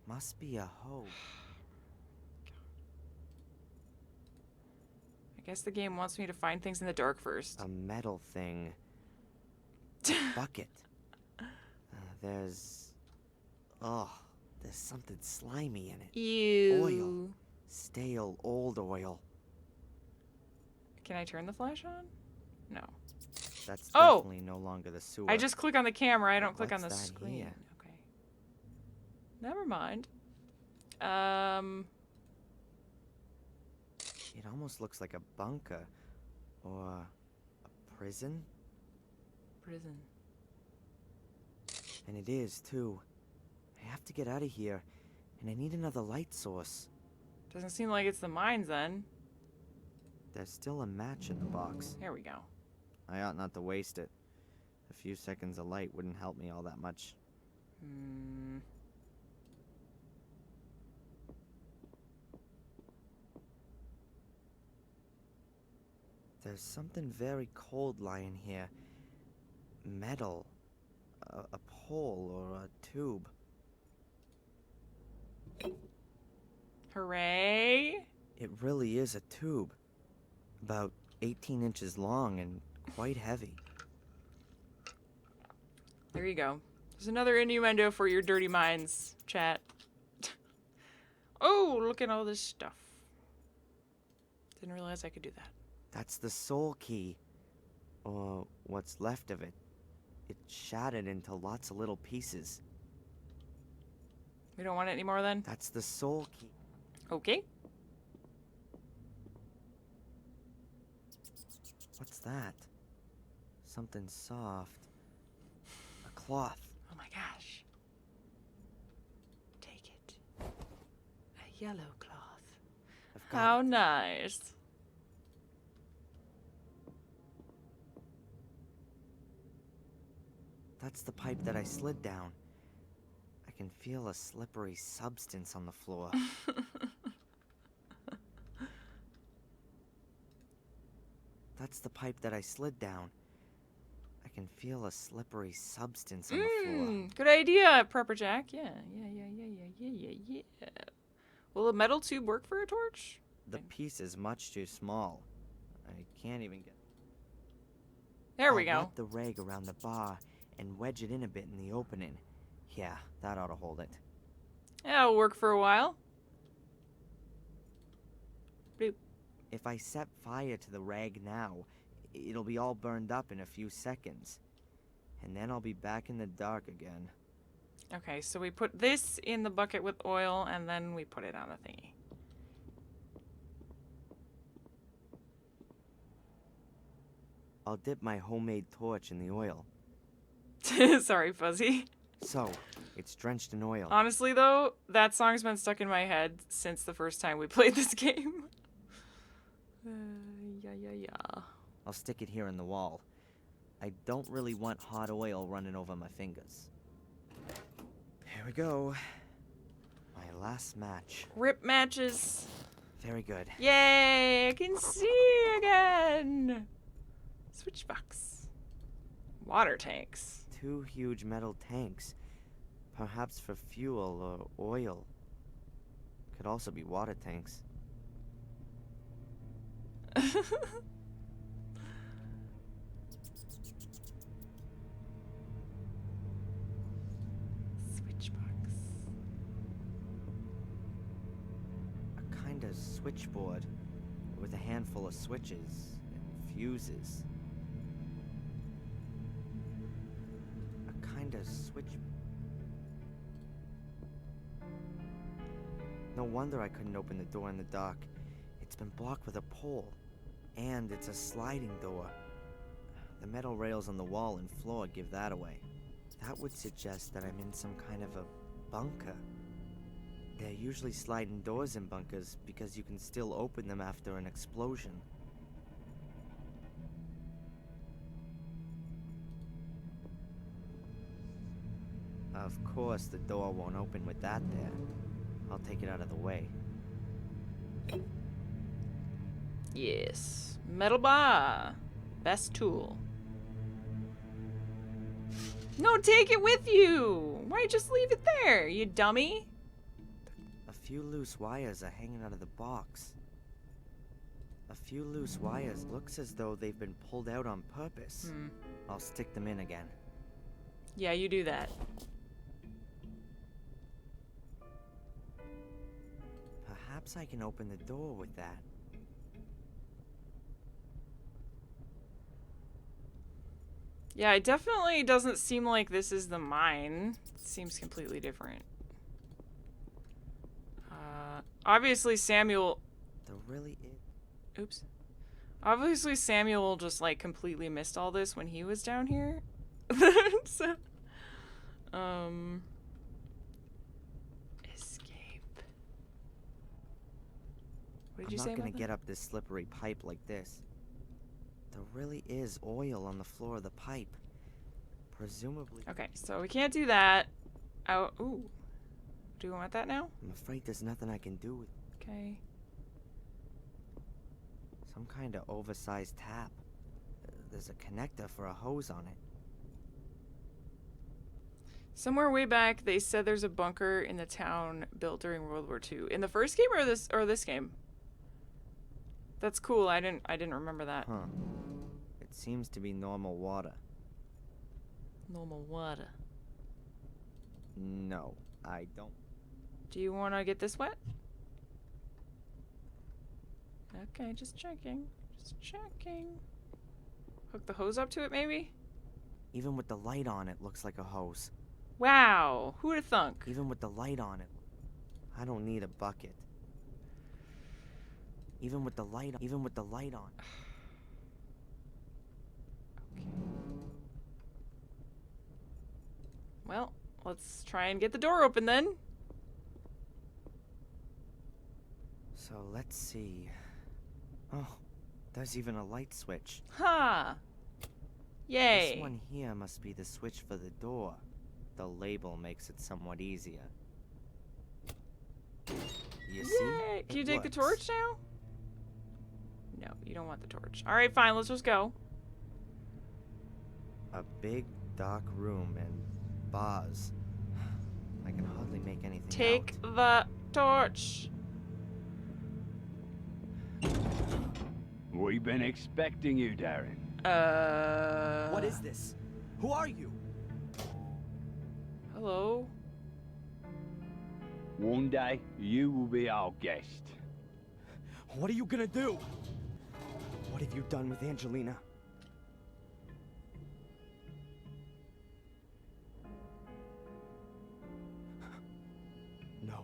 Must be a hose. I guess the game wants me to find things in the dark first. A metal thing. Bucket. There's something slimy in it. Ew. Oil. Stale old oil. Can I turn the flash on? No. That's Oh! definitely no longer the sewer. I just click on the camera. I don't click on the What's that screen. here? Okay. Never mind. It almost looks like a bunker. Or a prison. Prison. And it is, too. I have to get out of here. And I need another light source. Doesn't seem like it's the mines then. There's still a match in the box. Here we go. I ought not to waste it. A few seconds of light wouldn't help me all that much. There's something very cold lying here. Metal. A pole or a tube. Hooray! It really is a tube. About 18 inches long and quite heavy. There you go. There's another innuendo for your dirty minds, chat. Oh, look at all this stuff. Didn't realize I could do that. That's the soul key. Or what's left of it. It shattered into lots of little pieces. We don't want it anymore then? That's the soul key. Okay. What's that? Something soft. A cloth. Oh my gosh. Take it. A yellow cloth. I've got How it. nice. That's the pipe that I slid down. I can feel a slippery substance on the floor. That's the pipe that I slid down. I can feel a slippery substance on the floor. Good idea, Prepper Jack. Yeah. Will a metal tube work for a torch? The piece is much too small. I can't even get... There we I'll go. wrap the rag around the bar and wedge it in a bit in the opening. Yeah, that ought to hold it. That'll work for a while. Bloop. If I set fire to the rag now, it'll be all burned up in a few seconds. And then I'll be back in the dark again. Okay, so we put this in the bucket with oil, and then we put it on the thingy. I'll dip my homemade torch in the oil. Sorry, Fuzzy. So, it's drenched in oil. Honestly, though, that song's been stuck in my head since the first time we played this game. Yeah. I'll stick it here in the wall. I don't really want hot oil running over my fingers. Here we go. My last match. Rip matches. Very good. Yay! I can see again! Switchbox. Water tanks. 2 huge metal tanks. Perhaps for fuel or oil. Could also be water tanks. Switchbox. A kind of switchboard with a handful of switches and fuses. A kind of switch. No wonder I couldn't open the door in the dark. It's been blocked with a pole. And it's a sliding door. The metal rails on the wall and floor give that away. That would suggest that I'm in some kind of a bunker. There are usually sliding doors in bunkers because you can still open them after an explosion. Of course, the door won't open with that there. I'll take it out of the way. Yes. Metal bar. Best tool. No, take it with you! Why just leave it there, you dummy? A few loose wires are hanging out of the box. A few loose wires. Looks as though they've been pulled out on purpose. I'll stick them in again. Yeah, you do that. Perhaps I can open the door with that. Yeah, it definitely doesn't seem like this is the mine. It seems completely different. Obviously Samuel... There really is... Oops. Obviously Samuel just, like, completely missed all this when he was down here. So... Escape. What did you say I'm not about gonna that? get up this slippery pipe like this. There really is oil on the floor of the pipe. Presumably... Okay, so we can't do that. Oh, ooh. Do we want that now? I'm afraid there's nothing I can do with... Okay. Some kind of oversized tap. There's a connector for a hose on it. Somewhere way back, they said there's a bunker in the town built during World War II. In the first game or this game? That's cool. I didn't remember that. Huh. It seems to be normal water. Normal water. No, I don't. Do you want to get this wet? Okay, just checking. Just checking. Hook the hose up to it, maybe? Even with the light on, it looks like a hose. Wow, who'da thunk? Even with the light on it, I don't need a bucket. Even with the light on. Okay. Well, let's try and get the door open then. So let's see. Oh, there's even a light switch. Ha! Yay. This one here must be the switch for the door. The label makes it somewhat easier. You see? Yay! Can you It take the works. torch now? No, you don't want the torch. Alright, fine, let's just go. A big, dark room and bars. I can hardly make anything Take out. the torch. We've been expecting you, Darren. What is this? Who are you? Hello? One day, you will be our guest. What are you gonna do? What have you done with Angelina? No.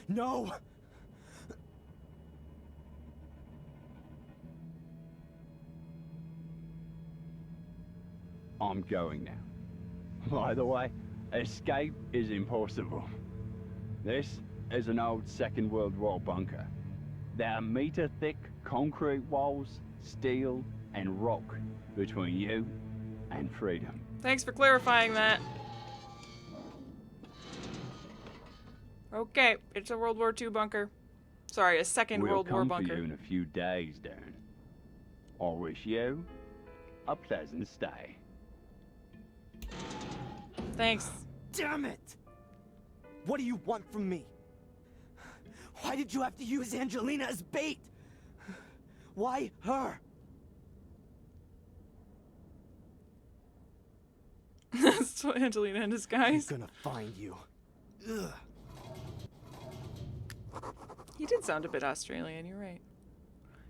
No! I'm going now. By the way, escape is impossible. This is an old Second World War bunker. There are meter-thick concrete walls, steel, and rock between you and freedom. Thanks for clarifying that. Okay, it's a World War II bunker. Sorry, a Second We'll World War come bunker. for you in a few days, Darren. I wish you a pleasant stay. Thanks. Damn it! What do you want from me? Why did you have to use Angelina as bait? Why her? That's what Angelina in disguise. I'm gonna find you. Ugh. He did sound a bit Australian, you're right.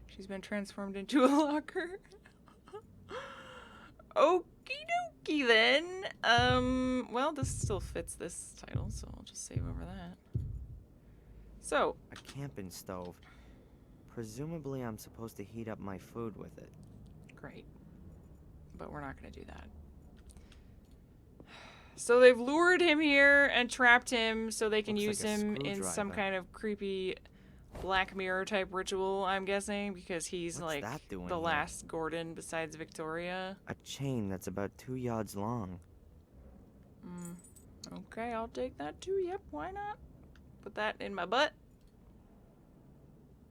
She's been transformed into a locker. Okie dokie then. Well, this still fits this title, so I'll just save over that. So, A camping stove. Presumably I'm supposed to heat up my food with it. great. But we're not going to do that. So they've lured him here and trapped him so they can Looks use like a him in some screwdriver. kind of creepy Black Mirror type ritual, I'm guessing, because he's What's like that doing the here? last Gordon besides Victoria. A chain that's about 2 yards long. Okay, I'll take that too. Yep, why not? Put that in my butt.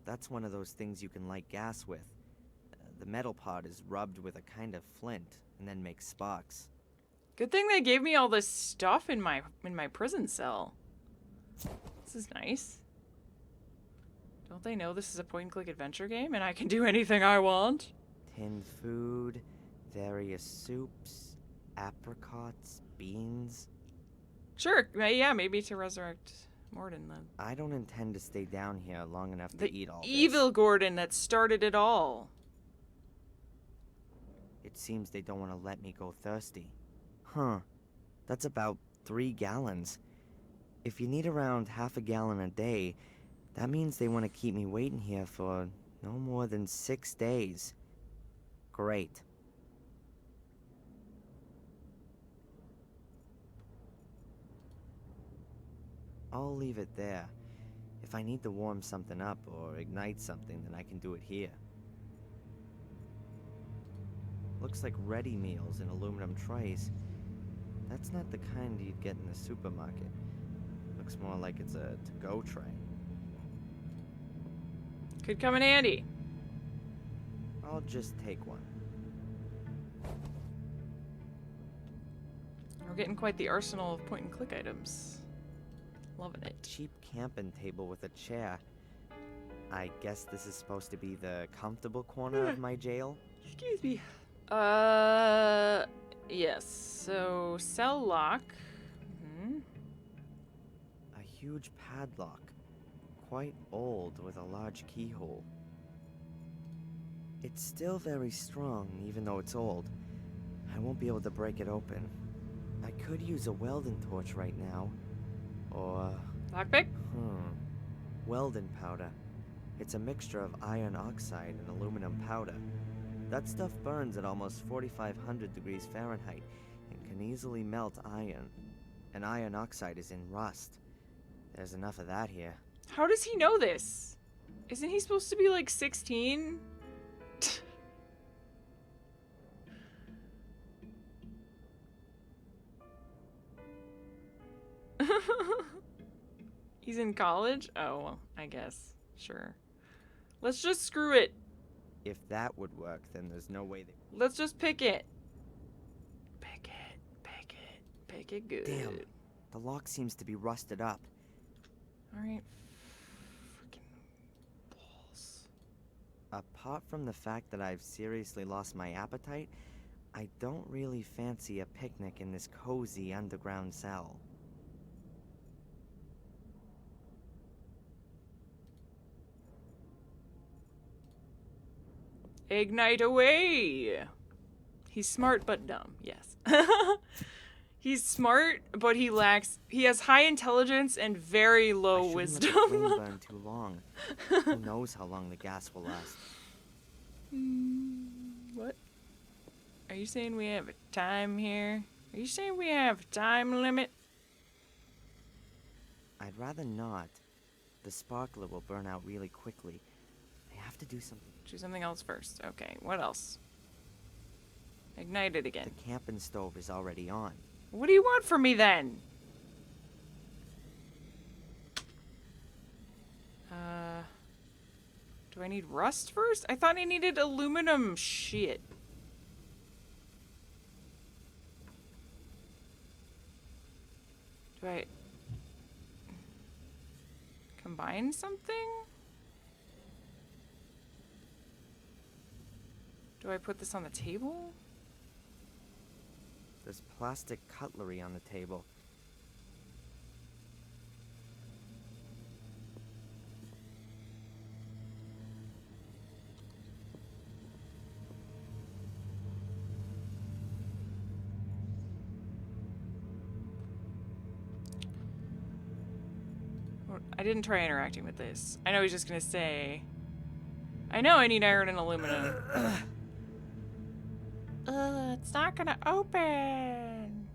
That's one of those things you can light gas with. The metal part is rubbed with a kind of flint and then makes sparks. Good thing they gave me all this stuff in my prison cell. This is nice. Don't they know this is a point-and-click adventure game and I can do anything I want? Tinned food, various soups, apricots, beans. Sure, yeah, maybe to resurrect Morden then. I don't intend to stay down here long enough to The eat all evil this. Gordon that started it all. It seems they don't want to let me go thirsty. Huh. That's about 3 gallons. If you need around half a gallon a day, that means they want to keep me waiting here for no more than 6 days. Great. I'll leave it there. If I need to warm something up or ignite something, then I can do it here. Looks like ready meals in aluminum trays. That's not the kind you'd get in the supermarket. Looks more like it's a to-go tray. Could come in handy. I'll just take one. We're getting quite the arsenal of point-and-click items. Loving it. Cheap camping table with a chair. I guess this is supposed to be the comfortable corner of my jail? Excuse me. Yes. So, cell lock. A huge padlock. Quite old with a large keyhole. It's still very strong, even though it's old. I won't be able to break it open. I could use a welding torch right now. Or... Lockpick? Welding powder. It's a mixture of iron oxide and aluminum powder. That stuff burns at almost 4,500 degrees Fahrenheit and can easily melt iron, and iron oxide is in rust. There's enough of that here. How does he know this? Isn't he supposed to be like 16? He's in college? Oh, well, I guess. Sure. Let's just screw it. If that would work, then there's no way that... Let's just pick it. Pick it. Pick it. Pick it good. Damn. The lock seems to be rusted up. Alright. Freaking balls. Apart from the fact that I've seriously lost my appetite, I don't really fancy a picnic in this cozy underground cell. Ignite away! He's smart but dumb, yes. He's smart, but he has high intelligence and very low wisdom. I shouldn't let the flame burn too long. Who knows how long the gas will last? What? Are you saying we have a time here? Are you saying we have a time limit? I'd rather not. The sparkler will burn out really quickly. I have to do something. Do something else first. Okay, what else? Ignite it again. The camping stove is already on. What do you want from me then? Do I need rust first? I thought I needed aluminum shit. Do I combine something? Do I put this on the table? There's plastic cutlery on the table. I didn't try interacting with this. I know he's just gonna say, I know I need iron and aluminum. It's not gonna open.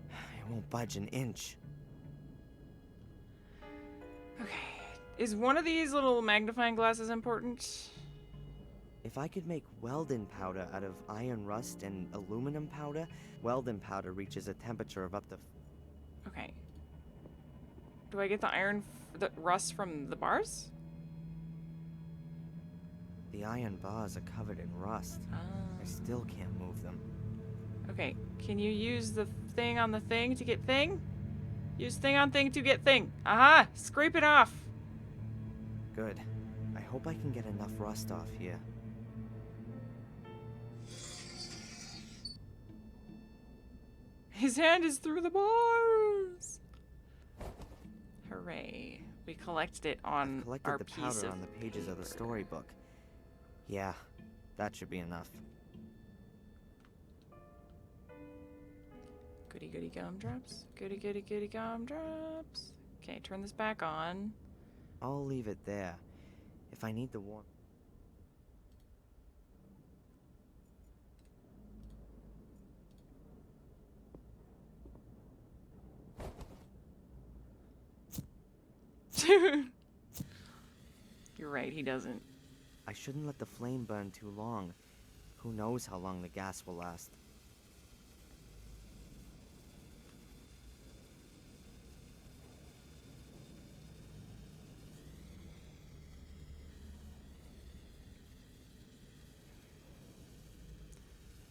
It won't budge an inch. Okay. Is one of these little magnifying glasses important? If I could make welding powder out of iron rust and aluminum powder, welding powder reaches a temperature of up to... Okay. Do I get the iron, the rust from the bars? The iron bars are covered in rust. I still can't move them. Okay, can you use the thing on the thing to get thing? Use thing on thing to get thing. Aha! Scrape it off. Good. I hope I can get enough rust off here. His hand is through the bars. Hooray. We collected it on Collected our the piece powder of on the pages of the paper. storybook. Yeah, that should be enough. Goody goody gumdrops. Goody goody goody gumdrops. Okay, turn this back on. I'll leave it there. If I need the warmth... You're right, he doesn't. I shouldn't let the flame burn too long. Who knows how long the gas will last.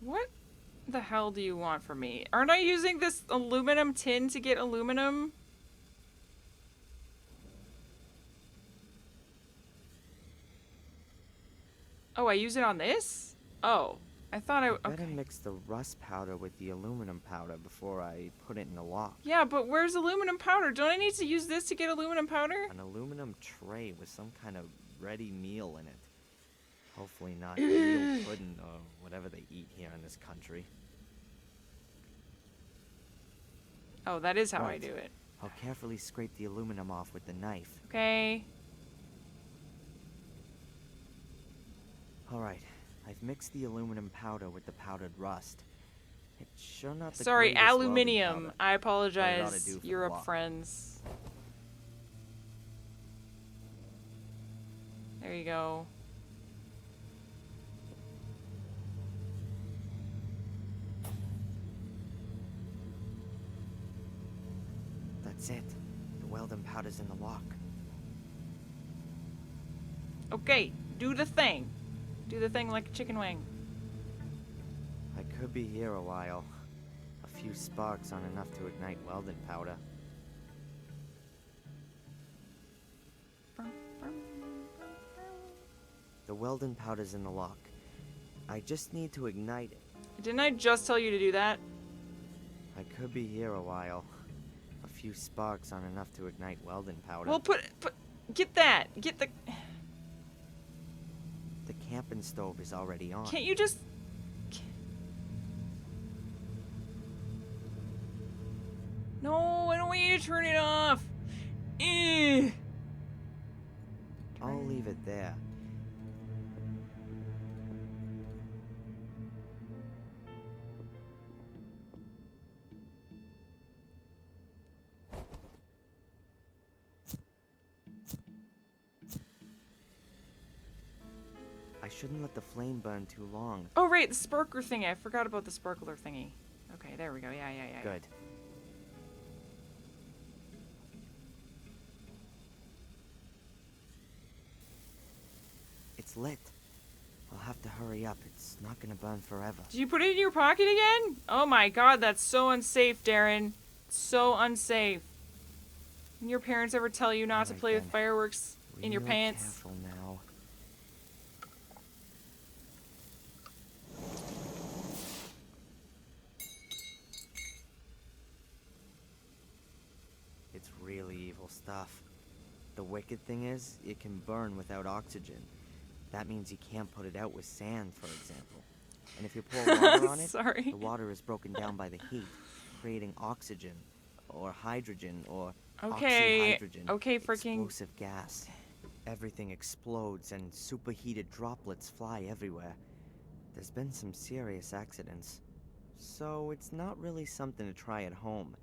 What the hell do you want from me? Aren't I using this aluminum tin to get aluminum? Oh, I use it on this? Oh, I thought I... Better Okay. mix the rust powder with the aluminum powder before I put it in the lock. Yeah, but where's aluminum powder? Don't I need to use this to get aluminum powder? An aluminum tray with some kind of ready meal in it. Hopefully not eel pudding or whatever they eat here in this country. Oh, that is how I Right. do it. I'll carefully scrape the aluminum off with the knife. Okay. Alright, I've mixed the aluminum powder with the powdered rust. It's sure not the Sorry, greatest welding aluminium. powder, I but it ought to apologize, do for the Europe walk. friends. There you go. That's it. The welding powder's in the lock. Okay, do the thing. Do the thing like a chicken wing. I could be here a while. A few sparks aren't enough to ignite welding powder. The welding powder's in the lock. I just need to ignite it. Didn't I just tell you to do that? I could be here a while. A few sparks aren't enough to ignite welding powder. Well, get that. Get the... The camping stove is already on. Can't you just... No, I don't want you to turn it off. I'll leave it there. I shouldn't let the flame burn too long. Oh, right, the sparkler thingy. I forgot about the sparkler thingy. Okay, there we go. Yeah. Good. It's lit. I'll have to hurry up. It's not gonna burn forever. Did you put it in your pocket again? Oh my god, that's so unsafe, Darren. So unsafe. Didn't your parents ever tell you not to Alright play with then. fireworks in your Real pants? Careful now. It's really evil stuff. The wicked thing is, it can burn without oxygen. That means you can't put it out with sand, for example. And if you pour water on it, Sorry. the water is broken down by the heat, creating oxygen, or hydrogen, or Okay, oxyhydrogen, okay, freaking... explosive gas. Everything explodes and superheated droplets fly everywhere. There's been some serious accidents. So it's not really something to try at home.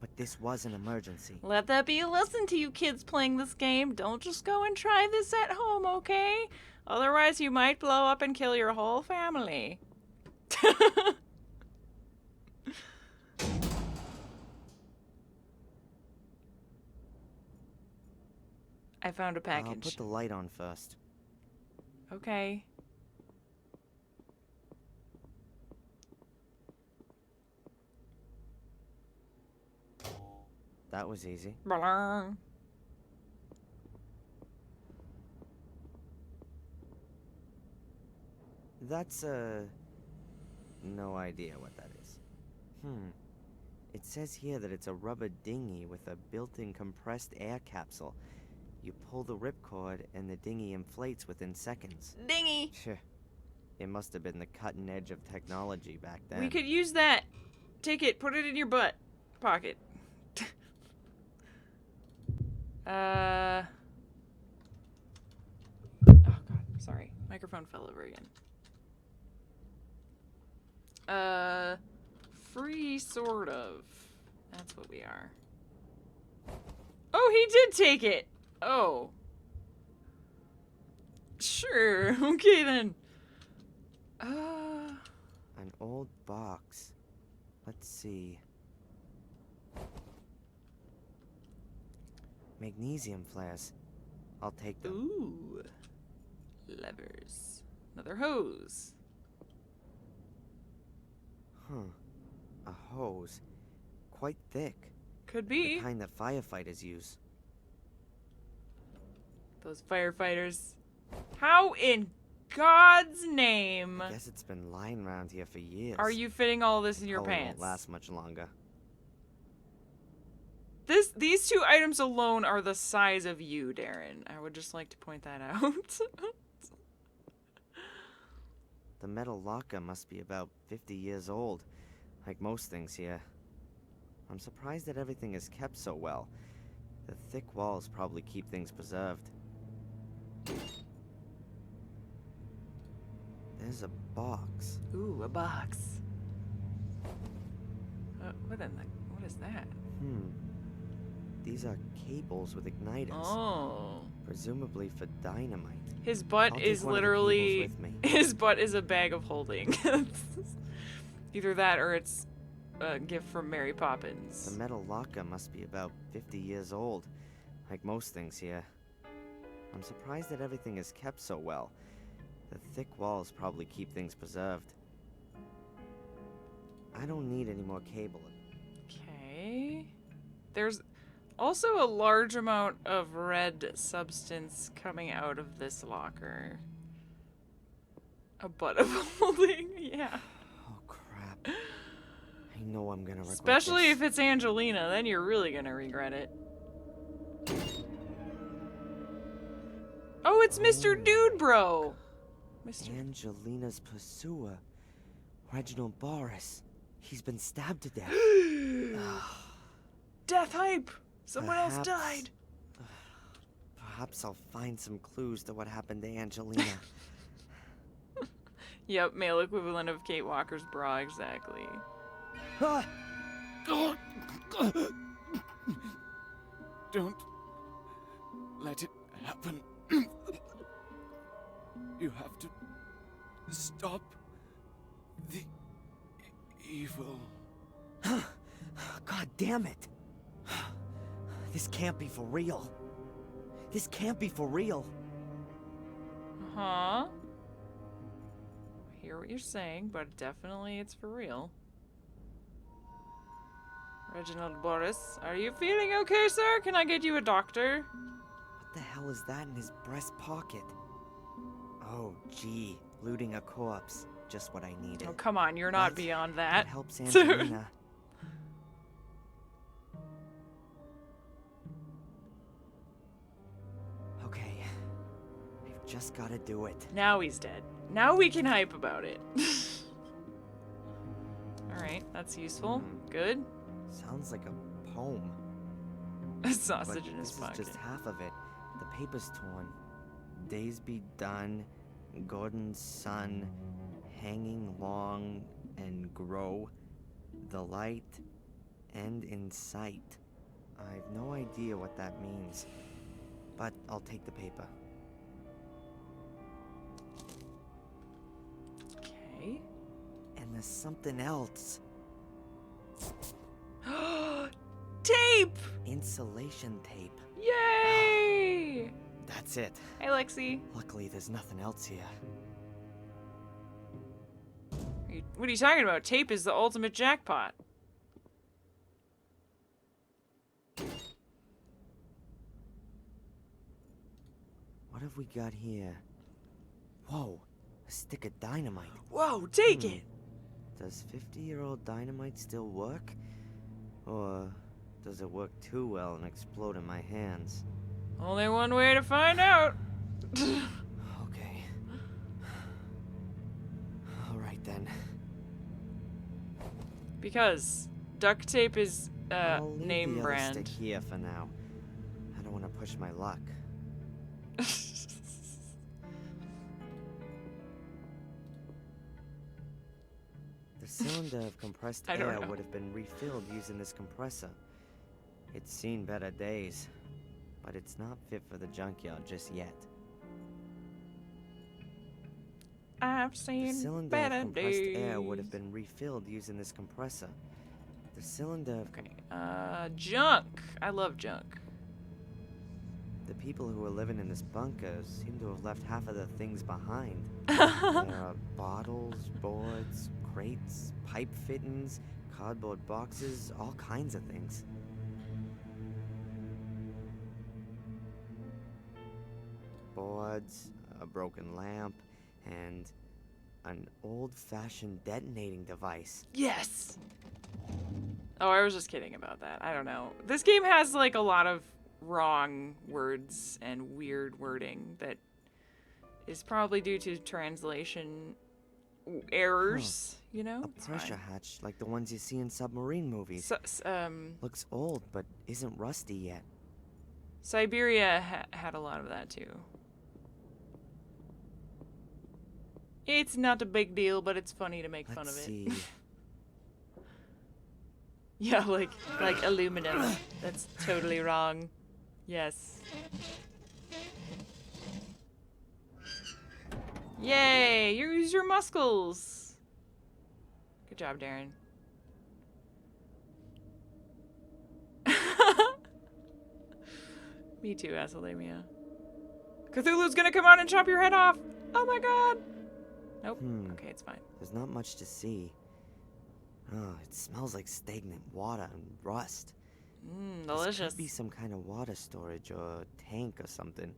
But this was an emergency. Let that be a lesson to you kids playing this game. Don't just go and try this at home, okay? Otherwise, you might blow up and kill your whole family. I found a I'll package. put the light on first. Okay. That was easy. Blah. That's, no idea what that is. It says here that it's a rubber dinghy with a built-in compressed air capsule. You pull the ripcord and the dinghy inflates within seconds. Dingy! Phew. It must have been the cutting edge of technology back then. We could use that. Take it, put it in your butt pocket. Oh god, sorry. Microphone fell over again. Free sort of. That's what we are. Oh, he did take it! Oh. Sure, okay then. An old box. Let's see. Magnesium flares. I'll take them. Ooh. Levers. Another hose. A hose. Quite thick. Could be. The kind that firefighters use. Those firefighters. How in God's name I guess it's been lying around here for years. are you fitting all this in your Probably pants? won't last much longer. These two items alone are the size of you, Darren. I would just like to point that out. The metal locker must be about 50 years old, like most things here. I'm surprised that everything is kept so well. The thick walls probably keep things preserved. There's a box. Ooh, a box. What is that? These are cables with igniters. Oh. Presumably for dynamite. His butt I'll is take one of the literally... cables with me. His butt is a bag of holding. Either that or it's a gift from Mary Poppins. The metal locker must be about 50 years old, like most things here. I'm surprised that everything is kept so well. The thick walls probably keep things preserved. I don't need any more cable. Okay. There's also a large amount of red substance coming out of this locker. A butt of holding, yeah. Oh crap. I know I'm gonna regret Especially this. if it's Angelina, then you're really gonna regret it. Oh, it's Mr. Dude Bro! Angelina's pursuer, Reginald Boris. He's been stabbed to death. Death hype! Someone else Perhaps- died! Perhaps I'll find some clues to what happened to Angelina. Yep, male equivalent of Kate Walker's bra, exactly. Don't let it happen. You have to stop the evil. God damn it! This can't be for real. This can't be for real. Huh? I hear what you're saying, but definitely it's for real. Reginald Boris, are you feeling okay, sir? Can I get you a doctor? What the hell is that in his breast pocket? Oh, gee, looting a corpse. Just what I needed. Oh, come on, you're not But beyond it that. helps Angelina. Okay, I've just gotta do it. Now he's dead. Now we can hype about it. Alright, that's useful. Good. Sounds like a poem. A sausage But in his this pocket. is just half of it. The paper's torn. Days be done. Gordon's son. Hanging long and grow. The light. End in sight. I've no idea what that means. But I'll take the paper. Okay. And there's something else. Tape! Insulation tape. Yay! That's it. Hey, Lexi. Luckily, there's nothing else here. What are you talking about? Tape is the ultimate jackpot. What have we got here? Whoa, a stick of dynamite. Whoa, take it! Does 50-year-old dynamite still work? Or does it work too well and explode in my hands? Only one way to find out. Okay. Alright then. Because duct tape is I'll leave name the other brand. stick here for now. I don't want to push my luck. The cylinder of compressed I don't air know. would have been refilled using this compressor. It's seen better days, but it's not fit for the junkyard just yet. I've The seen cylinder better of compressed days. air would have been refilled using this compressor. The cylinder of Okay. Junk. I love junk. the people who were living in this bunker seem to have left half of the things behind. There are bottles, boards, crates, pipe fittings, cardboard boxes, all kinds of things. Boards, a broken lamp, and an old-fashioned detonating device. Yes. Oh, I was just kidding about that. I don't know. This game has like a lot of wrong words and weird wording that is probably due to translation errors, you know? A It's pressure fine. hatch like the ones you see in submarine movies. Looks old, but isn't rusty yet. Siberia had a lot of that too. It's not a big deal, but it's funny to make fun of it. Let's see. Yeah, like aluminum. That's totally wrong. Yes. Yay! You use your muscles. Good job, Darren. Me too, Asalamia. Cthulhu's gonna come out and chop your head off! Oh my god! Nope. Okay, it's fine. There's not much to see. Oh, it smells like stagnant water and rust. Delicious. This could be some kind of water storage or tank or something.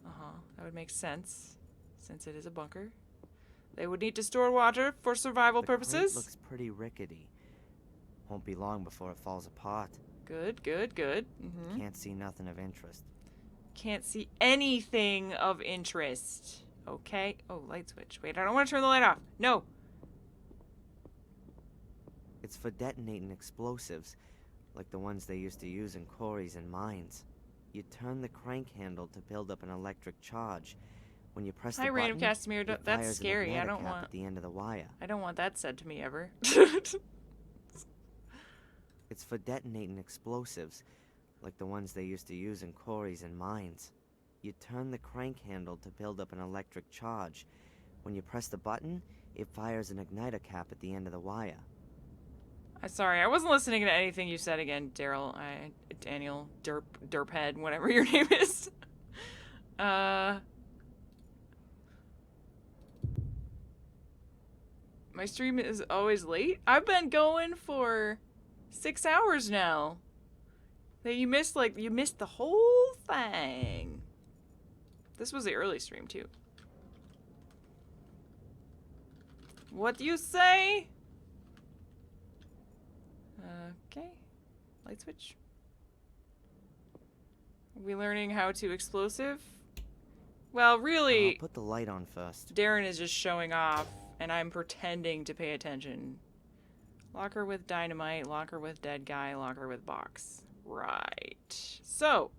Uh-huh. That would make sense, since it is a bunker. They would need to store water for survival purposes. It looks pretty rickety. Won't be long before it falls apart. Good, good, good. Can't see nothing of interest. Can't see anything of interest. Okay. Oh, light switch. Wait, I don't want to turn the light off. No. It's for detonating explosives, like the ones they used to use in quarries and mines. You turn the crank handle to build up an electric charge. When you press the button, Random Casimir. it That's fires an scary. I igniter don't cap want. at the end of the wire. I don't want that said to me ever. It's for detonating explosives, like the ones they used to use in quarries and mines. You turn the crank handle to build up an electric charge. When you press the button, it fires an igniter cap at the end of the wire. I'm sorry, I wasn't listening to anything you said again, Daryl. Daniel, Derphead, whatever your name is. My stream is always late. I've been going for 6 hours now. That you missed the whole thing. This was the early stream too. What do you say? Okay. Light switch. Are we learning how to explosive? Well, really, Put the light on first. Darren is just showing off, and I'm pretending to pay attention. Locker with dynamite, locker with dead guy, locker with box. Right. So,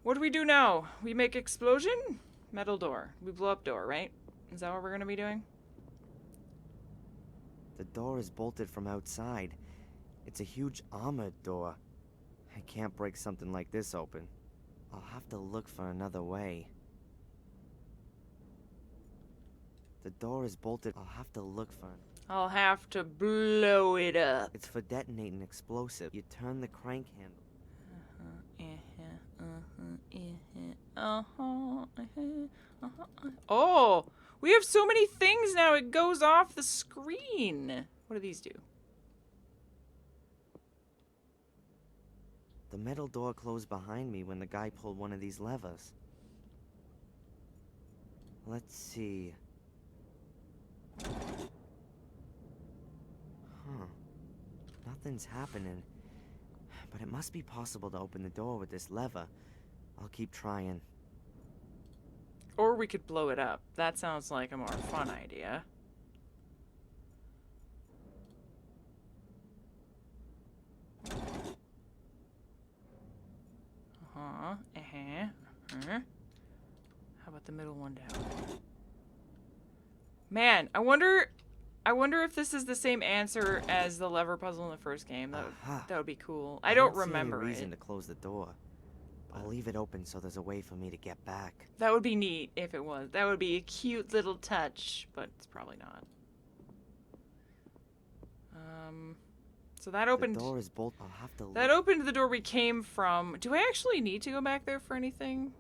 what do we do now? We make explosion? Metal door. We blow up door, right? Is that what we're gonna be doing? The door is bolted from outside. It's a huge armored door. I can't break something like this open. I'll have to look for another way. The door is bolted. I'll have to look for... I'll have to blow it up. It's for detonating explosive. You turn the crank handle. Oh, we have so many things now. It goes off the screen. What do these do? The metal door closed behind me when the guy pulled one of these levers. Let's see. Huh. Nothing's happening. But it must be possible to open the door with this lever. I'll keep trying. Or we could blow it up. That sounds like a more fun idea. How about the middle one down? Man, I wonder if this is the same answer as the lever puzzle in the first game. That would be cool. I don't remember any it. reason to close the door. I'll leave it open so there's a way for me to get back. That would be neat if it was. That would be a cute little touch, but it's probably not. So that opened. The door is bolted. I'll have to. That opened the door we came from. Do I actually need to go back there for anything?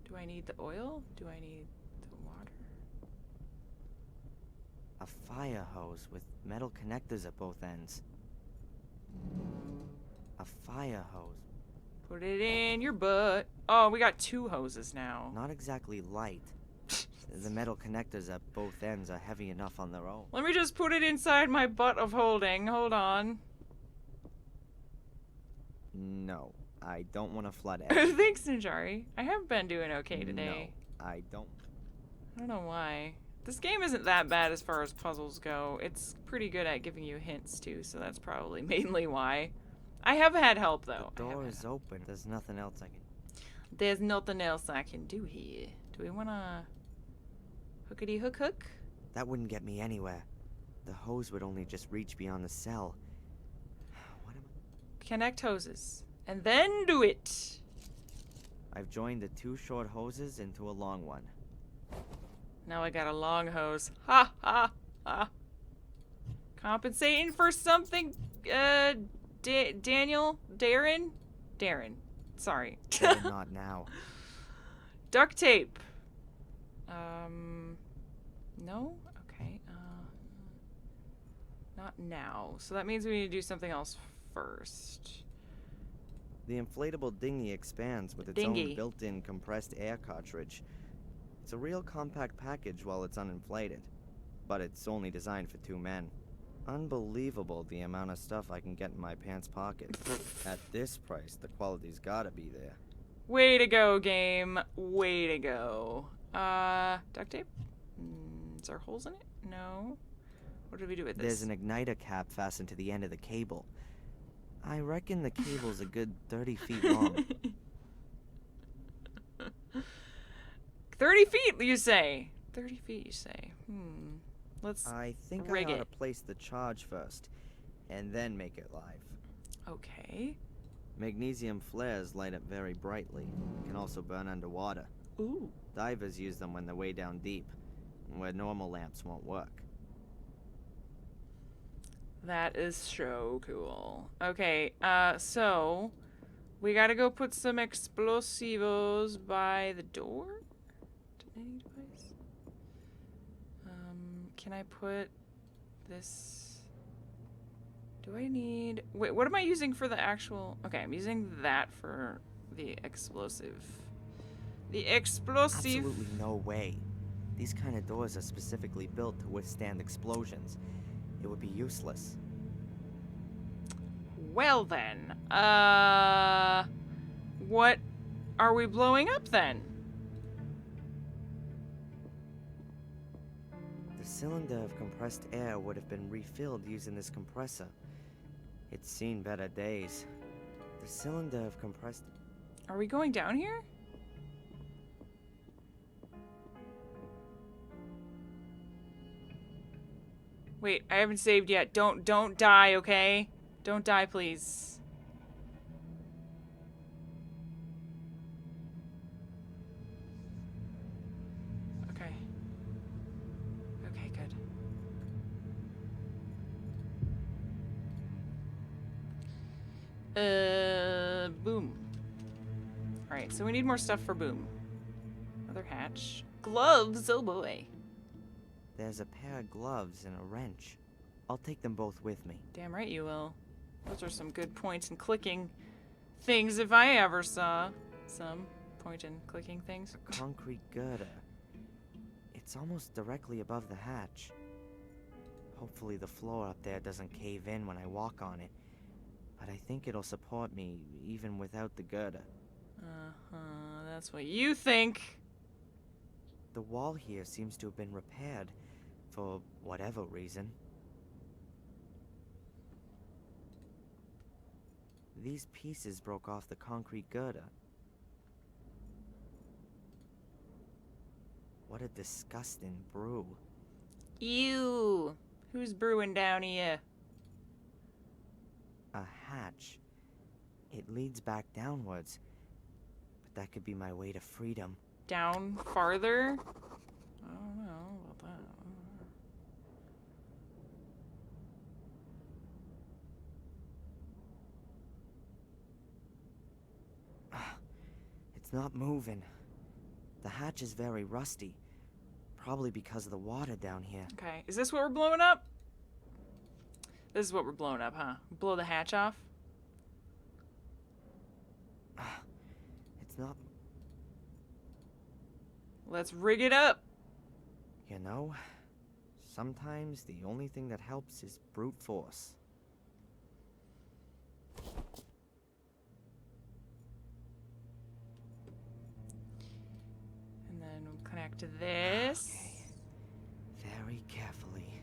Do I need the oil? Do I need the water? A fire hose with metal connectors at both ends. A fire hose. Put it in your butt. Oh, we got 2 hoses now. Not exactly light. The metal connectors at both ends are heavy enough on their own. Let me just put it inside my butt of holding. Hold on. No, I don't want to flood it. Thanks, Ninjari. I have been doing okay today. No, I don't. I don't know why. This game isn't that bad as far as puzzles go. It's pretty good at giving you hints too, so that's probably mainly why. I have had help though. The door is open. There's nothing else I can... There's nothing else I can do here. Do we wanna hookity hook hook? That wouldn't get me anywhere. The hose would only just reach beyond the cell. What am I... Connect hoses. And then do it! I've joined the 2 short hoses into a long one. Now I got a long hose. Ha ha ha. Compensating for something, Daniel? Darren? Sorry. Better not now. Duct tape. No? Okay. Not now. So that means we need to do something else first. The inflatable dinghy expands with its own built-in compressed air cartridge. It's a real compact package while it's uninflated, but it's only designed for 2 men. Unbelievable the amount of stuff I can get in my pants pocket. At this price, the quality's gotta be there. Way to go, game. Way to go. Duct tape? Is there holes in it? No. What do we do with this? There's an igniter cap fastened to the end of the cable. I reckon the cable's a good 30 feet long. 30 feet, you say? 30 feet, you say? Let's I think rig I ought it. to place the charge first, and then make it live. Okay. Magnesium flares light up very brightly, and can also burn underwater. Ooh. Divers use them when they're way down deep, where normal lamps won't work. That is so cool. Okay, so we gotta go put some explosivos by the door? Detonating device? Can I put this? Do I need... Wait, what am I using for the actual... Okay, I'm using that for the explosive. The explosive... Absolutely no way. These kind of doors are specifically built to withstand explosions. It would be useless. Well then, what are we blowing up then? The cylinder of compressed air would have been refilled using this compressor. It's seen better days. The cylinder of compressed... Are we going down here? Wait, I haven't saved yet. Don't die, okay? Don't die, please. Okay. Okay, good. Boom. Alright, so we need more stuff for boom. Another hatch. Gloves, oh boy. There's a pair of gloves and a wrench. I'll take them both with me. Damn right you will. Those are some good point and clicking things if I ever saw some point and clicking things. A concrete girder. It's almost directly above the hatch. Hopefully the floor up there doesn't cave in when I walk on it. But I think it'll support me even without the girder. That's what you think. The wall here seems to have been repaired for whatever reason. These pieces broke off the concrete girder. What a disgusting brew. Ew. Who's brewing down here? A hatch. It leads back downwards. But that could be my way to freedom. Down farther? I don't know about that. It's not moving. The hatch is very rusty. Probably because of the water down here. Okay, is this what we're blowing up? This is what we're blowing up, huh? Blow the hatch off? It's not... Let's rig it up. You know, sometimes the only thing that helps is brute force. And then we'll connect to this. Okay. Very carefully.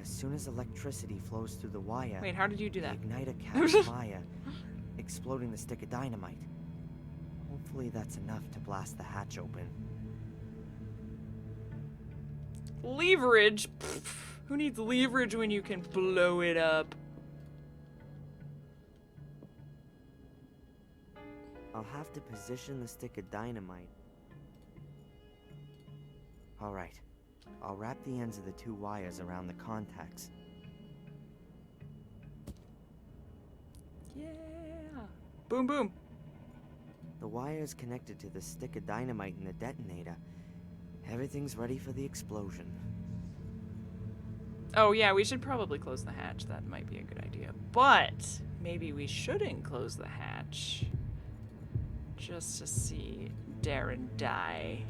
As soon as electricity flows through the wire, Wait, how did you do the that? igniter catches fire, exploding the stick of dynamite. Hopefully that's enough to blast the hatch open. Leverage? Pfft, who needs leverage when you can blow it up? I'll have to position the stick of dynamite. Alright. I'll wrap the ends of the two wires around the contacts. Yeah. Boom, boom. The wire is connected to the stick of dynamite in the detonator. Everything's ready for the explosion. Oh, yeah, we should probably close the hatch. That might be a good idea. But maybe we shouldn't close the hatch. Just to see Darren die.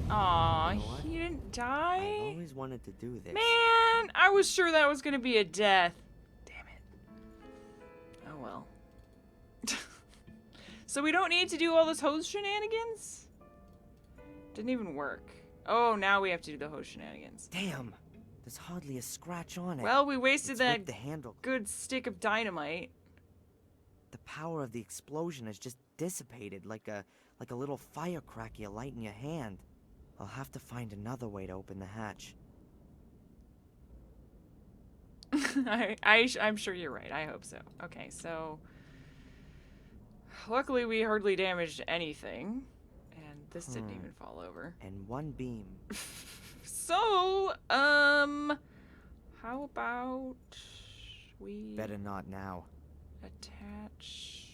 Aw, You know what? he didn't die? I always wanted to do this. Man, I was sure that was gonna be a death. Damn it. Oh well. So we don't need to do all this hose shenanigans? Didn't even work. Oh, now we have to do the hose shenanigans. Damn! There's hardly a scratch on it. Well, we wasted It's that ripped the handle. good stick of dynamite. The power of the explosion has just dissipated like a little firecracker you light in your hand. I'll have to find another way to open the hatch. I'm sure you're right. I hope so. Okay, so luckily we hardly damaged anything, and this didn't even fall over. And one beam. So, how about we Better not now. attach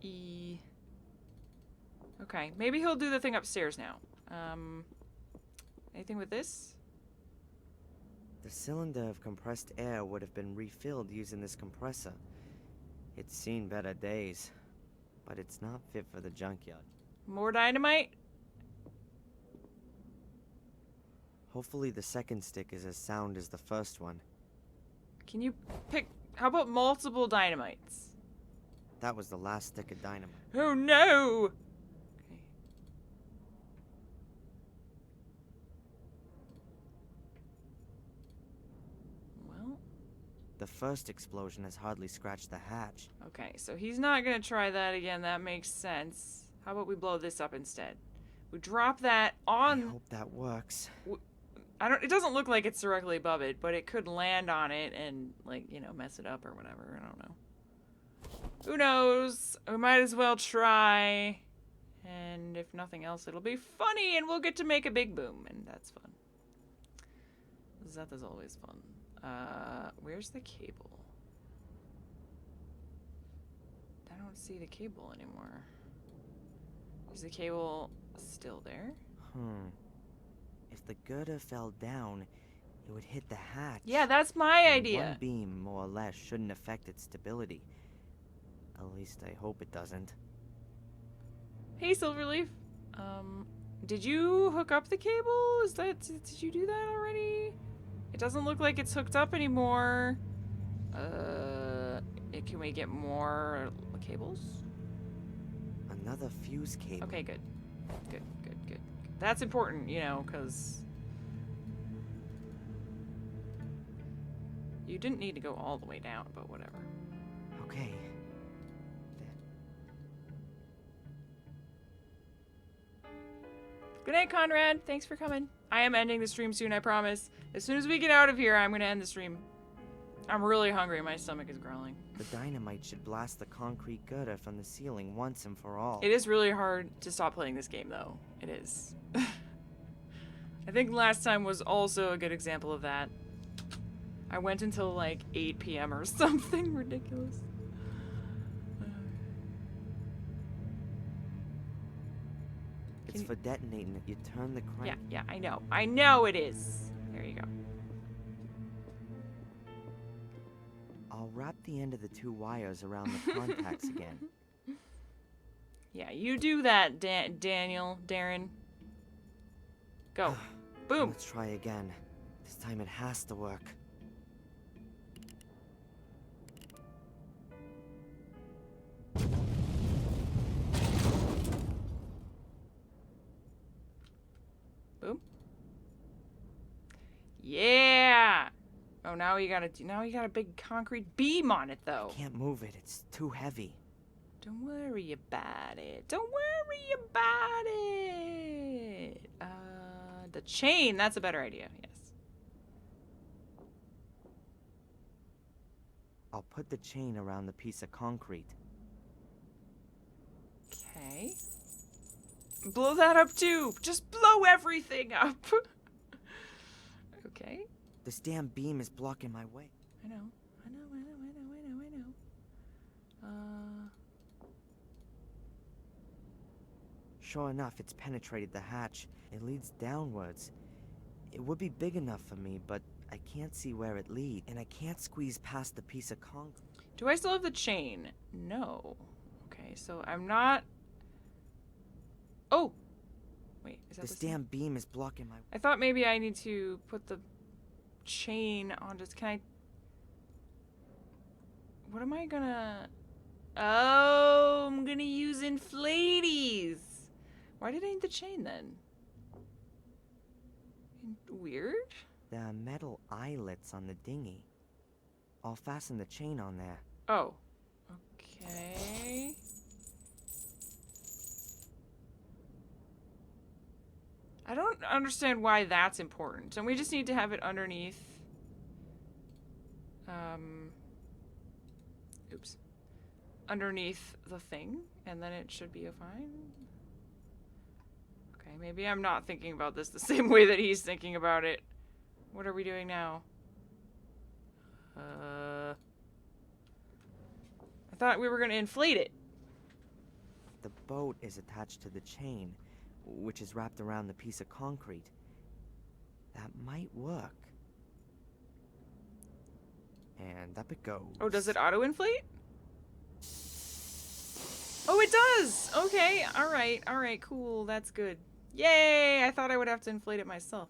E. Okay, maybe he'll do the thing upstairs now. Anything with this? The cylinder of compressed air would have been refilled using this compressor. It's seen better days, but it's not fit for the junkyard. More dynamite? Hopefully the second stick is as sound as the first one. Can you pick? How about multiple dynamites? That was the last stick of dynamite. Oh no! Okay. Well, The first explosion has hardly scratched the hatch. okay, so he's not gonna try that again. That makes sense. How about we blow this up instead? We drop that I on. hope that works. It doesn't look like it's directly above it, but it could land on it and, like, you know, mess it up or whatever. I don't know. Who knows? We might as well try. And if nothing else, it'll be funny and we'll get to make a big boom, and that's fun. That is always fun. Where's the cable? I don't see the cable anymore. Is the cable still there? If the girder fell down, it would hit the hatch. Yeah, that's my And idea. One beam, more or less, shouldn't affect its stability. At least I hope it doesn't. Hey, Silverleaf. Did you hook up the cable? Did you do that already? It doesn't look like it's hooked up anymore. Can we get more cables? Another fuse cable. Okay, good. Good. That's important, you know, because you didn't need to go all the way down, but whatever. Okay. Good night, Conrad. Thanks for coming. I am ending the stream soon, I promise. As soon as we get out of here, I'm going to end the stream. I'm really hungry. My stomach is growling. The dynamite should blast the concrete girder from the ceiling once and for all. It is really hard to stop playing this game, though. It is. I think last time was also a good example of that. I went until like 8 p.m. or something ridiculous. It's for detonating. You turn the crank. Yeah, I know. I know it is. There you go. I'll wrap the end of the two wires around the contacts again. Yeah, you do that, Darren. Go. Boom. Let's try again. This time it has to work. Boom. Yeah. Oh, now you got a big concrete beam on it, though. Can't move it. It's too heavy. Don't worry about it. Don't worry about it. The chain. That's a better idea. Yes. I'll put the chain around the piece of concrete. Okay. Blow that up too. Just blow everything up. Okay. This damn beam is blocking my way. I know. Sure enough, it's penetrated the hatch. It leads downwards. It would be big enough for me, but I can't see where it leads, and I can't squeeze past the piece of concrete. Do I still have the chain? No. Okay, so I'm not... Oh! Wait, is that This the same? damn beam is blocking my... I thought maybe I need to put the chain on. Just can I... What am I gonna... Oh, I'm gonna use inflaties. Why did I need the chain then? Weird. The metal eyelets on the dinghy. I'll fasten the chain on there. Oh. Okay. I don't understand why that's important. And we just need to have it underneath. Oops. Underneath the thing, and then it should be fine. Okay, maybe I'm not thinking about this the same way that he's thinking about it. What are we doing now? I thought we were gonna inflate it. The boat is attached to the chain, which is wrapped around the piece of concrete. That might work. And up it goes. Oh, does it auto-inflate? Oh, it does! Okay, alright, cool, that's good. Yay! I thought I would have to inflate it myself.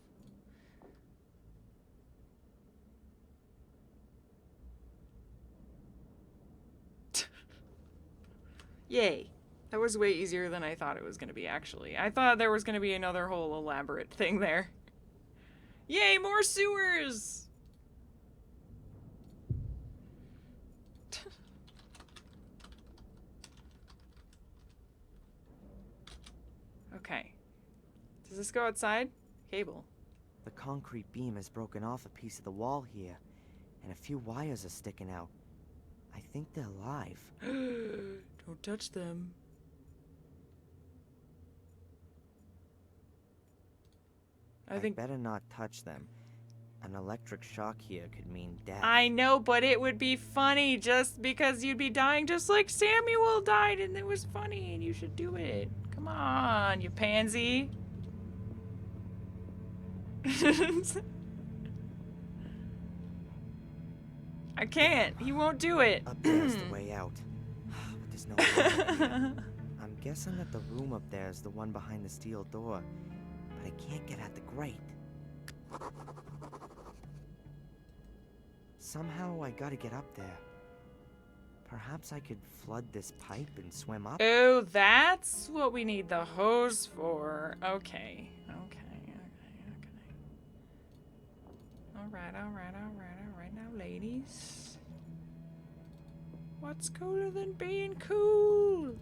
Yay. That was way easier than I thought it was going to be, actually. I thought there was going to be another whole elaborate thing there. Yay, more sewers! Okay. Does this go outside? Cable. The concrete beam has broken off a piece of the wall here, and a few wires are sticking out. I think they're live. Don't touch them. I think better not touch them. An electric shock here could mean death. I know, but it would be funny just because you'd be dying just like Samuel died, and it was funny, and you should do it. Come on, you pansy. I can't. He won't do it. Up there's the way out. But there's no way. I'm guessing that the room up there is the one behind the steel door, but I can't get at the grate. Somehow I gotta get up there. Perhaps I could flood this pipe and swim up? Oh, that's what we need the hose for. Okay. Alright now, ladies. What's cooler than being cool?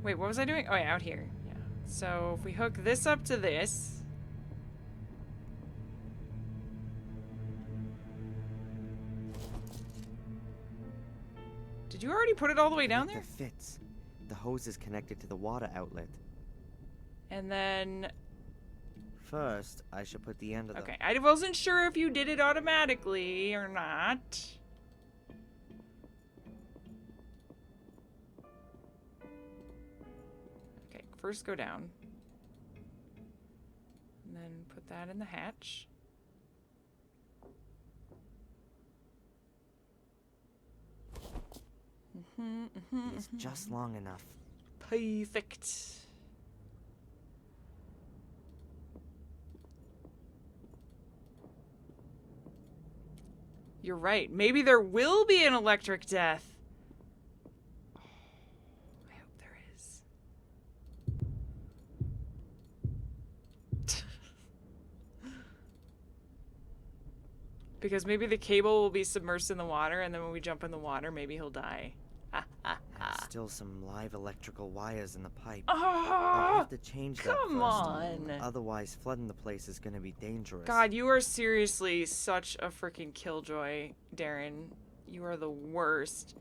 Wait, what was I doing? Oh yeah, out here. Yeah. So if we hook this up to this. Did you already put it all the way down there? It fits. The hose is connected to the water outlet. And then... First, I should put the end of the... Okay, I wasn't sure if you did it automatically or not. Okay, first go down. And then put that in the hatch. It's just long enough. Perfect. You're right. Maybe there will be an electric death. Oh, I hope there is. Because maybe the cable will be submersed in the water, and then when we jump in the water, maybe he'll die. There's still some live electrical wires in the pipe. Oh, I'll have to change that come first. on. Otherwise, flooding the place is gonna be dangerous. God, you are seriously such a freaking killjoy, Darren. You are the worst.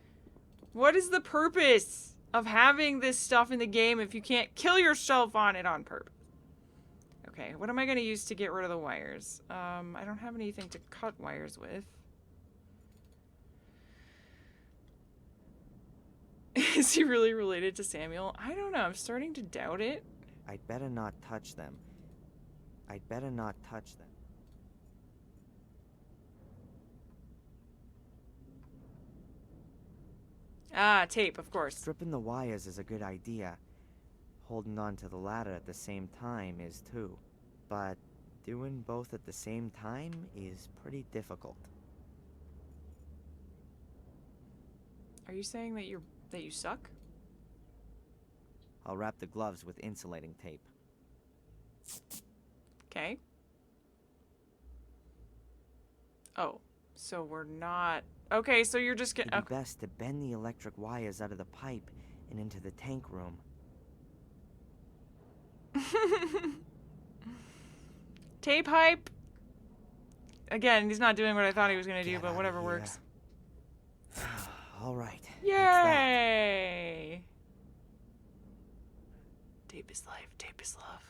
What is the purpose of having this stuff in the game if you can't kill yourself on it on purpose? Okay, what am I going to use to get rid of the wires? I don't have anything to cut wires with. Is he really related to Samuel? I don't know. I'm starting to doubt it. I'd better not touch them. I'd better not touch them. Ah, tape, of course. Stripping the wires is a good idea. Holding on to the ladder at the same time is too. But doing both at the same time is pretty difficult. Are you saying that you suck? I'll wrap the gloves with insulating tape. Okay. Oh, so we're not... Okay, so you're just It'd gonna... be best to bend the electric wires out of the pipe and into the tank room. Tape hype. Again, he's not doing what I thought he was gonna do, but whatever works. All right. Yay! Tape is life. Tape is love.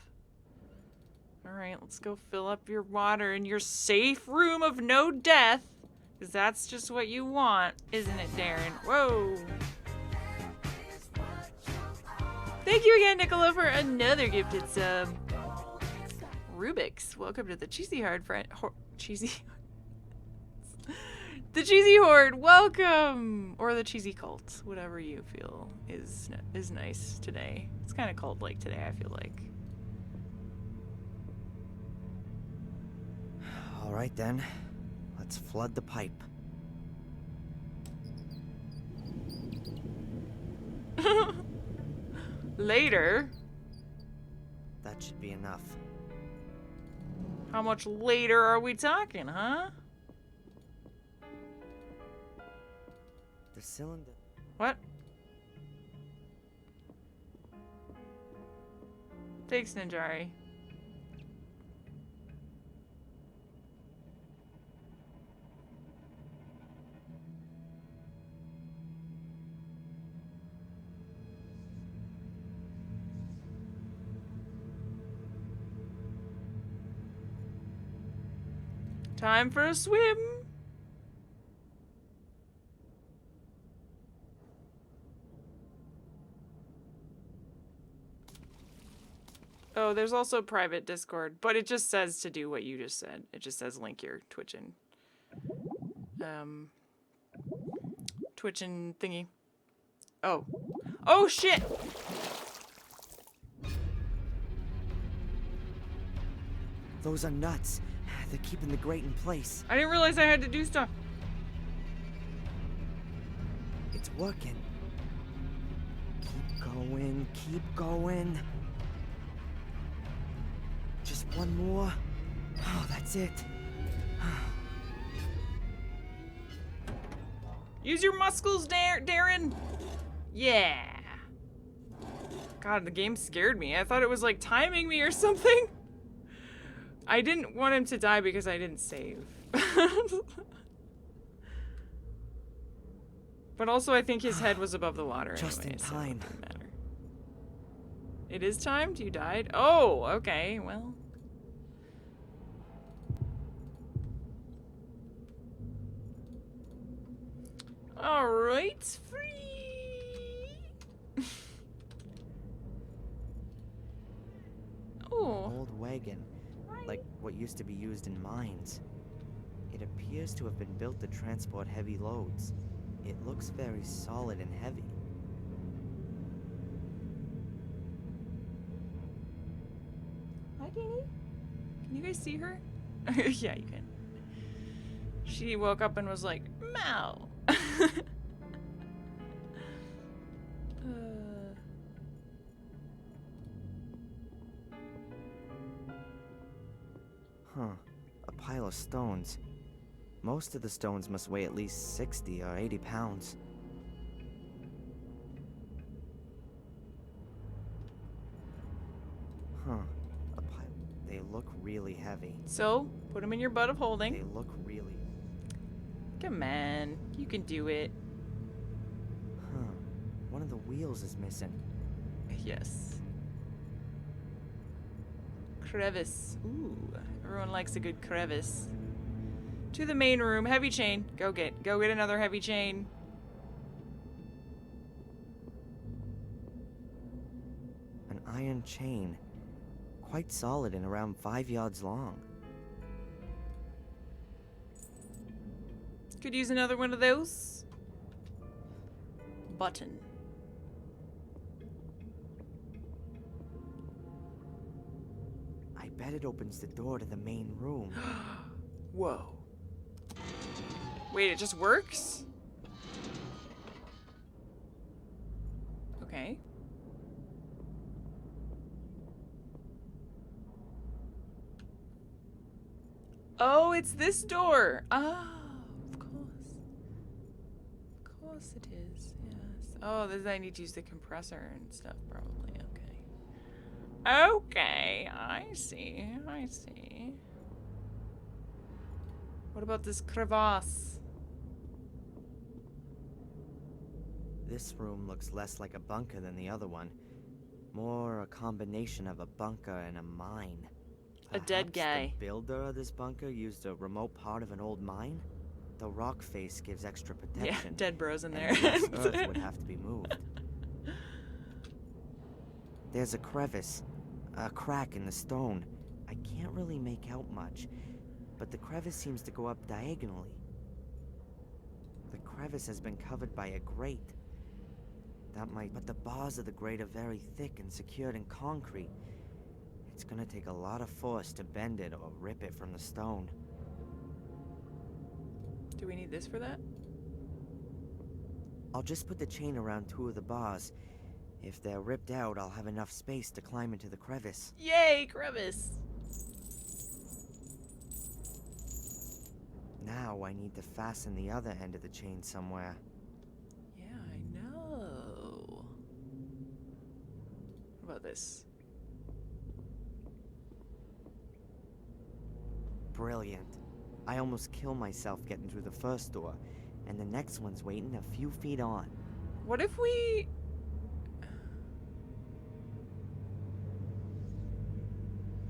All right, let's go fill up your water in your safe room of no death, because that's just what you want, isn't it, Darren? Whoa! Thank you again, Nicola, for another gifted sub. Rubik's, welcome to the Cheesy Hard Friend. Cheesy. The Cheesy Horde, welcome! Or the Cheesy Cult, whatever you feel is nice today. It's kind of cult-like today, I feel like. All right then, let's flood the pipe. Later? That should be enough. How much later are we talking, huh? The cylinder. What? Thanks, Ninjari. Time for a swim. Oh, there's also private Discord, but it just says to do what you just said. It just says link your Twitchin'. Twitchin' thingy. Oh. Oh, shit! Those are nuts. They're keeping the grate in place. I didn't realize I had to do stuff. It's working. Keep going, keep going. Just one more. Oh, that's it. Use your muscles, Darren. Yeah. God, the game scared me. I thought it was like timing me or something. I didn't want him to die because I didn't save. But also I think his head was above the water Just anyway, in so time. it didn't matter. It is timed? You died? Oh, okay, well. Alright, free! Oh. Old wagon, like what used to be used in mines. It appears to have been built to transport heavy loads. It looks very solid and heavy. Hi, Danny. Can you guys see her? Yeah, you can. She woke up and was like, Meow. Huh. A pile of stones. Most of the stones must weigh at least 60 or 80 pounds. Huh. A pile. They look really heavy. So, put them in your butt of holding. They look really... Come on. You can do it. Huh. One of the wheels is missing. Yes. Crevice. Ooh. Everyone likes a good crevice. To the main room. Heavy chain. Go get another heavy chain. An iron chain. Quite solid and around 5 yards long. Could use another one of those. Button. I bet it opens the door to the main room. Whoa. Wait, it just works? Okay. Oh, it's this door. Oh, of course. Of course it is, yes. Oh, this I need to use the compressor and stuff, probably. Okay. Okay, I see. I see. What about this crevasse? This room looks less like a bunker than the other one. More a combination of a bunker and a mine. A dead guy. The builder of this bunker used a remote part of an old mine? The rock face gives extra protection. Yeah, dead bros in there. And this earth would have to be moved. There's a crevice. A crack in the stone. I can't really make out much, but the crevice seems to go up diagonally. The crevice has been covered by a grate. That might... But the bars of the grate are very thick and secured in concrete. It's gonna take a lot of force to bend it or rip it from the stone. Do we need this for that? I'll just put the chain around 2 of the bars. If they're ripped out, I'll have enough space to climb into the crevice. Yay, crevice! Now I need to fasten the other end of the chain somewhere. Yeah, I know. What about this? Brilliant. I almost kill myself getting through the first door, and the next one's waiting a few feet on. What if we...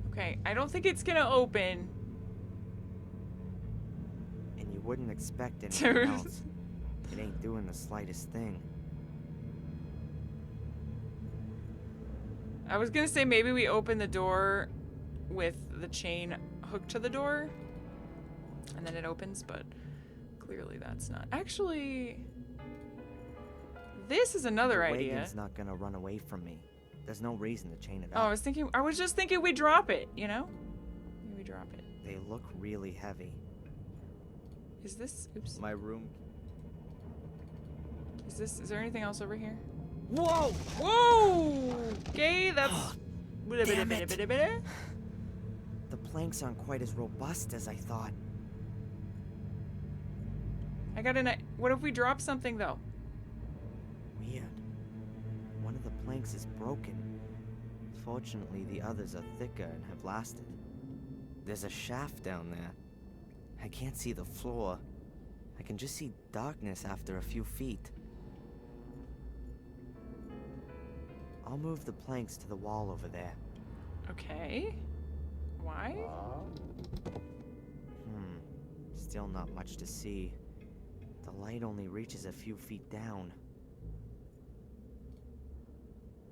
Okay, I don't think it's gonna open. And you wouldn't expect anything else. It ain't doing the slightest thing. I was gonna say maybe we open the door with the chain hooked to the door, and then it opens, but clearly that's not. Actually, this is another idea. The wagon's not gonna run away from me. There's no reason to chain it Oh, up. I was just thinking we drop it, you know? Maybe we drop it. They look really heavy. Is this, oops. My room. Is there anything else over here? Whoa! Whoa! Okay, that's... Damn it. The planks aren't quite as robust as I thought. I got an... What if we drop something, though? Weird. One of the planks is broken. Fortunately, the others are thicker and have lasted. There's a shaft down there. I can't see the floor. I can just see darkness after a few feet. I'll move the planks to the wall over there. Okay. Why? Still not much to see. The light only reaches a few feet down.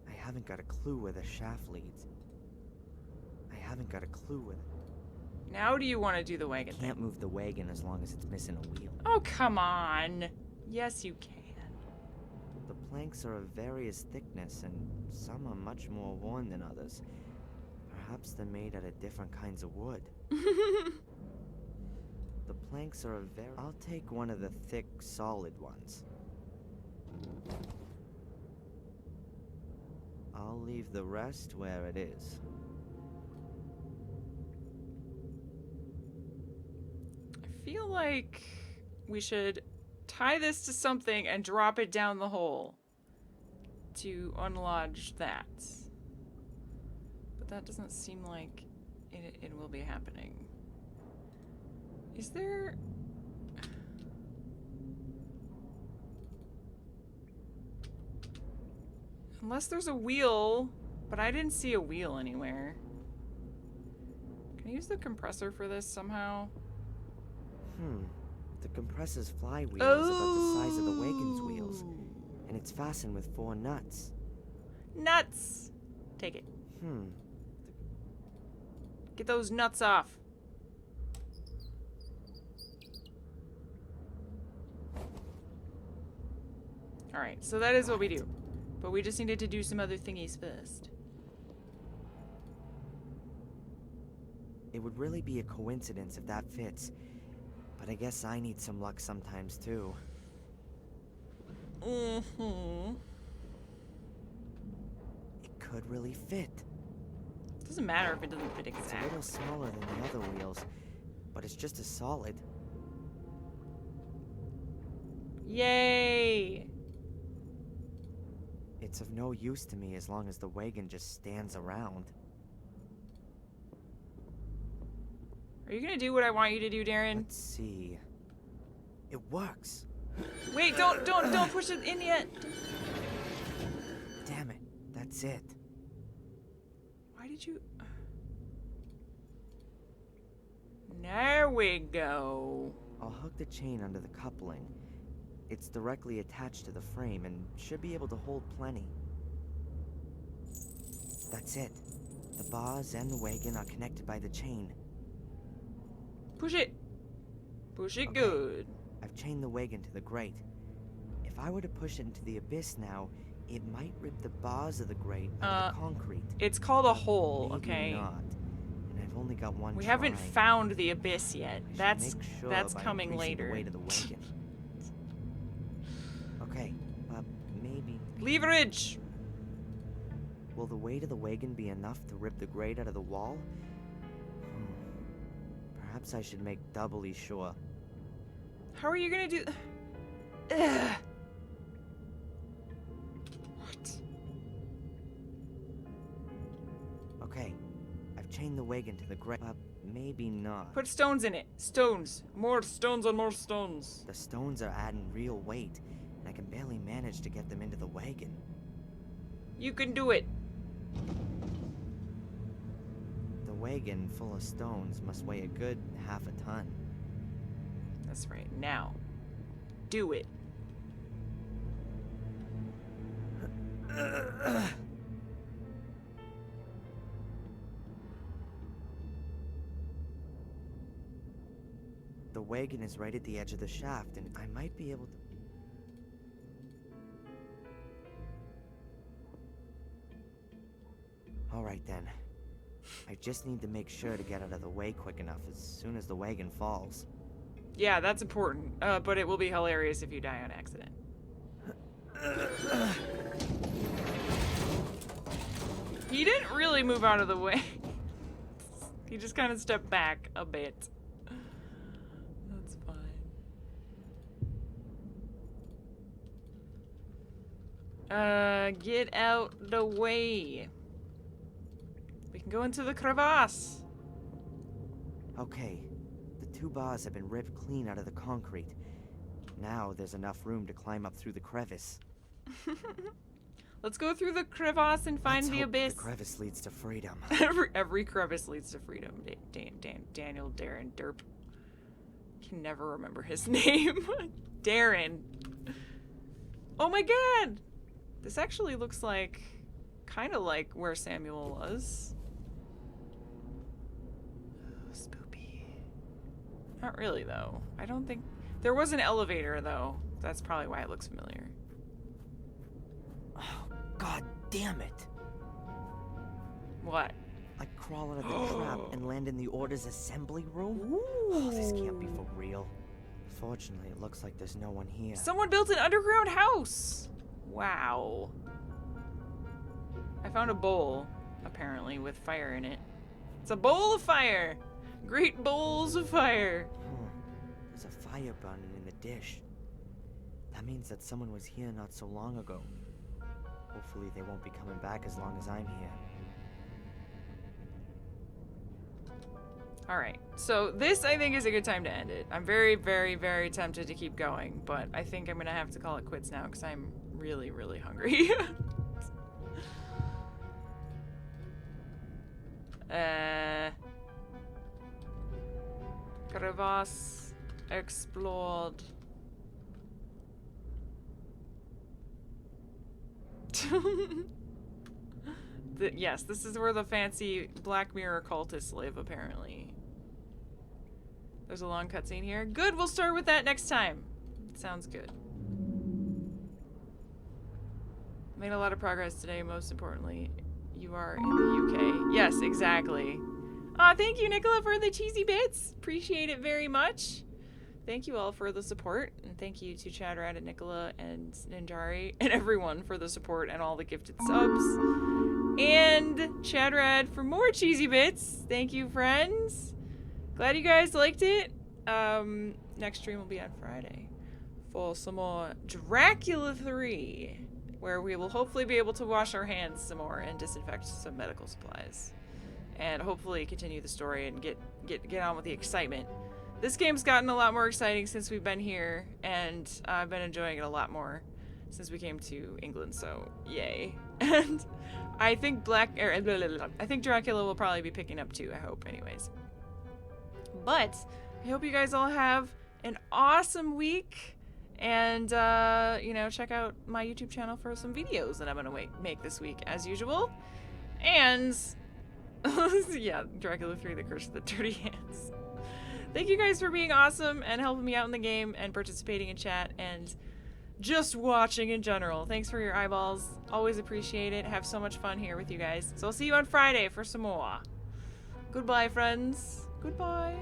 I haven't got a clue where the shaft leads. I haven't got a clue where... Now do you want to do the wagon Can't move the wagon as long as it's missing a wheel. Oh, come on. Yes, you can. The planks are of various thickness, and some are much more worn than others. Perhaps they're made out of different kinds of wood. The planks are a very... I'll take one of the thick, solid ones. I'll leave the rest where it is. I feel like we should tie this to something and drop it down the hole to unlodge that. But that doesn't seem like it will be happening. Is there... Unless there's a wheel, but I didn't see a wheel anywhere. Can I use the compressor for this somehow? The compressor's flywheel is about the size of the wagon's wheels, and it's fastened with 4 nuts. Nuts! Take it. Get those nuts off. Alright, so that is what we do. But we just needed to do some other thingies first. It would really be a coincidence if that fits, but I guess I need some luck sometimes too. It could really fit. Doesn't matter if it doesn't fit It's a exactly. little smaller than the other wheels, but it's just as solid. Yay! It's of no use to me as long as the wagon just stands around. Are you gonna do what I want you to do, Darren? Let's see. It works. Wait, don't push it in yet. Damn it, that's it. Why did you... There we go. I'll hook the chain under the coupling. It's directly attached to the frame and should be able to hold plenty. That's it. The bars and the wagon are connected by the chain. Push it. Push it Okay. good. I've chained the wagon to the grate. If I were to push it into the abyss now, it might rip the bars of the grate out of the concrete. It's called a hole, Maybe okay? not. And I've only got one We try. haven't found the abyss yet. I should That's make sure that's by coming increasing later. The weight of the wagon. Okay, maybe. Leverage. Will the weight of the wagon be enough to rip the grate out of the wall? Perhaps I should make doubly sure. How are you gonna do? Ugh. What? Okay, I've chained the wagon to the grate. Maybe not. Put stones in it. Stones. More stones and more stones. The stones are adding real weight, and I can barely manage to get them into the wagon. You can do it. The wagon full of stones must weigh a good half a ton. That's right. Now, do it. The wagon is right at the edge of the shaft, and I might be able to... Alright then. I just need to make sure to get out of the way quick enough as soon as the wagon falls. Yeah, that's important. But it will be hilarious if you die on accident. He didn't really move out of the way. He just kind of stepped back a bit. That's fine. Get out the way. We can go into the crevasse. Okay, the 2 bars have been ripped clean out of the concrete. Now there's enough room to climb up through the crevice. Let's go through the crevasse and find Let's the hope abyss. The crevice leads to freedom. Every crevice leads to freedom. Daniel Darren Derp. Can never remember his name. Darren. Oh my god! This actually looks like, kind of like where Samuel was. Oh, spoopy. Not really though. I don't think there was an elevator though. That's probably why it looks familiar. Oh, god damn it! What? I'd crawl out of the trap and land in the Order's assembly room? Oh, this can't be for real. Fortunately, it looks like there's no one here. Someone built an underground house! Wow. I found a bowl, apparently, with fire in it. It's a bowl of fire! Great bowls of fire! There's a fire burning in the dish. That means that someone was here not so long ago. Hopefully they won't be coming back as long as I'm here. Alright, so this I think is a good time to end it. I'm very, very, very tempted to keep going, but I think I'm gonna have to call it quits now because I'm really, really hungry. Crevasse explored. Yes, this is where the fancy Black Mirror cultists live, apparently. There's a long cutscene here. Good, we'll start with that next time. Sounds good. Made a lot of progress today, most importantly. You are in the UK. Yes, exactly. Aw, thank you, Nicola, for the cheesy bits. Appreciate it very much. Thank you all for the support, and thank you to Chadrad and Nicola and Ninjari and everyone for the support and all the gifted subs. And Chadrad for more cheesy bits. Thank you, friends. Glad you guys liked it. Next stream will be on Friday for some more Dracula 3, where we will hopefully be able to wash our hands some more and disinfect some medical supplies. And hopefully continue the story and get on with the excitement. This game's gotten a lot more exciting since we've been here, and I've been enjoying it a lot more since we came to England, so yay. And I think I think Dracula will probably be picking up too, I hope, anyways. But I hope you guys all have an awesome week, and you know, check out my YouTube channel for some videos that I'm gonna make this week as usual. And yeah, Dracula 3: The Curse of the Dirty Hands. Thank you guys for being awesome and helping me out in the game and participating in chat and just watching in general. Thanks for your eyeballs. Always appreciate it. Have so much fun here with you guys. So I'll see you on Friday for some more. Goodbye, friends. Goodbye.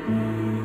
Bye.